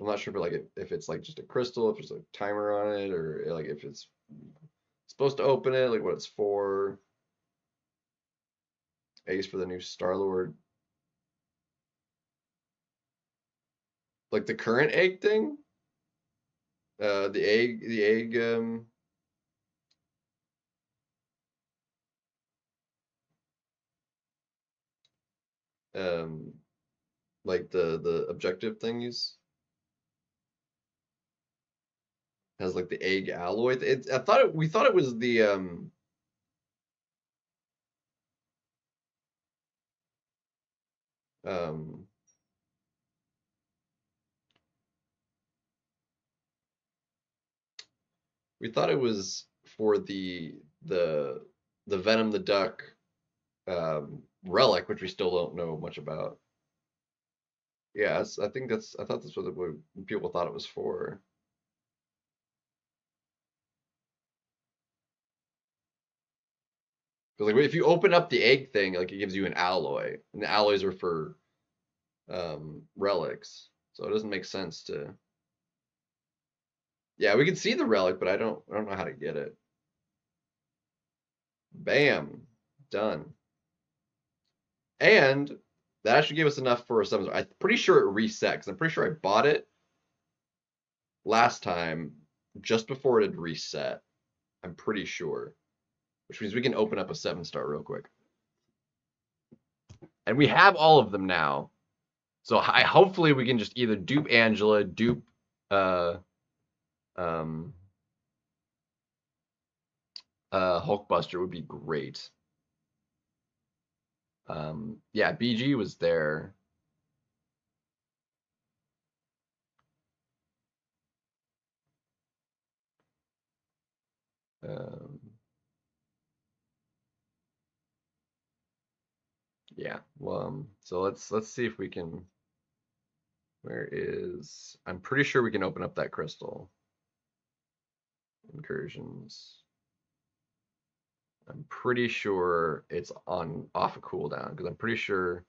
I'm not sure, but like if it's like just a crystal, if there's a timer on it, or like if it's supposed to open it, like what it's for. Eggs for the new Star Lord, like the current egg thing. The egg, um, like the objective thingies has like the egg alloy. We thought it was um we thought it was for the the Venom the Duck relic, which we still don't know much about. Yeah, I thought that's what people thought it was for. Because like if you open up the egg thing, like it gives you an alloy, and the alloys are for relics, so it doesn't make sense to Yeah, we can see the relic, but I don't know how to get it. Bam. Done. And that actually gave us enough for a summons. I'm pretty sure it reset, because I'm pretty sure I bought it last time just before it had reset. I'm pretty sure. Which means we can open up a 7-star real quick. And we have all of them now. So hopefully we can just either dupe Angela, dupe Hulkbuster would be great. Yeah, BG was there. Yeah, well, so let's see if we can. Where is? I'm pretty sure we can open up that crystal. Incursions. I'm pretty sure it's off a cooldown, because I'm pretty sure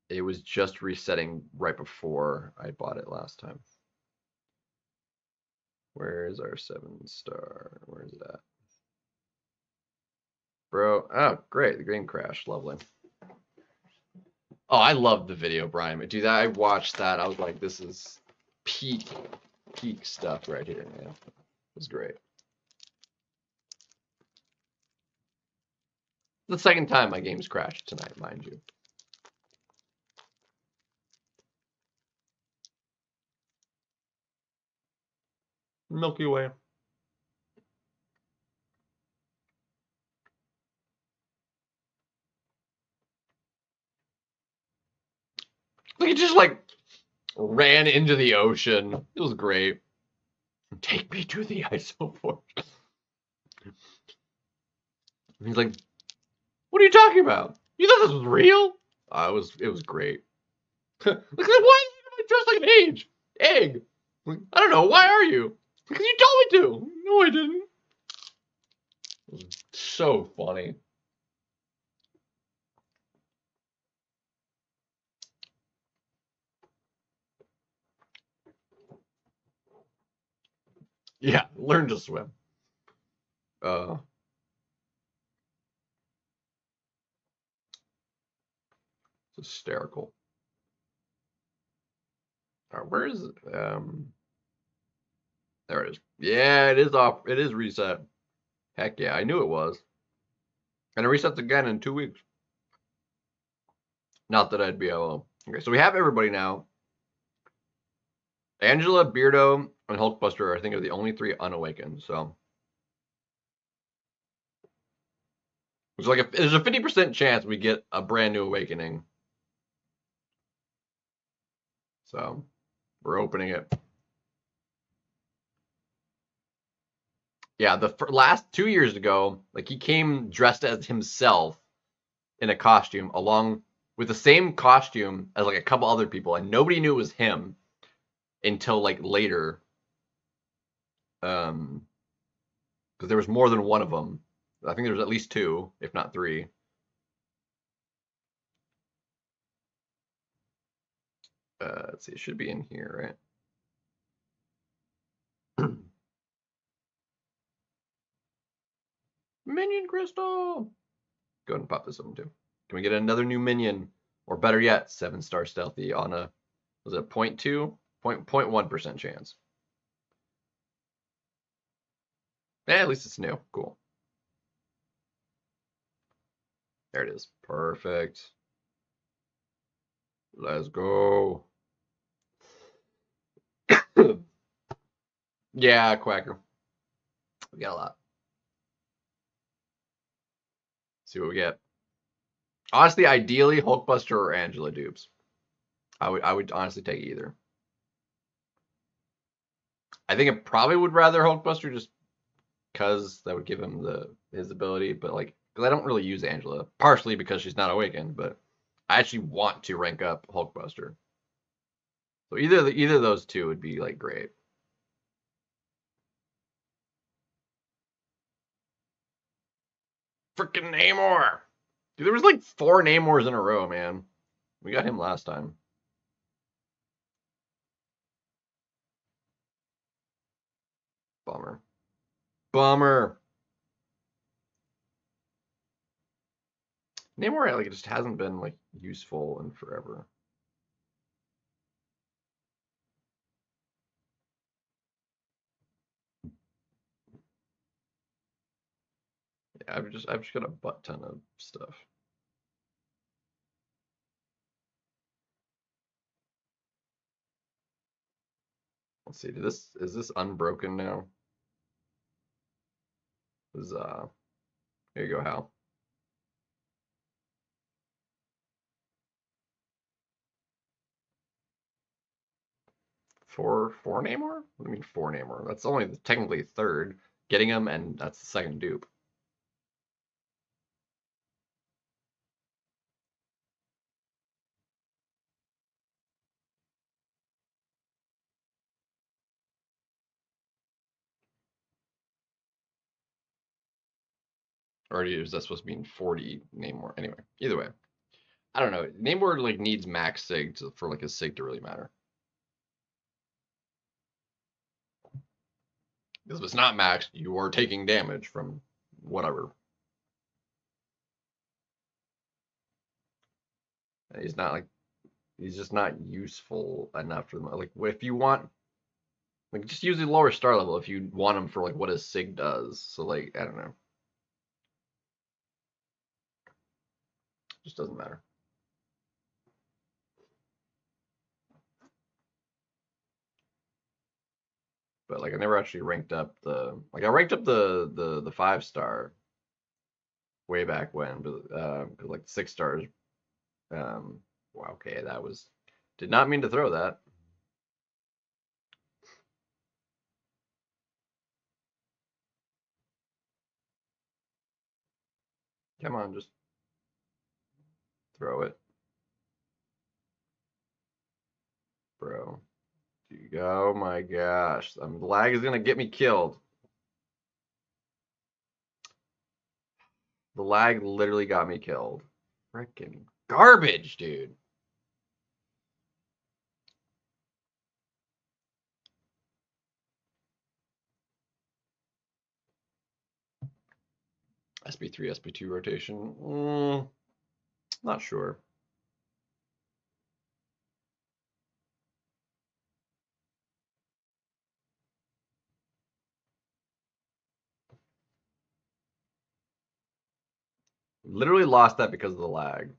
it was just resetting right before I bought it last time. Where is our 7-star? Where is it at? Bro, oh, great. The game crashed. Lovely. Oh, I loved the video, Brian. Dude, I watched that. I was like, this is peak stuff right here, man. It was great. The second time my game's crashed tonight, mind you. Milky Way. Like, it just, like, ran into the ocean. It was great. Take me to the isoport. He's like, what are you talking about? You thought this was real? It was great. Like, why am I dressed like an egg? Like, I don't know. Why are you? Because you told me to. No, I didn't. It was so funny. Yeah, learn to swim. It's hysterical. All right, where is it? There it is. Yeah, it is off. It is reset. Heck yeah, I knew it was. And it resets again in 2 weeks. Not that I'd be able to. Okay, so we have everybody now. Angela, Beardo, and Hulkbuster, I think, are the only 3 unawakened. So it's like there's a 50% chance we get a brand new awakening. So we're opening it. Yeah, the last 2 years ago, like, he came dressed as himself in a costume, along with the same costume as like a couple other people, and nobody knew it was him until like later. Because there was more than one of them. I think there was at least 2, if not 3. Let's see, it should be in here, right? Minion crystal. Go ahead and pop this open too. Can we get another new minion, or better yet, 7-star stealthy on a, was it 0.2, 0.1% chance? At least it's new. Cool. There it is. Perfect. Let's go. Yeah, Quacker. We got a lot. See what we get. Honestly, ideally, Hulkbuster or Angela dupes. I would honestly take either. I think I probably would rather Hulkbuster, just because that would give him his ability, but like, because I don't really use Angela, partially because she's not awakened, but I actually want to rank up Hulkbuster. So either of those 2 would be like great. Freaking Namor! Dude, there was like 4 Namors in a row, man. We got him last time. Bummer. Bummer. Namor like it just hasn't been like useful in forever. Yeah, I've just got a butt ton of stuff. Let's see. Is this unbroken now? Is here you go, Hal. Four Namor? What do you mean four Namor? That's only technically third. Getting him, and that's the second dupe. Or is that supposed to mean 40 Namor? Anyway, either way. I don't know. Namor like needs max sig for like a sig to really matter. Because if it's not maxed, you are taking damage from whatever. And he's just not useful enough for them. Like if you want like just use the lower star level if you want him for like what his sig does. So like I don't know. Just doesn't matter. But like I never actually ranked up I ranked up the 5-star way back when, but cause like 6 stars. Wow, okay, that was did not mean to throw that. Come on, just throw it, bro. Oh my gosh, the lag is gonna get me killed. The lag literally got me killed. Freaking garbage, dude. SP3, SP2 rotation. Not sure. Literally lost that because of the lag.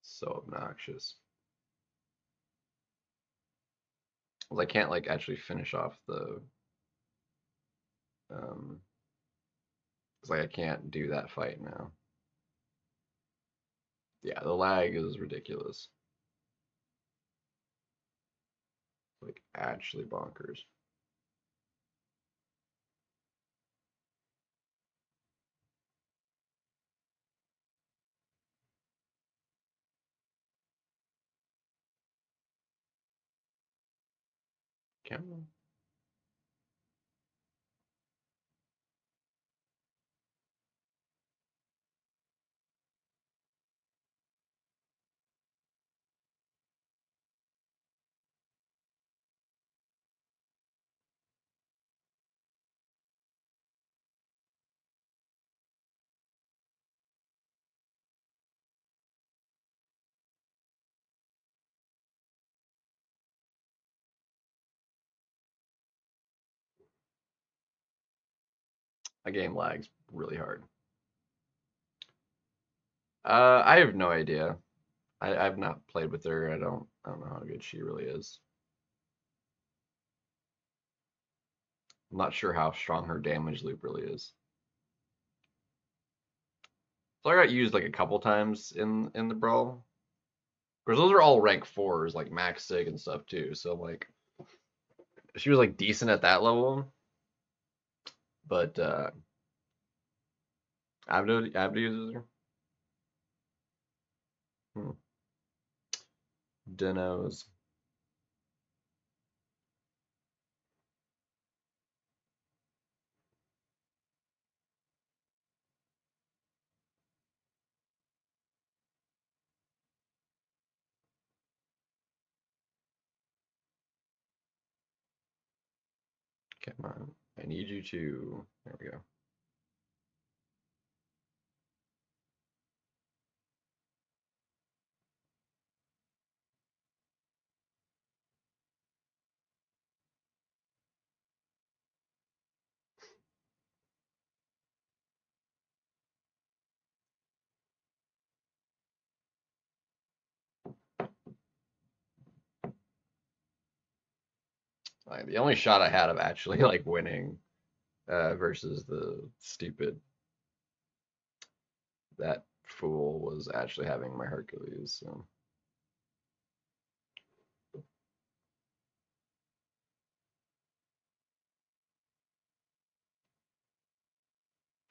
So obnoxious. I can't like actually finish off the it's like I can't do that fight now. Yeah, the lag is ridiculous. Like actually bonkers. Come on. A game lags really hard. I have no idea. I've not played with her. I don't know how good she really is. I'm not sure how strong her damage loop really is. So I got used like a couple times in the brawl. Because those are all rank 4s, like max sig and stuff too. So like she was like decent at that level. But Abdo uses her. Dinos. Come on. I need you to. There we go. Like, the only shot I had of actually like winning versus the stupid that fool was actually having my Hercules. So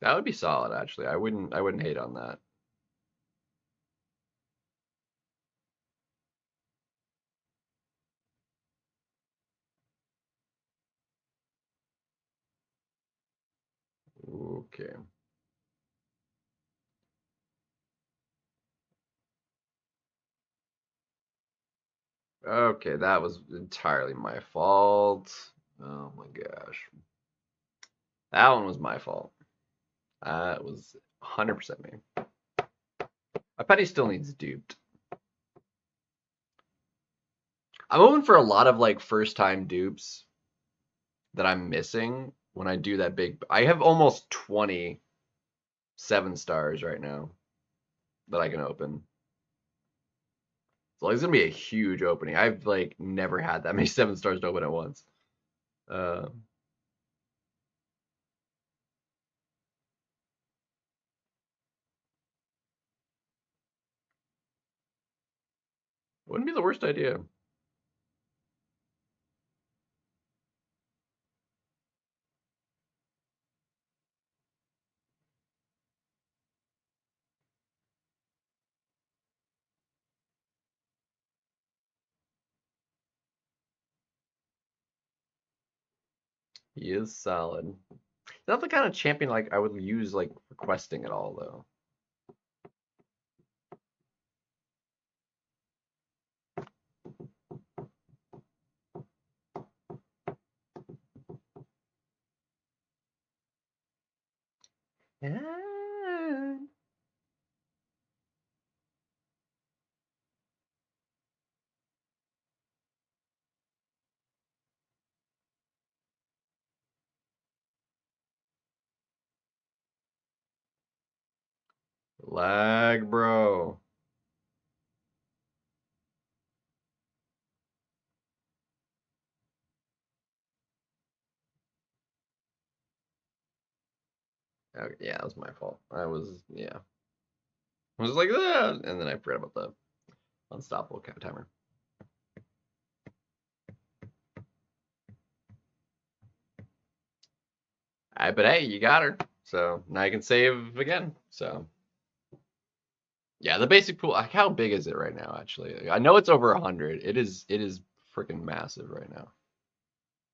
that would be solid actually. I wouldn't hate on that. Okay. Okay, that was entirely my fault. Oh my gosh. That one was my fault. That was 100% me. I bet he still needs duped. I'm hoping for a lot of like first time dupes that I'm missing when I do that big. I have almost 20 7 stars right now that I can open. So it's gonna be a huge opening. I've like never had that many 7 stars to open at once. Uh, wouldn't be the worst idea. He is solid. Not the kind of champion like I would use like requesting at all though. Yeah. Lag, bro. Okay, yeah, that was my fault. Yeah. I was like that, and then I forgot about the unstoppable timer. But hey, you got her. So now you can save again. So yeah, the basic pool. Like, how big is it right now? Actually, I know it's over 100. It is. It is freaking massive right now.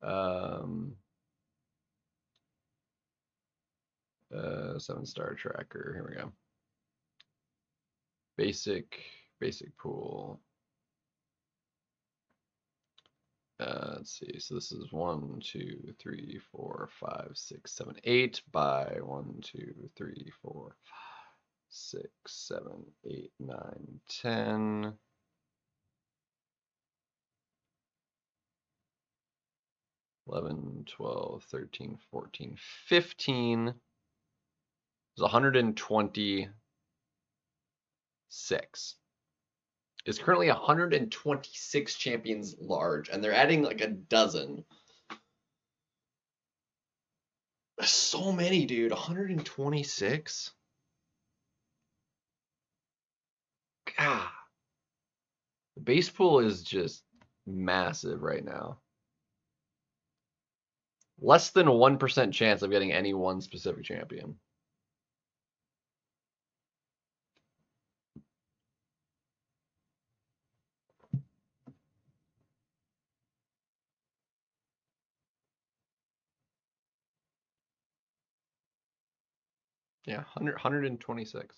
Um, 7 star tracker. Here we go. Basic pool. Let's see. So this is 1, 2, 3, 4, 5, 6, 7, 8 by 1, 2, 3, 4, 5, 6, 7, 8, 9, 10. 11, 12, 13, 14, 15. It's 126. It's currently 126 champions large, and they're adding like a dozen. So many, dude. 126? God. The base pool is just massive right now. Less than 1% chance of getting any one specific champion. Yeah, 126.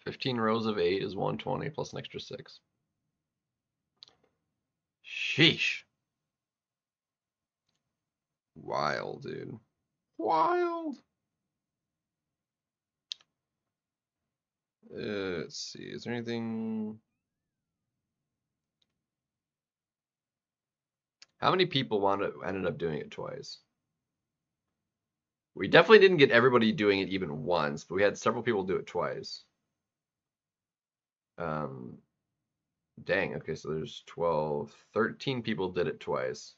15 rows of 8 is 120 plus an extra 6. Sheesh. wild, dude. Wild. Let's see. Is there anything? How many people ended up doing it twice? We definitely didn't get everybody doing it even once, but we had several people do it twice. Dang, okay, so there's 12, 13 people did it twice.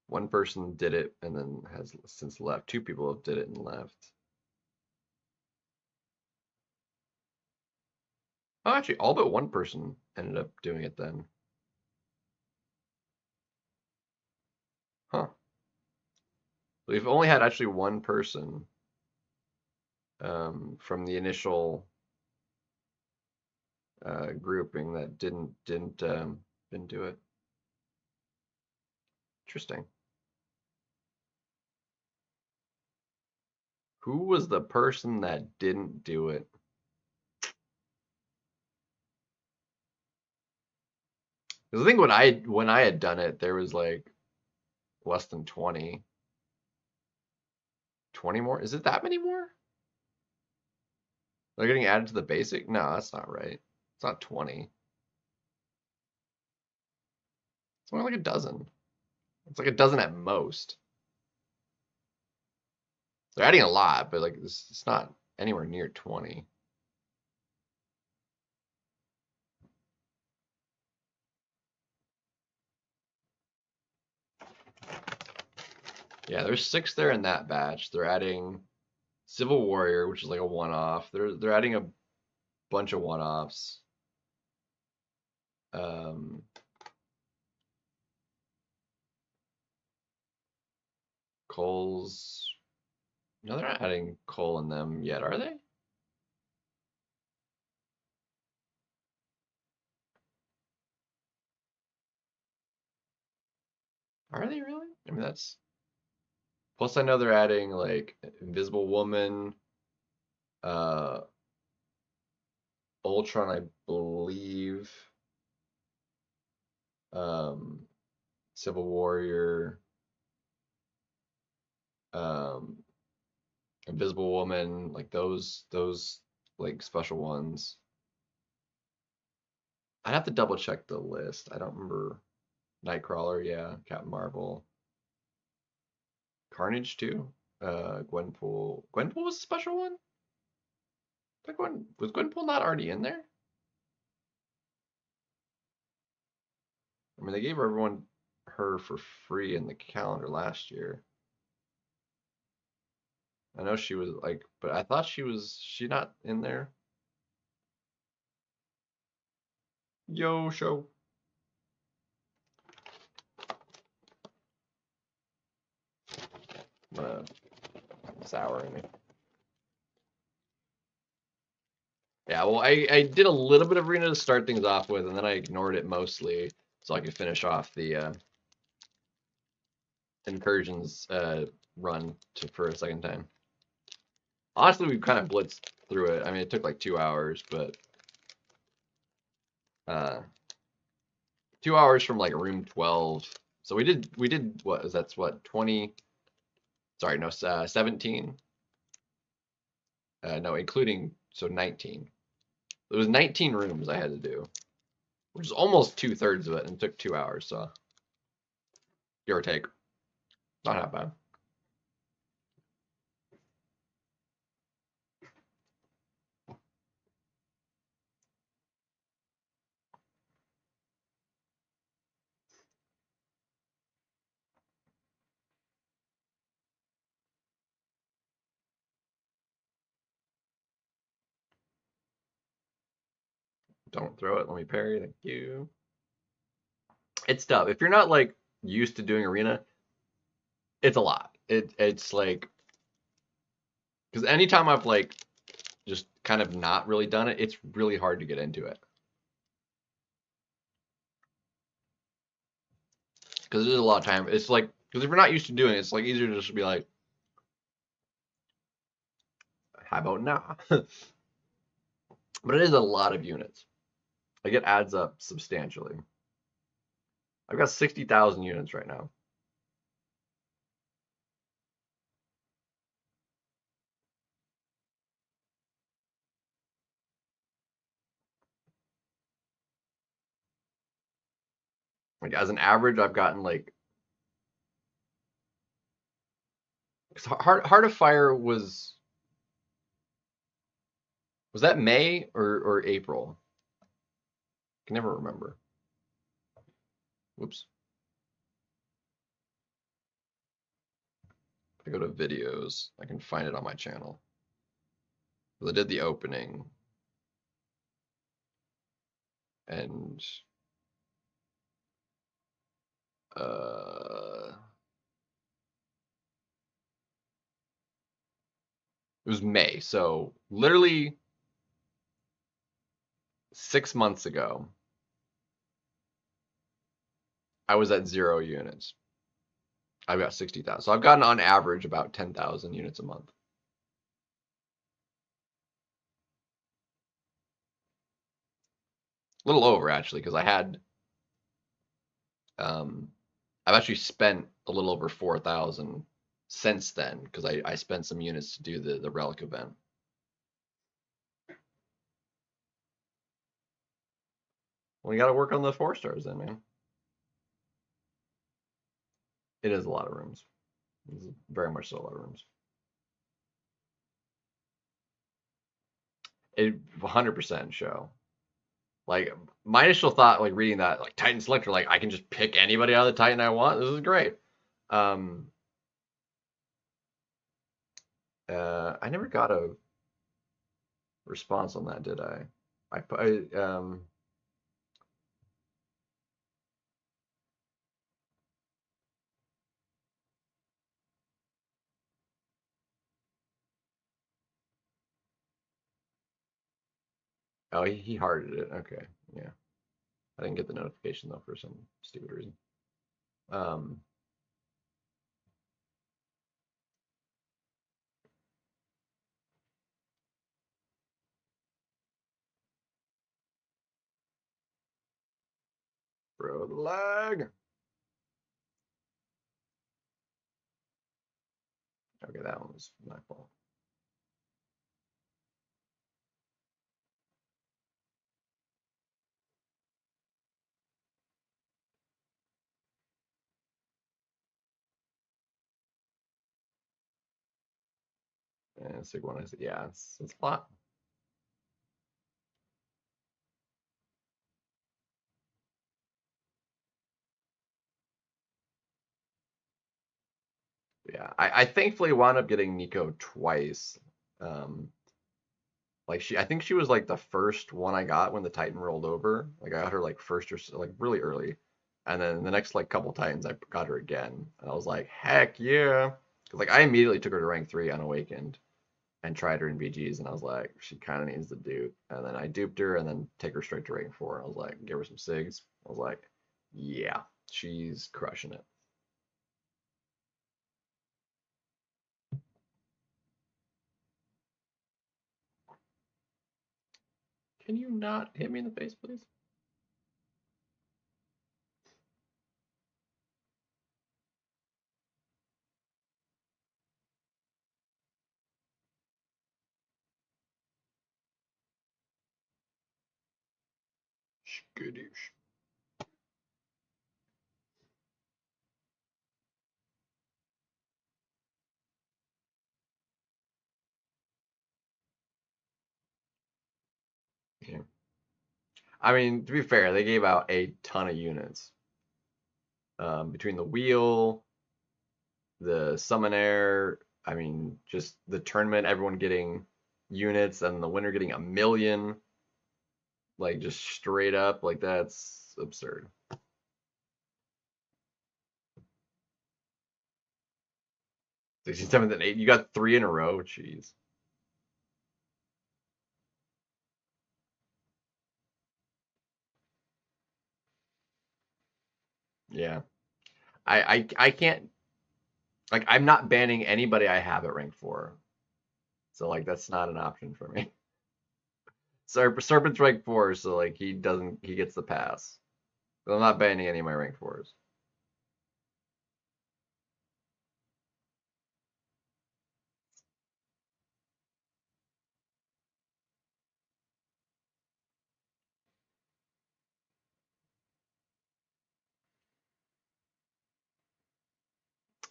One person did it and then has since left. 2 people have did it and left. Oh, actually, all but 1 person ended up doing it then. Huh. We've only had actually 1 person from the initial grouping that didn't do it. Interesting. Who was the person that didn't do it? Because I think when I had done it, there was like less than 20. 20 more? Is it that many more? They're getting added to the basic? No, that's not right. It's not 20. It's more like a dozen. It's like a dozen at most. They're adding a lot, but like it's not anywhere near 20. Yeah, there's 6 there in that batch. They're adding Civil Warrior, which is like a one-off. They're adding a bunch of one-offs. Cole's. No, they're not adding Cole in them yet, are they? Are they really? I mean, that's. Plus, I know they're adding like Invisible Woman, uh, Ultron, I believe, Civil Warrior, um, Invisible Woman, like those like special ones. I'd have to double check the list. I don't remember. Nightcrawler, yeah, Captain Marvel, Carnage too. Gwenpool. Gwenpool was a special one. Was Gwenpool not already in there? I mean, they gave everyone her for free in the calendar last year. I know she was like, but I thought she not in there? Yo, show. Souring me. Yeah, well, I did a little bit of arena to start things off with, and then I ignored it mostly so I could finish off the incursions run for a second time. Honestly, we kind of blitzed through it. I mean, it took like 2 hours, but 2 hours from like room 12. So we did what is that's what 20? Sorry, no, 17. No, including so 19. It was 19 rooms I had to do, which is almost 2/3 of it, and it took 2 hours. So give or take, not that bad. Don't throw it. Let me parry. Thank you. It's tough if you're not like used to doing arena. It's a lot. It's like because anytime I've like just kind of not really done it, it's really hard to get into it. Because there's a lot of time. It's like because if you're not used to doing it, it's like easier to just be like, how about now? But it is a lot of units. Like it adds up substantially. I've got 60,000 units right now. Like as an average, I've gotten like, 'cause Heart of Fire was that May or April? I can never remember. Whoops. If I go to videos, I can find it on my channel. I did the opening and uh it was May. So literally 6 months ago, I was at 0 units. I've got 60,000. So I've gotten on average about 10,000 units a month. A little over actually, because I've actually spent a little over 4,000 since then, because I spent some units to do the relic event. Well, you got to work on the 4 stars then, man. It is a lot of rooms. It's very much so a lot of rooms. It 100% show. Like my initial thought, like reading that, like Titan Selector, like I can just pick anybody out of the Titan I want. This is great. I never got a response on that, did I? Oh, he hearted it. Okay, yeah. I didn't get the notification though for some stupid reason. Um, bro, the lag. Okay, that one was my fault. And Sig one, I said, yeah, it's a lot. Yeah, I thankfully wound up getting Nico twice. Um, like I think she was like the first one I got when the Titan rolled over. Like I got her like first or like really early, and then the next like couple Titans I got her again, and I was like, heck yeah, because like I immediately took her to rank 3 unawakened, and tried her in BGs, and I was like, she kind of needs the dupe, and then I duped her, and then take her straight to rank 4. I was like, give her some Sigs. I was like, yeah, she's crushing it. Can you not hit me in the face, please? Skadoosh. Yeah. I mean, to be fair, they gave out a ton of units. Between the wheel, the summoner, I mean, just the tournament, everyone getting units, and the winner getting 1,000,000, like just straight up, like that's absurd. 67th and 8, you got 3 in a row. Jeez. Yeah. I can't, like I'm not banning anybody I have at rank 4. So like that's not an option for me. Serpent's rank 4, so like he gets the pass. I'm not banning any of my rank 4s.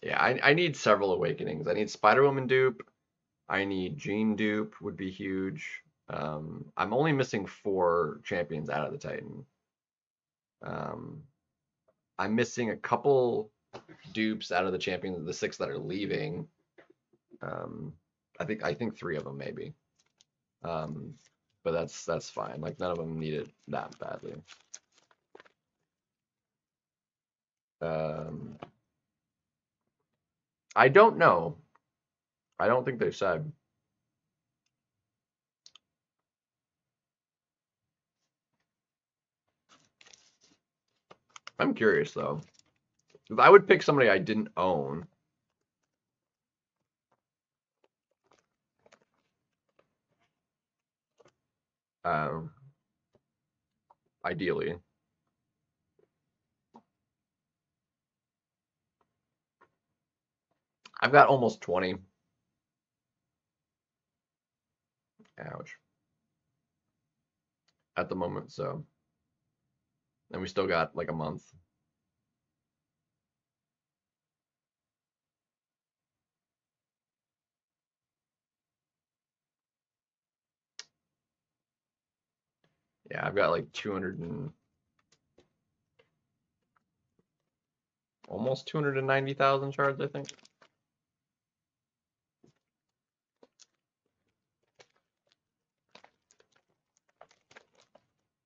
Yeah, I need several awakenings. I need Spider-Woman dupe. I need Jean dupe would be huge. I'm only missing 4 champions out of the Titan. Um, I'm missing a couple dupes out of the champions, the 6 that are leaving. I think 3 of them maybe. But that's fine. Like none of them needed that badly. I don't know. I don't think they said. I'm curious though. If I would pick somebody I didn't own. Ideally. I've got almost 20. Ouch. At the moment, so. And we still got like a month. Yeah, I've got like 200 and almost 290,000 shards, I think.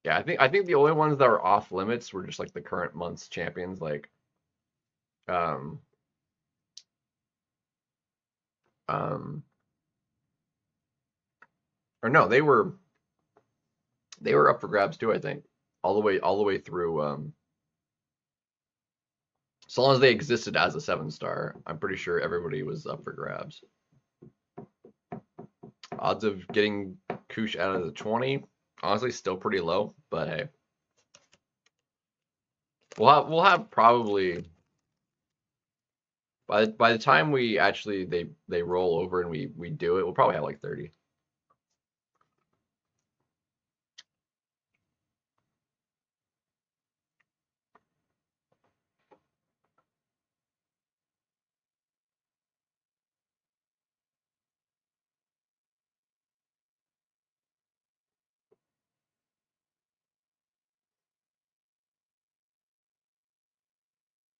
Yeah, I think the only ones that were off limits were just like the current month's champions, like um um or no, they were up for grabs too, I think. All the way through so long as they existed as a 7-star, I'm pretty sure everybody was up for grabs. Odds of getting Koosh out of the 20, honestly, still pretty low, but hey. We'll have probably by the time we actually they roll over and we do it, we'll probably have like 30.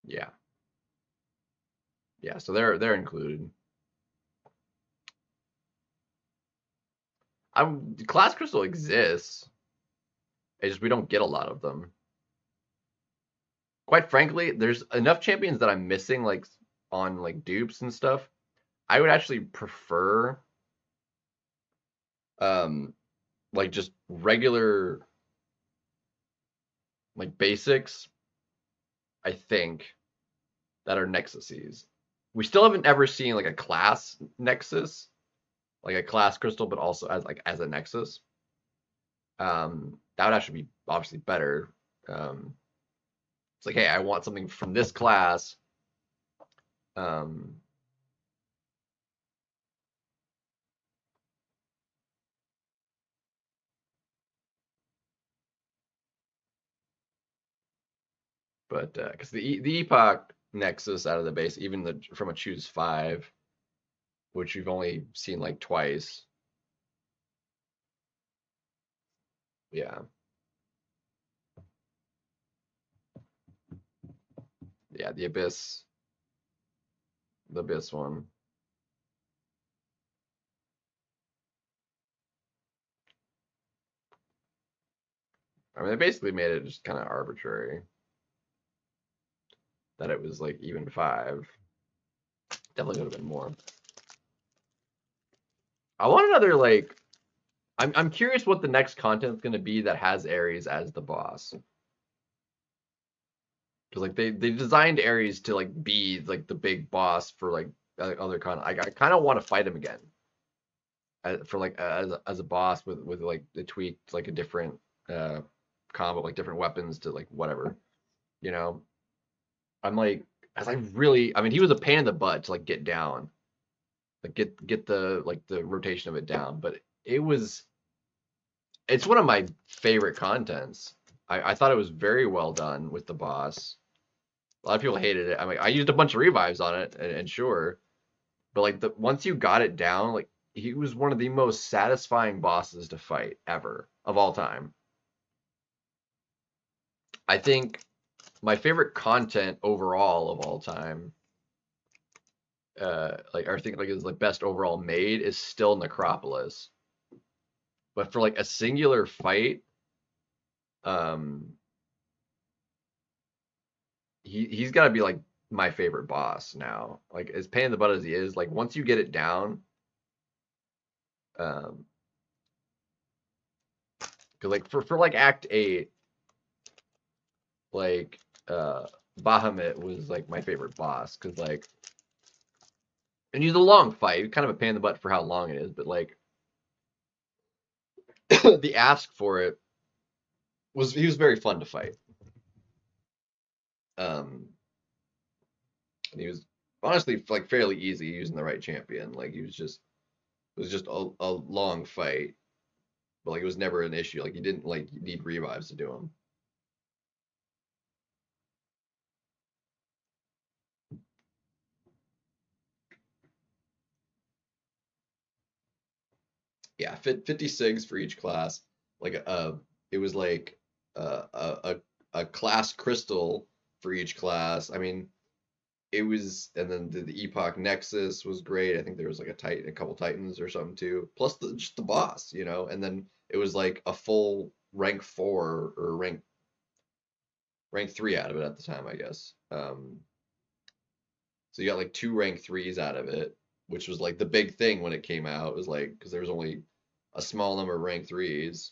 Yeah. Yeah, so they're included. Class Crystal exists. It's just we don't get a lot of them. Quite frankly, there's enough champions that I'm missing, like on like dupes and stuff. I would actually prefer um like just regular like basics, I think, that are nexuses. We still haven't ever seen like a class nexus, like a class crystal, but also as a nexus. That would actually be obviously better. It's like, hey, I want something from this class. Um, but because the Epoch Nexus out of the base, even from a choose 5, which we've only seen like twice. Yeah. Yeah, the Abyss one. I mean, they basically made it just kind of arbitrary that it was like even 5. Definitely could have been more. I want another like. I'm curious what the next content's gonna be that has Ares as the boss. Because like they designed Ares to like be like the big boss for like other content. I kind of want to fight him again for like as a boss with like the tweaked like a different combo, like different weapons to like whatever. You know, I'm like, as I really, I mean, he was a pain in the butt to like get down, like get the like the rotation of it down, but it was, it's one of my favorite contents. I thought it was very well done with the boss. A lot of people hated it. I mean, I used a bunch of revives on it, and sure, but like the once you got it down, like he was one of the most satisfying bosses to fight ever of all time. I think my favorite content overall of all time, like I think like is like best overall made is still Necropolis. But for like a singular fight, um, he's got to be like my favorite boss now. Like as pain in the butt as he is, like once you get it down, um, because like for like Act 8, like uh Bahamut was like my favorite boss because like, and he's a long fight, kind of a pain in the butt for how long it is, but like the ask for it was, he was very fun to fight. Um, and he was honestly like fairly easy using the right champion. Like he was just, it was just a long fight, but like it was never an issue. Like you didn't like need revives to do him. Yeah, 56 for each class. Like it was like a class crystal for each class. I mean, it was, and then the Epoch Nexus was great. I think there was like a titan, a couple titans or something too. Plus just the boss, you know. And then it was like a full rank 4 or rank 3 out of it at the time, I guess. So you got like 2 rank 3s out of it, which was like the big thing when it came out. It was like because there was only a small number of rank 3s.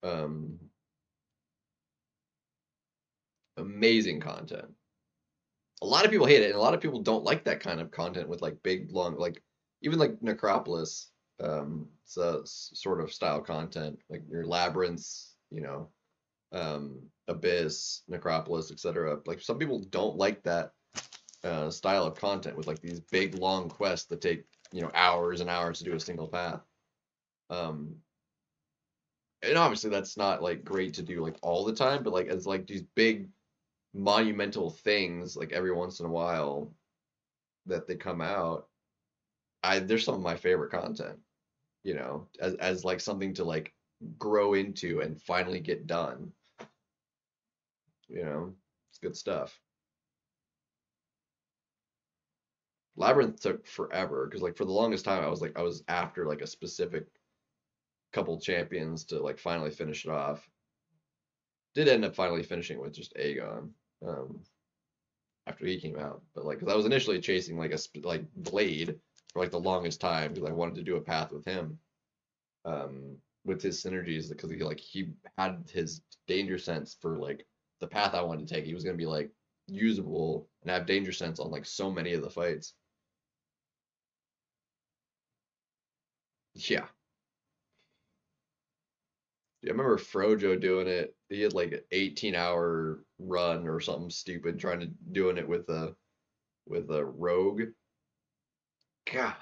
Um, Amazing content. A lot of people hate it, and a lot of people don't like that kind of content with like big, long, like even like Necropolis. It's a sort of style content, like your labyrinths, you know, Abyss, Necropolis, etc. Like some people don't like that style of content with like these big, long quests that take, you know, hours and hours to do a single path. Um, and obviously that's not like great to do like all the time, but like as like these big monumental things like every once in a while that they come out, I there's some of my favorite content, you know, as like something to like grow into and finally get done, you know. It's good stuff. Labyrinth took forever because like for the longest time I was after like a specific couple champions to like finally finish it off. Did end up finally finishing with just Aegon. Um, After he came out. But like, cause I was initially chasing like like Blade for like the longest time because I wanted to do a path with him, with his synergies because he had his danger sense for like the path I wanted to take. He was gonna be like usable and have danger sense on like so many of the fights. Yeah. Yeah, I remember Frojo doing it. He had like an 18-hour run or something stupid trying to doing it with a rogue. God,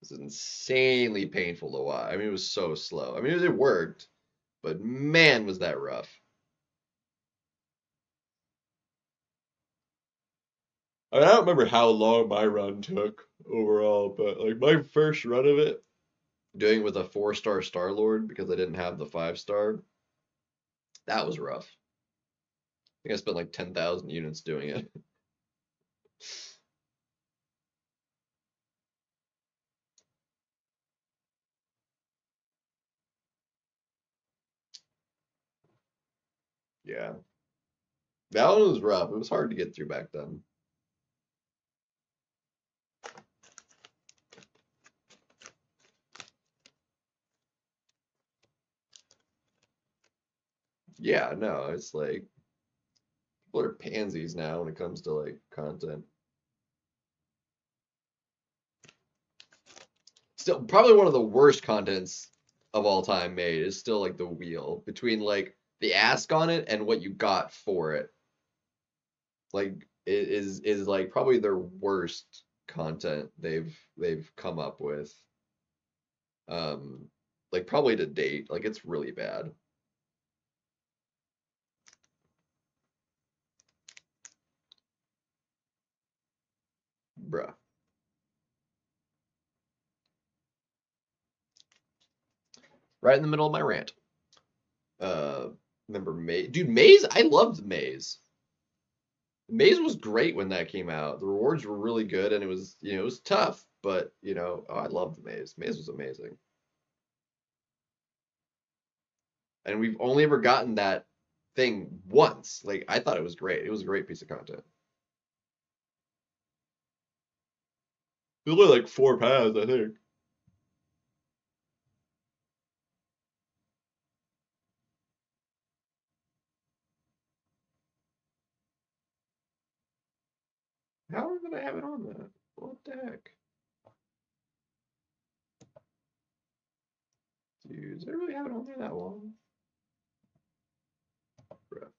it's insanely painful to watch. I mean, it was so slow. I mean, it worked, but man, was that rough. I mean, I don't remember how long my run took overall, but like my first run of it, doing it with a 4-star Star Lord because I didn't have the 5-star, that was rough. I think I spent like 10,000 units doing it. Yeah, that one was rough. It was hard to get through back then. Yeah, no, it's like people are pansies now when it comes to like content. Still, probably one of the worst contents of all time made is still like the wheel between like the ask on it and what you got for it, like is like probably their worst content they've come up with. Um, like probably to date, like it's really bad. Bruh. Right in the middle of my rant. Uh, remember Maze? Dude, Maze, I loved Maze. Maze was great when that came out. The rewards were really good, and it was, you know, it was tough, but you know, oh, I loved Maze. Maze was amazing, and we've only ever gotten that thing once. Like I thought it was great. It was a great piece of content. There's only like 4 paths, I think. How did I have it on that? What the heck? Dude, did I really have it on there that long? Bruh.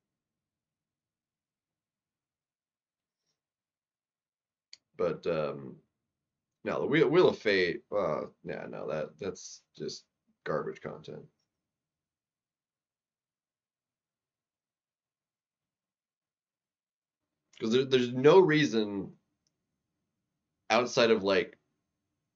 But no, the Wheel of Fate. Yeah, no, that's just garbage content. Because there's no reason outside of like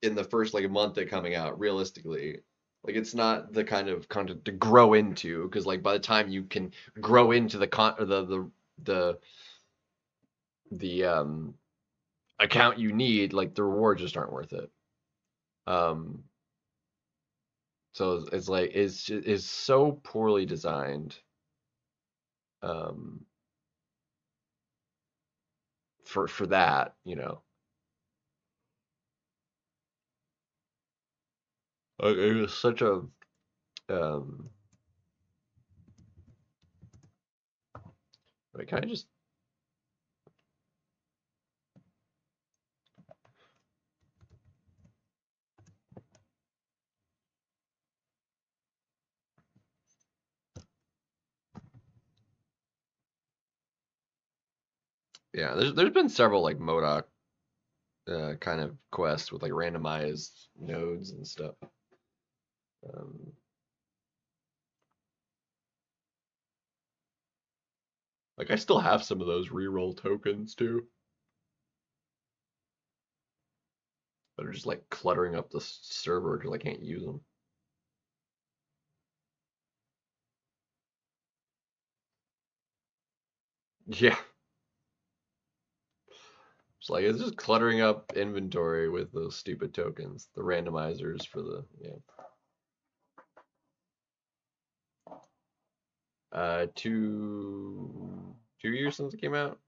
in the first like month it coming out, realistically, like it's not the kind of content to grow into. Because like by the time you can grow into the con or the the account you need, like the rewards just aren't worth it. Um, so it's like it's so poorly designed. Um, for that, you know. It was such a um like kind of just yeah, there's been several like MODOK kind of quests with like randomized nodes and stuff. Um, like I still have some of those reroll tokens too that are just like cluttering up the server because I can't use them. Yeah, it's like it's just cluttering up inventory with those stupid tokens, the randomizers for the yeah. 2 years since it came out.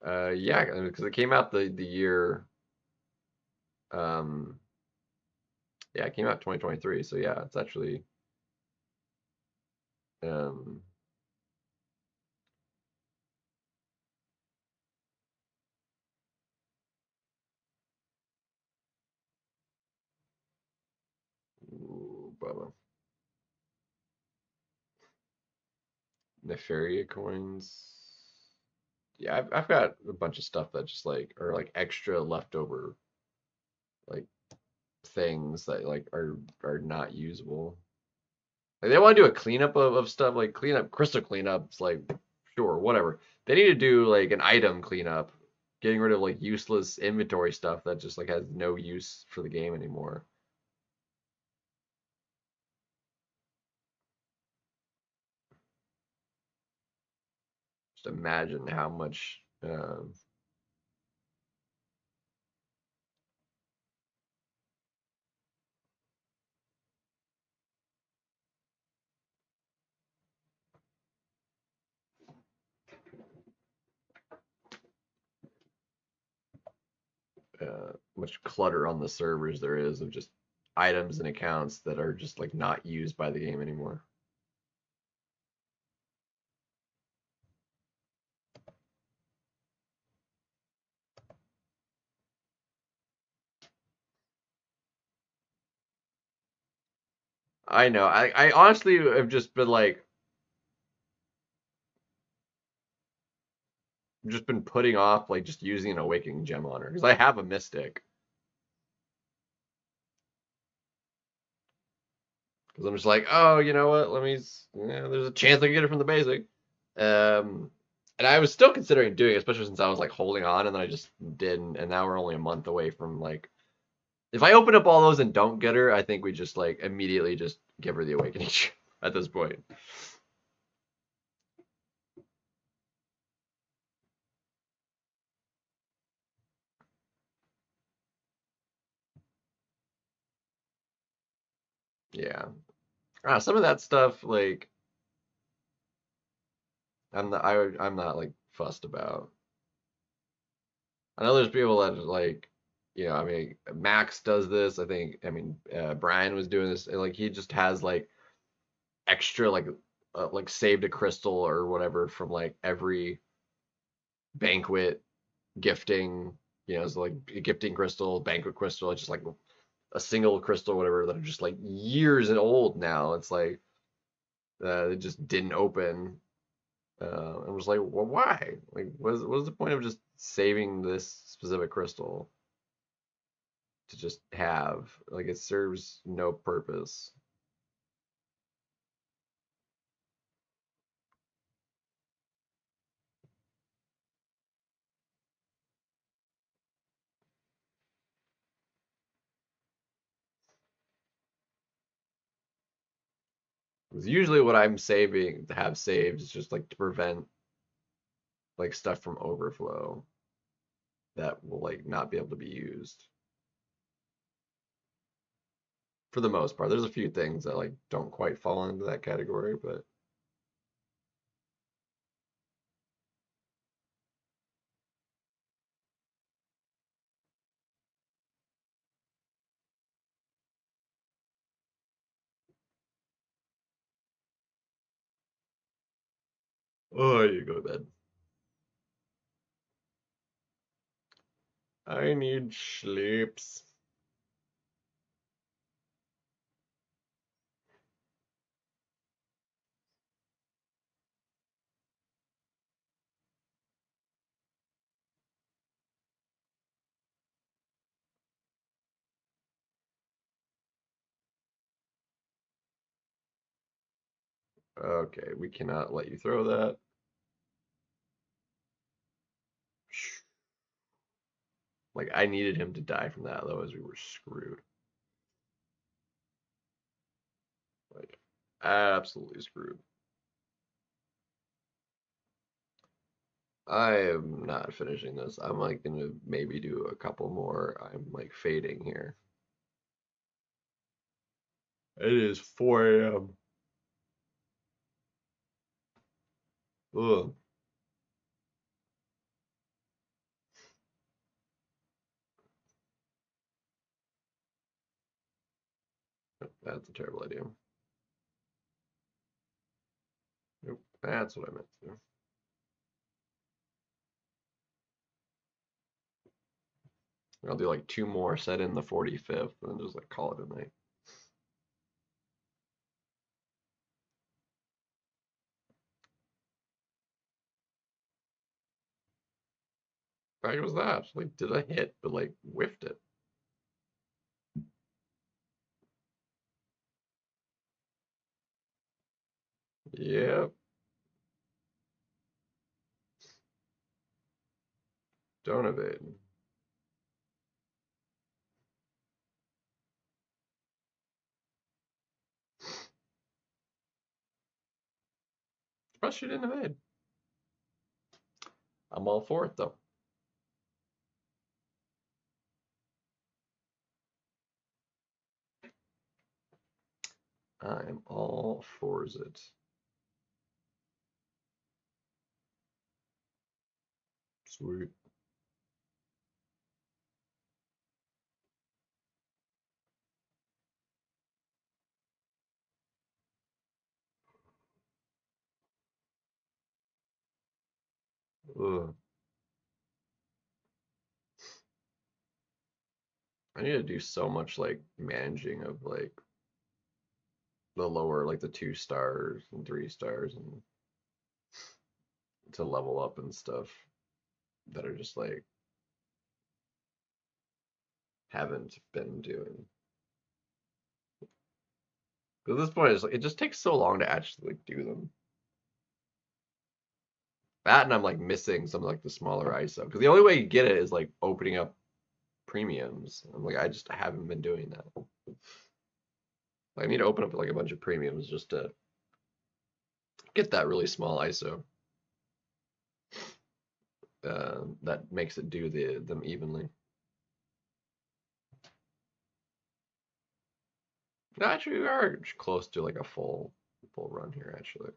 Yeah, because it came out the year. Um, yeah, it came out 2023. So yeah, it's actually um, ooh, Bubba. Nefaria coins. Yeah, I've got a bunch of stuff that just like are like extra leftover like things that like are not usable. Like they want to do a cleanup of stuff, like cleanup crystal cleanups, like sure, whatever. They need to do like an item cleanup, getting rid of like useless inventory stuff that just like has no use for the game anymore. Just imagine how much much clutter on the servers there is of just items and accounts that are just like not used by the game anymore. I know. I honestly have just been like, just been putting off like just using an awakening gem on her because I have a mystic. Because I'm just like, oh, you know what? There's a chance I can get it from the basic. Um, and I was still considering doing it, especially since I was like holding on, and then I just didn't. And now we're only a month away from like, if I open up all those and don't get her, I think we just like immediately just give her the awakening at this point. Yeah. Some of that stuff, like, I'm not like fussed about. I know there's people that like, I mean, Max does this. I think, I mean, Brian was doing this. And, like, he just has like extra like saved a crystal or whatever from like every banquet gifting. So like a gifting crystal, banquet crystal. It's just like a single crystal, whatever, that are just like years and old now. It's like it just didn't open. And was like, well, why? Like, what's the point of just saving this specific crystal to just have? Like, it serves no purpose. Because usually what I'm saving to have saved is just like to prevent like stuff from overflow that will like not be able to be used for the most part. There's a few things that like don't quite fall into that category, but oh, you go to bed. I need sleeps. Okay, we cannot let you throw that. Like, I needed him to die from that, otherwise we were screwed. Like, absolutely screwed. I am not finishing this. I'm like gonna maybe do a couple more. I'm like fading here. It is 4 a.m. Ugh, that's a terrible idea. Nope, that's what I meant to do. I'll do like two more, set in the 45th, and then just like call it a night. The heck was that? Like, did I hit, but like whiffed it? Yep, don't evade. Plus, she didn't evade. I'm all for it though. I'm all for it. Sweet. Ugh. I need to do so much like managing of like the lower, like the 2 stars and 3 stars, and to level up and stuff that are just like haven't been doing. Because at this point, it just takes so long to actually like do them. That and I'm like missing some like the smaller ISO. Because the only way you get it is like opening up premiums. I'm like, I just haven't been doing that. I need to open up like a bunch of premiums just to get that really small ISO. That makes it do them evenly. No, actually, we are close to like a full run here, actually.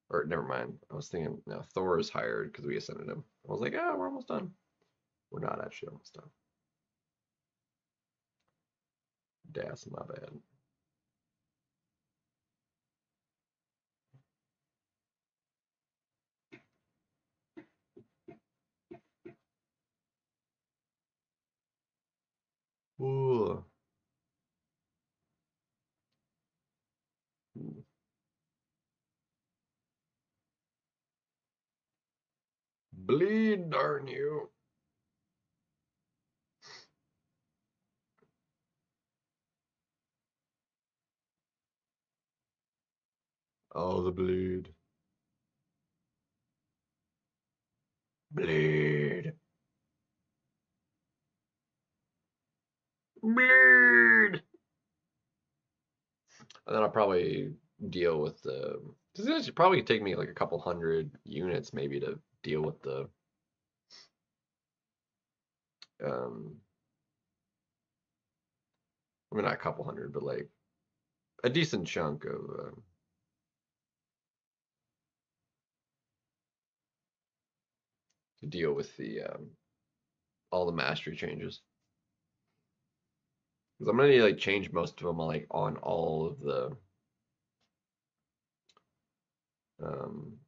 Or never mind. I was thinking, no, Thor is hired because we ascended him. I was like, ah, we're almost done. We're not actually almost done. Das, my bad. Ooh. Bleed, darn you. Oh, the bleed. Bleed. Bleed. And then I'll probably deal with the. This should probably take me like a couple hundred units maybe to deal with the. I mean, not a couple hundred, but like a decent chunk of. To deal with the all the mastery changes. Because I'm gonna need to like change most of them like on all of the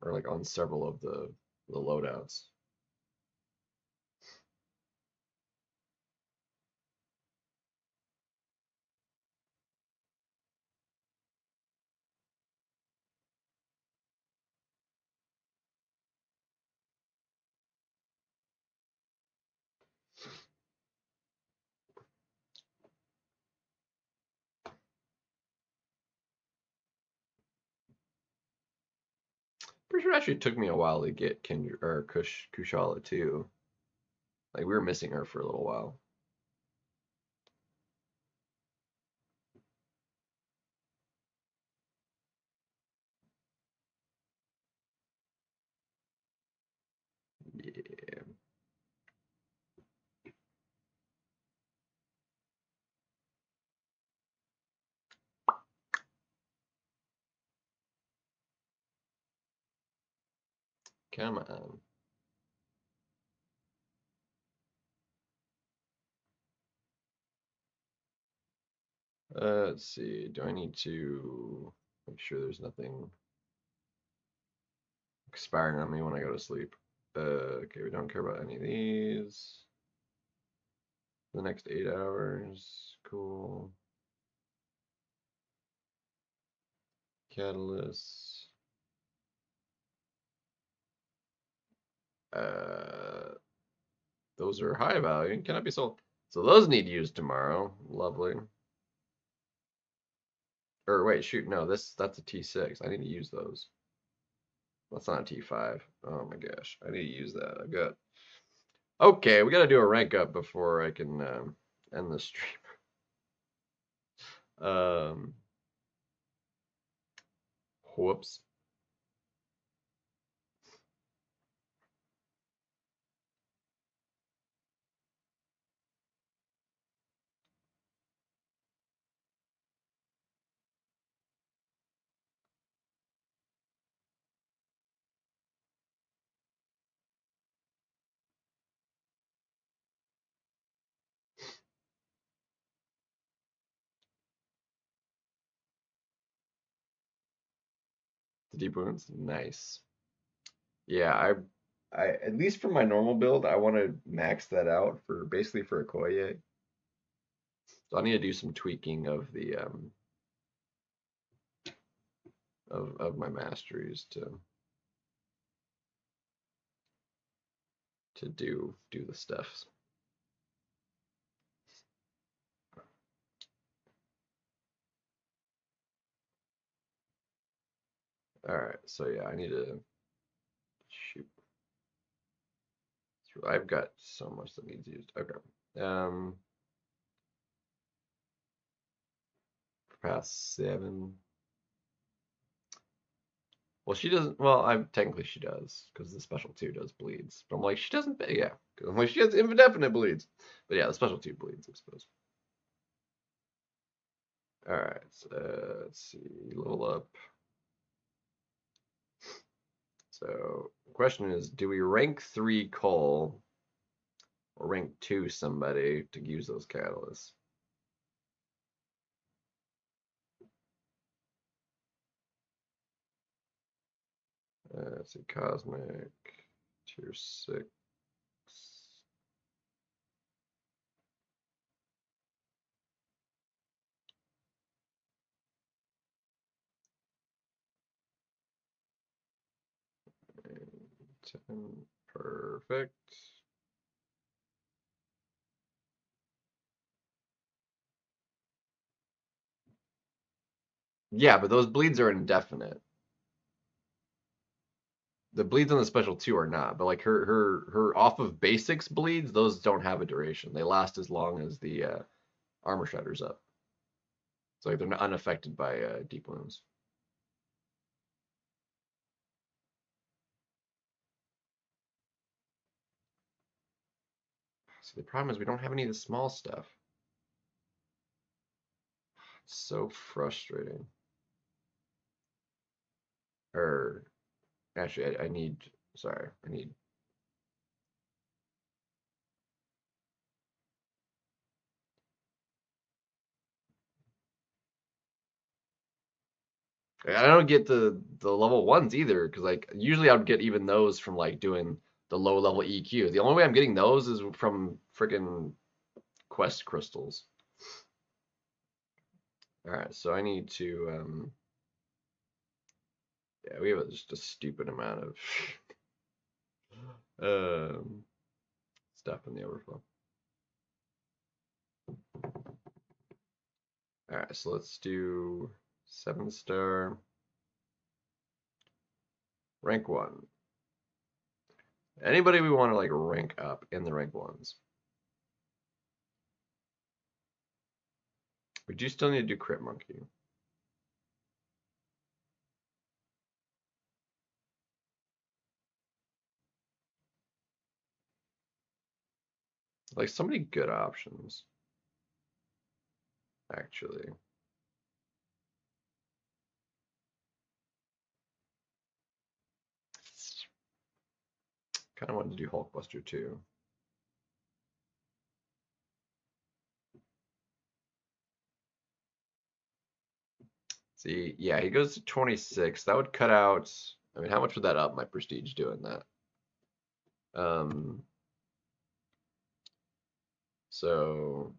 or like on several of the loadouts. Pretty sure it actually took me a while to get Kendra or Kushala too. Like we were missing her for a little while. Yeah. Come on. Let's see. Do I need to make sure there's nothing expiring on me when I go to sleep? Okay, we don't care about any of these. The next 8 hours. Cool. Catalyst. Those are high value. Cannot be sold. So those need used tomorrow. Lovely. Or wait, shoot, no, that's a T6. I need to use those. That's not a T5. Oh my gosh, I need to use that. I've got. Okay, we got to do a rank up before I can end the stream. Whoops. The deep wounds, nice. Yeah, I at least for my normal build, I want to max that out for basically for a Koye. So I need to do some tweaking of the of my masteries to do the stuff. All right, so yeah, I need to shoot. I've got so much that needs used. Okay. Past 7. Well, she doesn't. Well, I'm technically she does because the special 2 does bleeds. But I'm like, she doesn't. Yeah, because I'm like, she has indefinite bleeds. But yeah, the special 2 bleeds, I suppose. All right, so let's see, level up. So the question is, do we rank 3 Cole or rank 2 somebody to use those catalysts? Let's see, Cosmic, tier 6. 10, perfect. Yeah, but those bleeds are indefinite. The bleeds on the special 2 are not, but like her off of basics bleeds, those don't have a duration. They last as long as the armor shatter's up. So like they're unaffected by deep wounds. So the problem is we don't have any of the small stuff. It's so frustrating. Or actually, I need. Sorry, I need. I don't get the level ones either, because like usually I would get even those from like doing the low level EQ. The only way I'm getting those is from freaking quest crystals. All right, so I need to. Yeah, we have just a stupid amount of um, stuff in the overflow. All right, so let's do 7-star rank 1. Anybody we want to like rank up in the rank 1s. We do still need to do Crit Monkey. Like so many good options, actually. Kind of wanted to do Hulkbuster too. See, yeah, he goes to 26. That would cut out. I mean, how much would that up my prestige doing that? So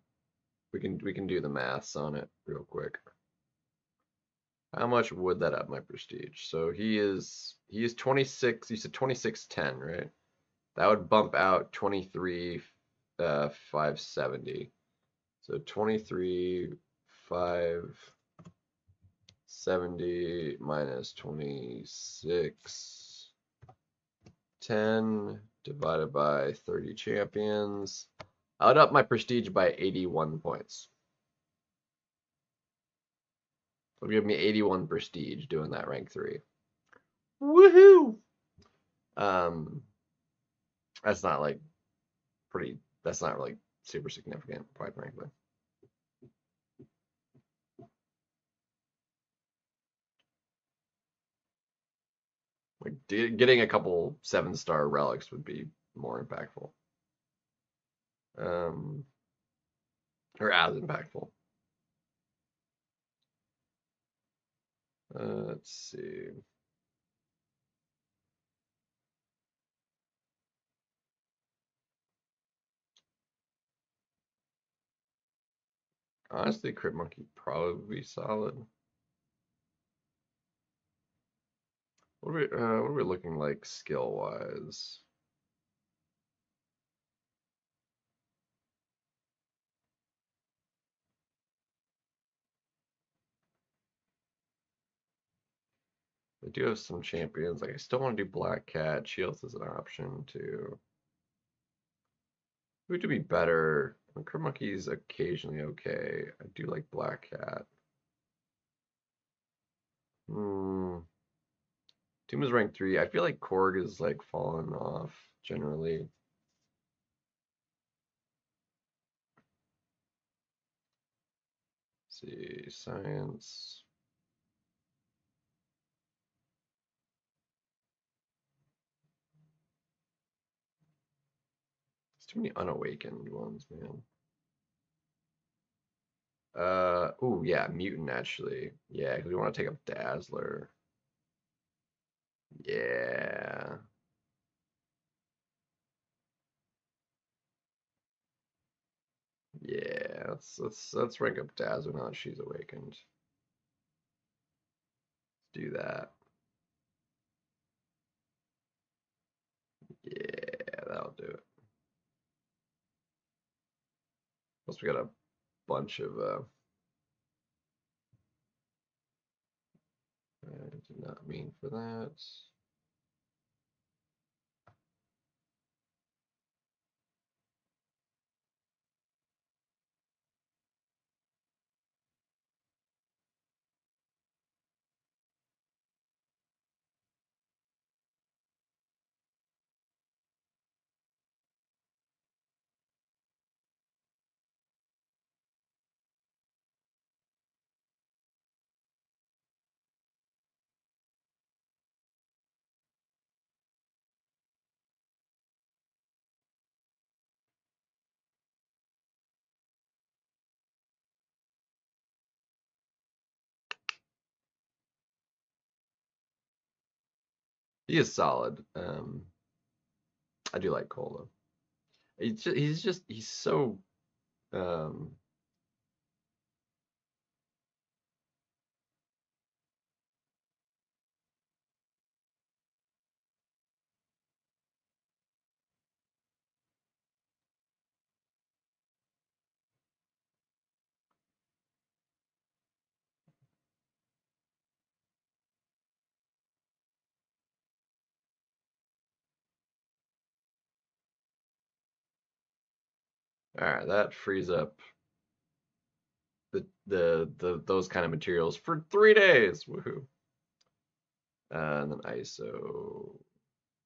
we can do the maths on it real quick. How much would that up my prestige? So he is 26. You said 2610, right? That would bump out 23 570. So 23 570 minus 26 10 divided by 30 champions. I would up my prestige by 81 points. It'll give me 81 prestige doing that rank 3. Woohoo! That's not like that's not really super significant, quite frankly. Like getting a couple 7-star relics would be more impactful. Or as impactful. Let's see. Honestly, Crit Monkey probably be solid. What are we looking like skill wise? I do have some champions. Like I still want to do Black Cat. Shields is an option too. Who to be better? Crit Monkey's occasionally okay. I do like Black Cat. Hmm. Doom is rank 3. I feel like Korg is like falling off generally. Let's see, science. There's too many unawakened ones, man. Oh yeah, mutant actually. Yeah, because we want to take up Dazzler. Yeah. Yeah, let's rank up Dazzler now that she's awakened. Let's do that. Yeah, that'll do it. Plus we got a bunch of I did not mean for that. He is solid. I do like Cole though. He's so um all right, that frees up the those kind of materials for 3 days. Woohoo. And then ISO,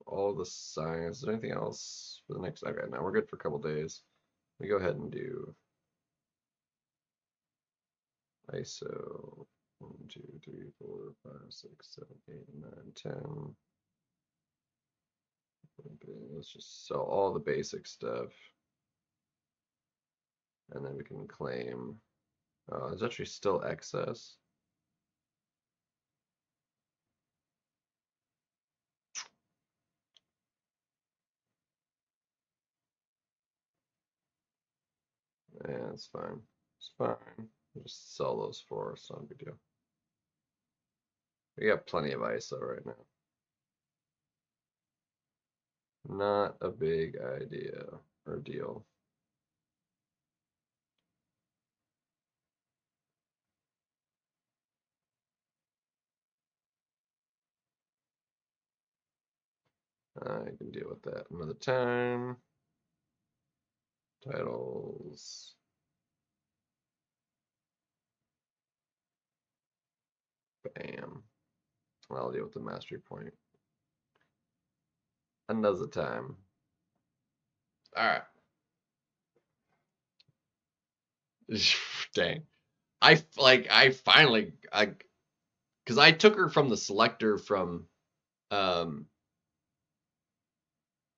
all the science. Is there anything else for the next? Okay, now we're good for a couple days. We go ahead and do ISO 1, 2, 3, 4, 5, 6, 7, 8, 9, 10. Let's just sell all the basic stuff. And then we can claim. There's actually still excess. Yeah, it's fine. It's fine. We'll just sell those for us. Not a big deal. We got plenty of ISO right now. Not a big idea or deal. I can deal with that another time. Titles. Bam. I'll deal with the mastery point another time. All right. Dang. I finally because I took her from the selector from um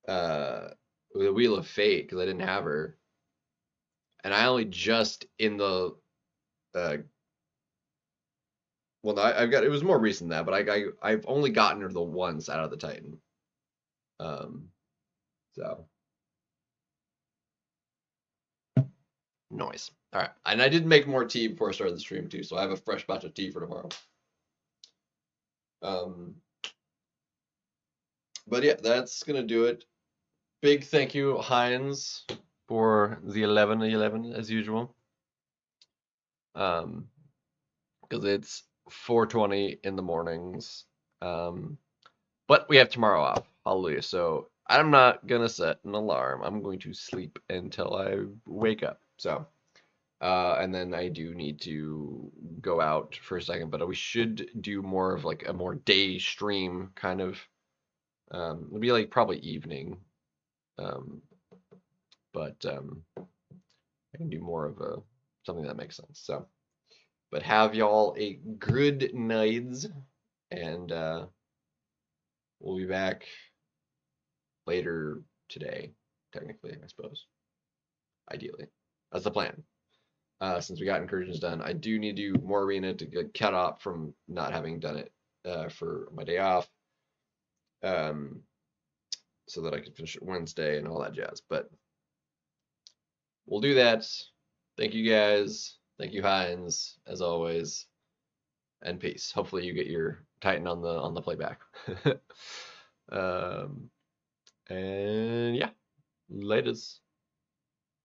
uh the Wheel of Fate because I didn't have her, and I only just in the uh well I've got it was more recent than that, but I've only gotten her the once out of the Titan. Um so noise. All right, and I did make more tea before I started the stream too, so I have a fresh batch of tea for tomorrow. Um But yeah, that's gonna do it. Big thank you, Heinz, for the 11-11 as usual. Because it's 4:20 in the mornings. But we have tomorrow off. Hallelujah. So I'm not gonna set an alarm. I'm going to sleep until I wake up. So, and then I do need to go out for a second, but we should do more of like a more day stream kind of. It'll be like probably evening. Um, but I can do more of a something that makes sense. So, but have y'all a good night, and we'll be back later today, technically, I suppose. Ideally, that's the plan. Since we got incursions done, I do need to do more arena to get caught up from not having done it for my day off, um, so that I can finish it Wednesday and all that jazz. But we'll do that. Thank you guys. Thank you, Heinz, as always, and peace. Hopefully, you get your Titan on the playback. um, and yeah, latest.